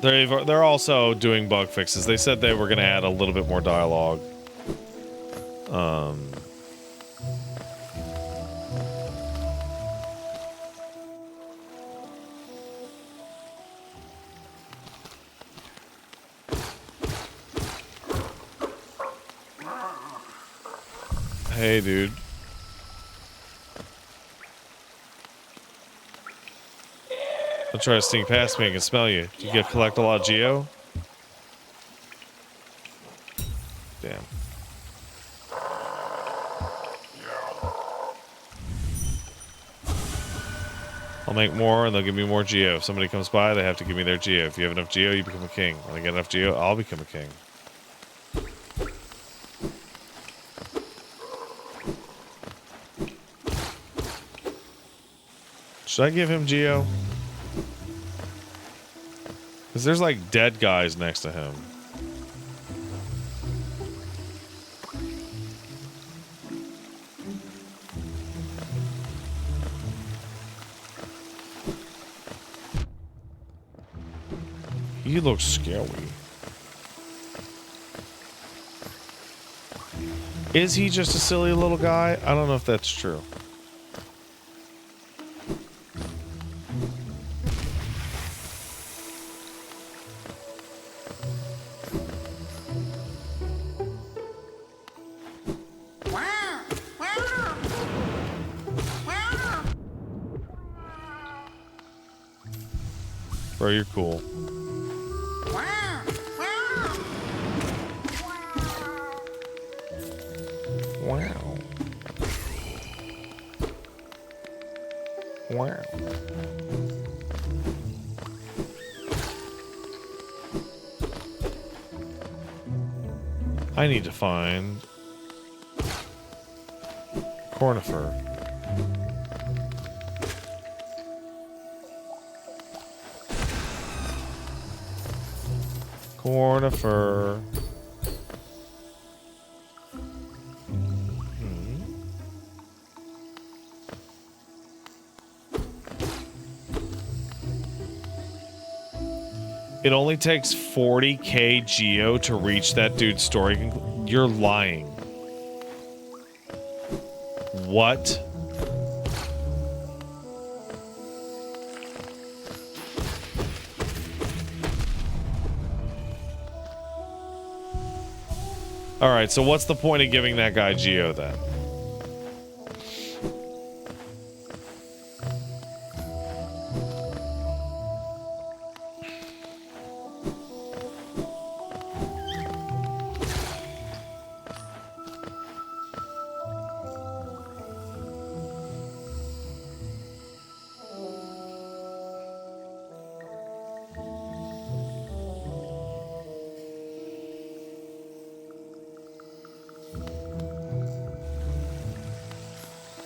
They're also doing bug fixes. They said they were going to add a little bit more dialogue. Hey, dude. Don't try to sneak past me. I can smell you. Do you get collect a lot of geo? Damn. I'll make more and they'll give me more geo. If somebody comes by, they have to give me their geo. If you have enough geo, you become a king. When I get enough geo, I'll become a king. Should I give him geo? Because there's like dead guys next to him. He looks scary. Is he just a silly little guy? I don't know if that's true. Bro, you're cool. Wow. Wow. I need to find conifer. Conifer. It only takes 40k geo to reach that dude's story. You're lying. What? Alright, so what's the point of giving that guy geo then?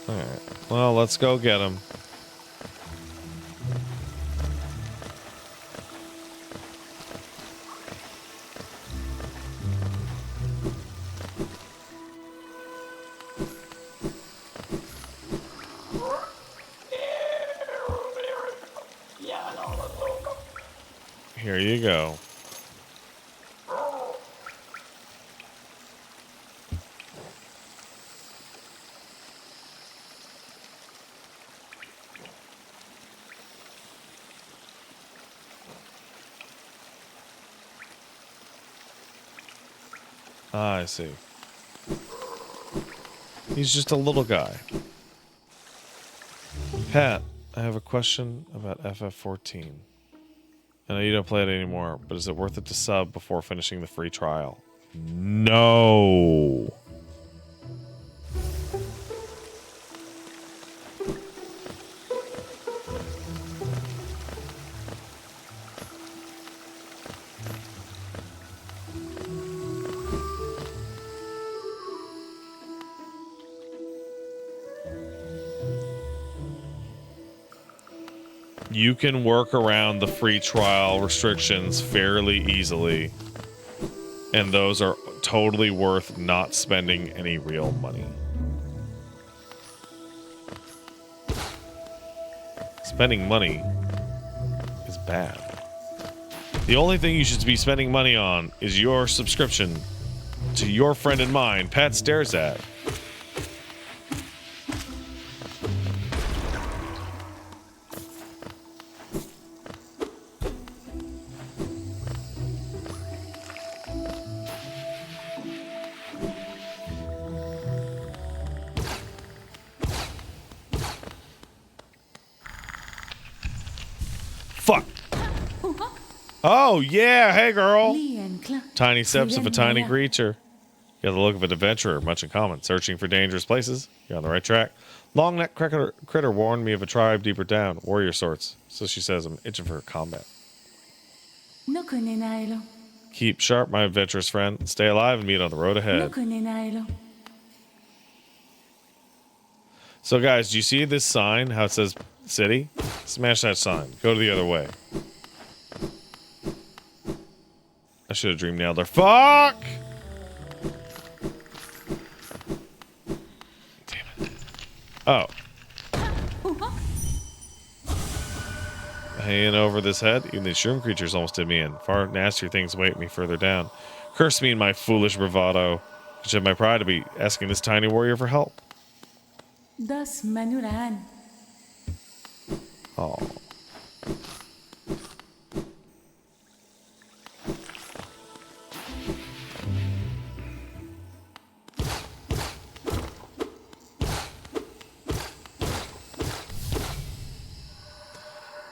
Alright, well, let's go get him. Here you go. Ah, I see. He's just a little guy. Pat, I have a question about FF14. I know you don't play it anymore, but is it worth it to sub before finishing the free trial? No. You can work around the free trial restrictions fairly easily. And those are totally worth not spending any real money. Spending money is bad. The only thing you should be spending money on is your subscription to your friend and mine, Pat Stares At. Fuck. Oh, yeah. Hey, girl. Tiny steps of a tiny creature. You have the look of an adventurer, much in common. Searching for dangerous places. You're on the right track. Long neck critter warned me of a tribe deeper down. Warrior sorts. So she says I'm itching for combat. Keep sharp, my adventurous friend. Stay alive and meet on the road ahead. So, guys, do you see this sign? How it says city? Smash that sign. Go to the other way. I should have dream nailed her. Fuck! Damn it. Oh. Hanging over this head, even these shroom creatures almost did me in. Far nastier things await me further down. Curse me in my foolish bravado. I should have my pride to be asking this tiny warrior for help. Oh.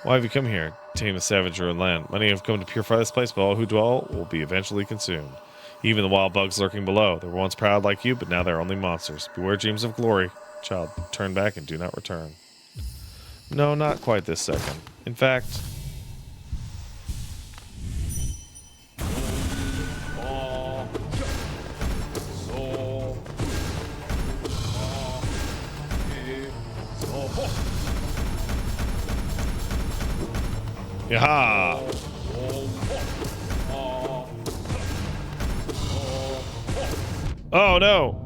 Why have you come here? Tame the savage ruined land. Many have come to purify this place, but all who dwell will be eventually consumed. Even the wild bugs lurking below. They were once proud like you, but now they're only monsters. Beware dreams of glory. Child, turn back and do not return. No, not quite this second. In fact... Yaha! Oh no!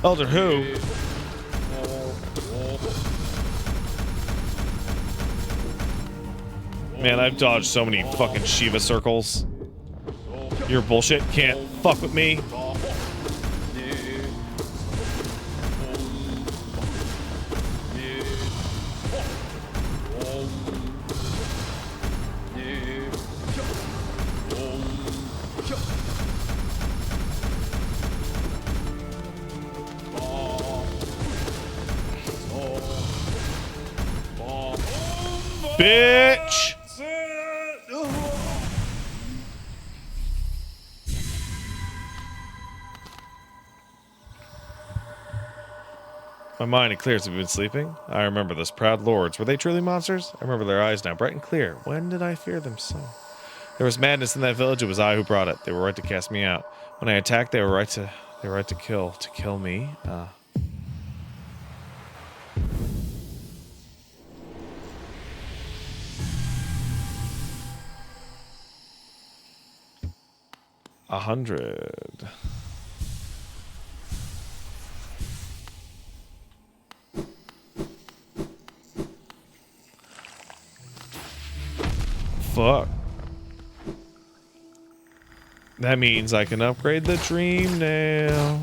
Elder who? Man, I've dodged so many fucking Shiva circles. Your bullshit can't fuck with me. Bitch! My mind, it clears. Have you been sleeping? I remember those proud lords. Were they truly monsters? I remember their eyes now, bright and clear. When did I fear them so? There was madness in that village. It was I who brought it. They were right to cast me out. When I attacked, they were right to kill me. 100. Fuck. That means I can upgrade the dream now.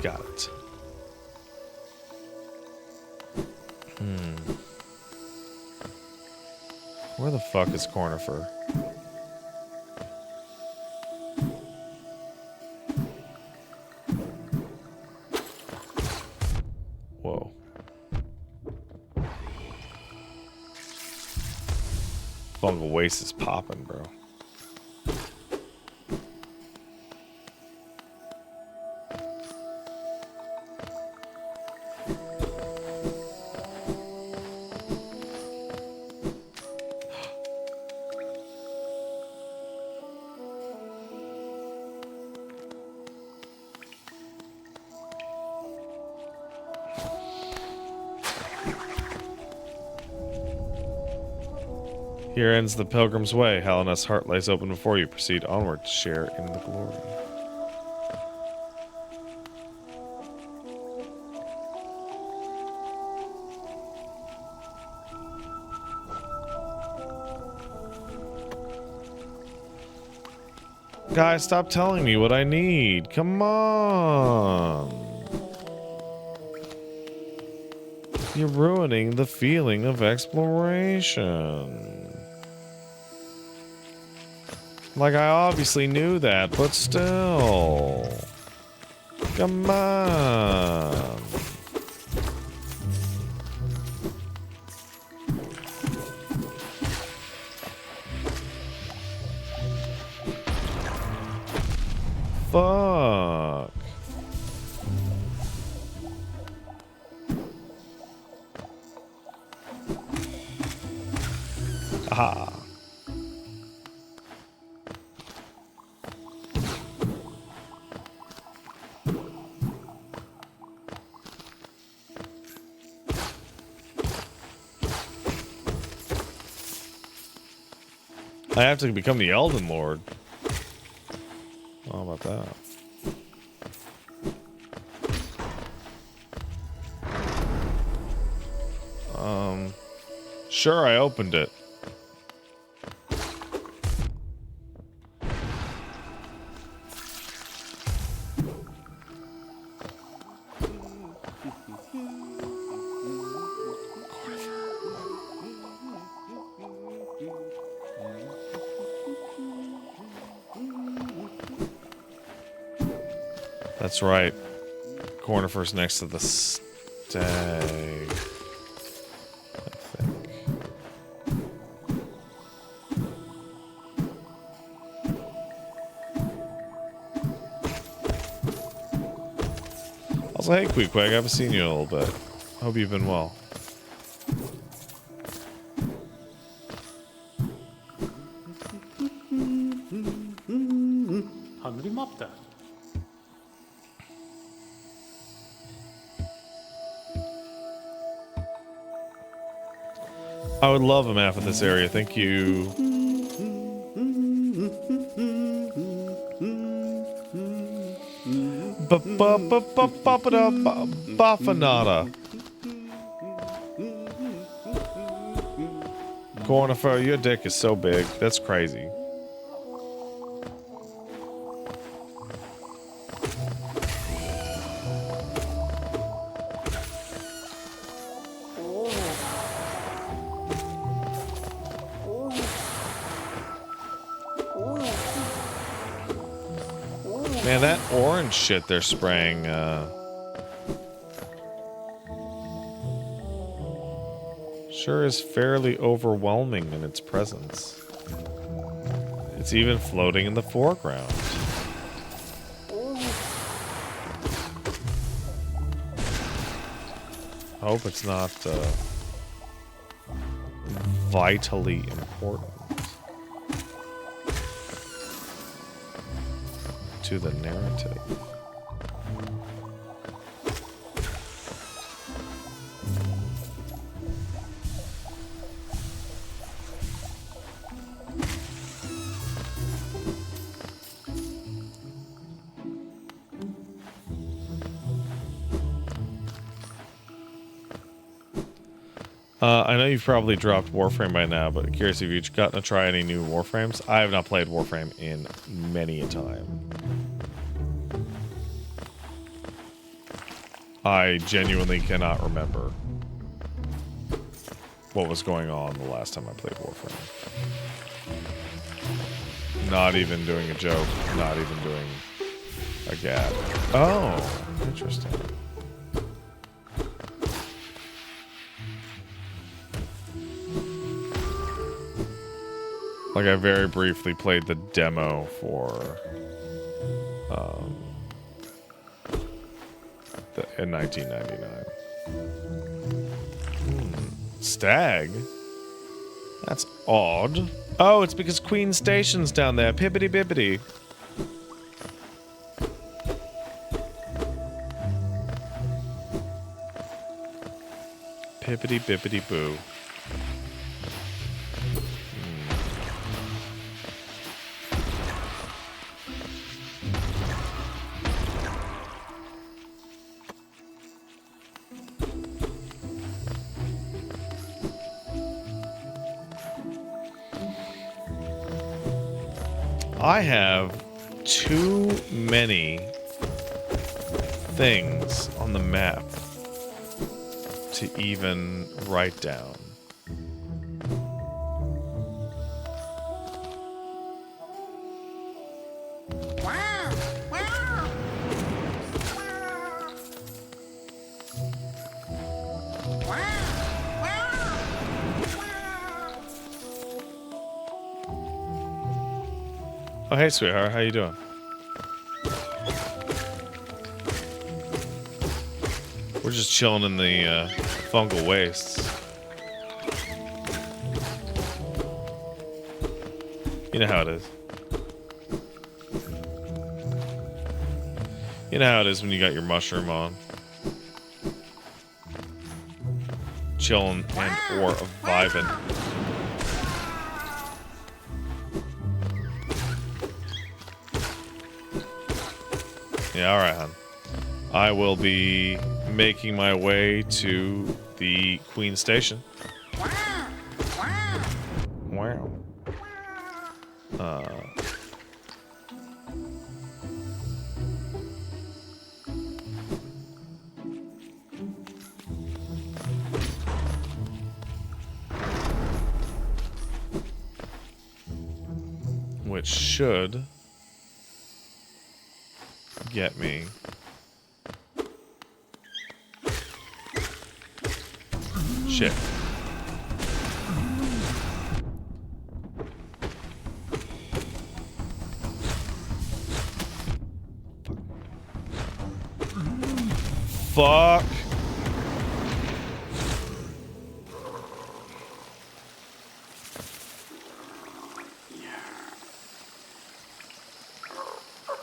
Got it. Where the fuck is Cornifer? Whoa. Fungal waste is popping, bro. Here ends the pilgrim's way. Hallownest's heart lies open before you. Proceed onward to share in the glory. Guys, stop telling me what I need. Come on. You're ruining the feeling of exploration. Like, I obviously knew that, but still. Come on. Fuck. Aha. I have to become the Elden Lord. How about that? Sure, I opened it. That's right. Cornifer's next to the stag. I think. Also, hey, Queequeg, I haven't seen you in a little bit. Hope you've been well.
하늘이 맙다.
I would love a map of this area. Thank you. Baffanada. Cornifer, your dick is so big. That's crazy. Man, that orange shit they're spraying, sure is fairly overwhelming in its presence. It's even floating in the foreground. I hope it's not, vitally important to the narrative. I know you've probably dropped Warframe by now, but curious if you've gotten to try any new Warframes. I have not played Warframe in many a time. I genuinely cannot remember what was going on the last time I played Warframe. Not even doing a joke, not even doing a gag. Oh, interesting. Like, I very briefly played the demo for, in 1999. Stag? That's odd. Oh, it's because Queen Station's down there. Pippity bippity. Pippity bippity boo. I have too many things on the map to even write down. Oh, hey, sweetheart. How you doing? We're just chilling in the fungal wastes. You know how it is. You know how it is when you got your mushroom on. Chilling and or vibing. Yeah, all right, hon. I will be making my way to the Queen Station. Wow. Which should get me shit. Fuck.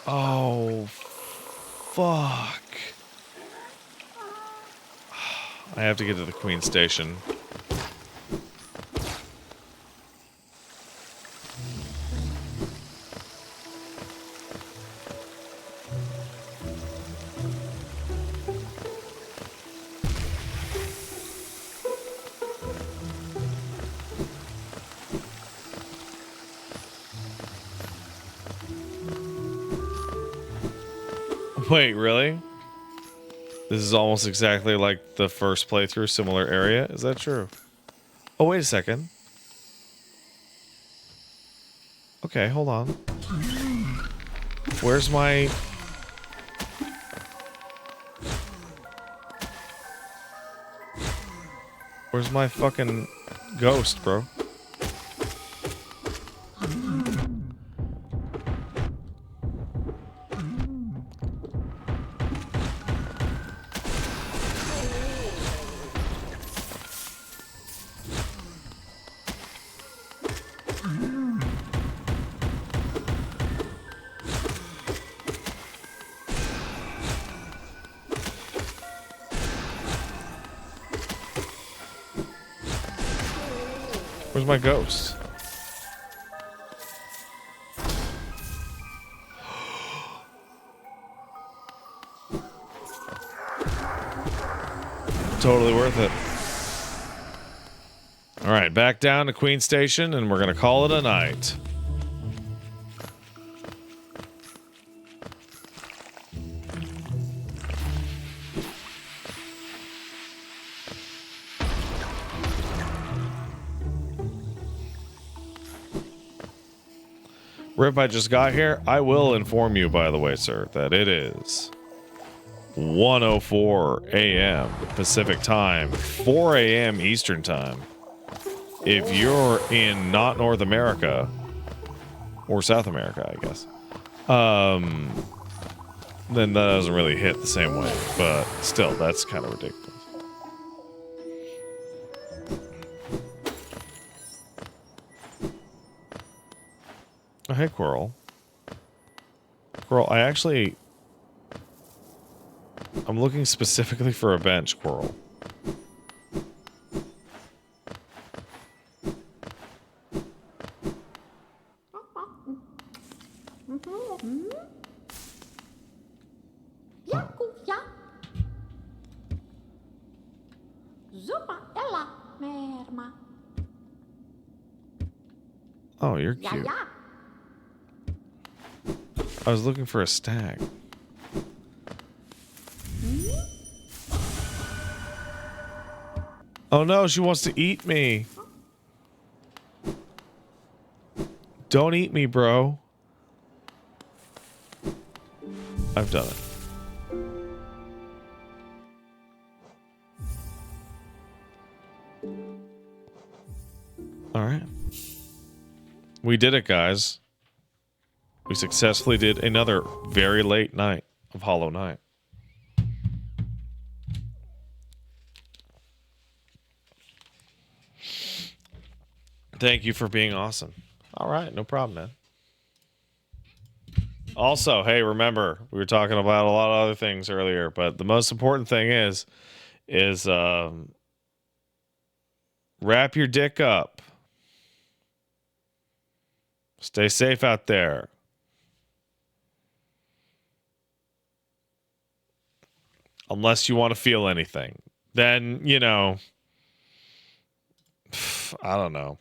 Oh, fuck. I have to get to the Queen Station. Wait, really? This is almost exactly like the first playthrough, similar area. Is that true? Oh, wait a second. Okay, hold on. Where's my... Where's my fucking ghost, bro? Where's my ghost? Totally worth it. All right, back down to Queen Station, and we're gonna call it a night. Rip, I just got here. I will inform you, by the way, sir, that it is 1:04 a.m. Pacific time, 4 a.m. Eastern time. If you're in not North America, or South America, I guess, then that doesn't really hit the same way. But still, that's kind of ridiculous. Oh, hey, Quirrell. Quirrell, I'm looking specifically for a bench, Quirrell.
Yakuya. Zupa ella merma.
Oh, you're
Ya
cute.
ya.
I was looking for a stag. Oh no, she wants to eat me. Don't eat me, bro. I've done it. All right. We did it, guys. We successfully did another very late night of Hollow Knight. Thank you for being awesome. All right, no problem, man. Also, hey, remember, we were talking about a lot of other things earlier, but the most important thing is wrap your dick up. Stay safe out there. unless you want to feel anything. Then, you know, I don't know.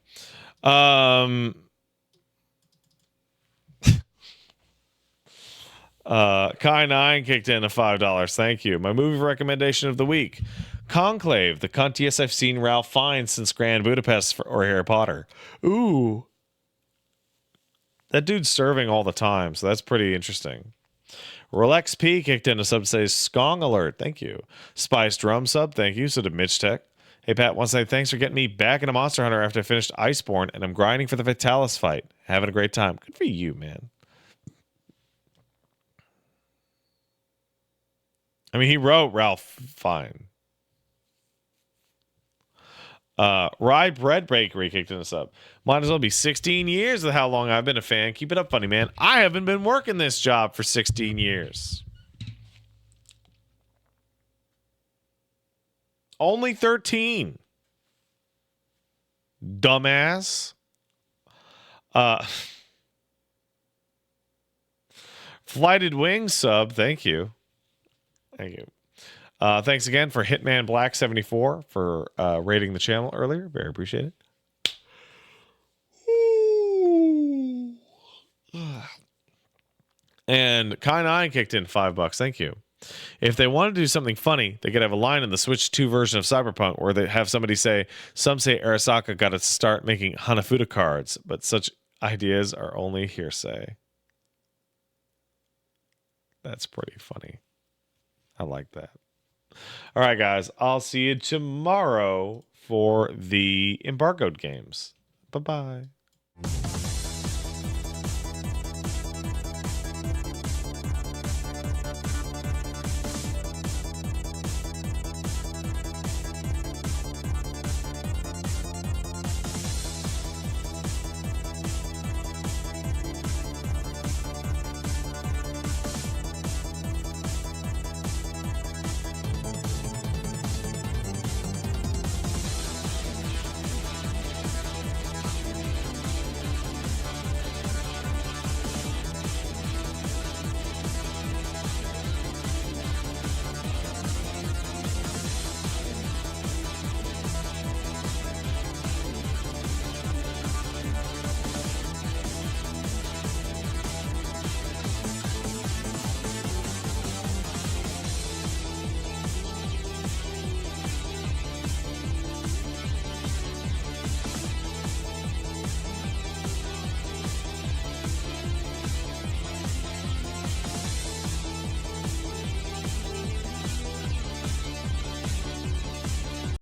Kai9 kicked in a $5. Thank you. My movie recommendation of the week: Conclave, the cuntiest I've seen Ralph Fiennes since Grand Budapest or Harry Potter. Ooh. That dude's serving all the time, so that's pretty interesting. Rolex P kicked in a sub, says Skong alert. Thank you. Spice Drum sub. Thank you. So did Mitch Tech. Hey, Pat, wants to say thanks for getting me back into Monster Hunter after I finished Iceborne, and I'm grinding for the Vitalis fight. Having a great time. Good for you, man. I mean, he wrote Ralph fine. Rye Bread Bakery kicked in us up. Might as well be 16 years of how long I've been a fan. Keep it up, funny man. I haven't been working this job for 16 years. Only 13. Dumbass. Flighted Wings sub. Thank you. Thank you. Thanks again for Hitman Black 74 for rating the channel earlier. Very appreciated. And Kai9 kicked in $5. Thank you. If they want to do something funny, they could have a line in the Switch 2 version of Cyberpunk where they have somebody say, some say Arasaka got to start making Hanafuda cards, but such ideas are only hearsay. That's pretty funny. I like that. All right, guys. I'll see you tomorrow for the embargoed games. Bye-bye.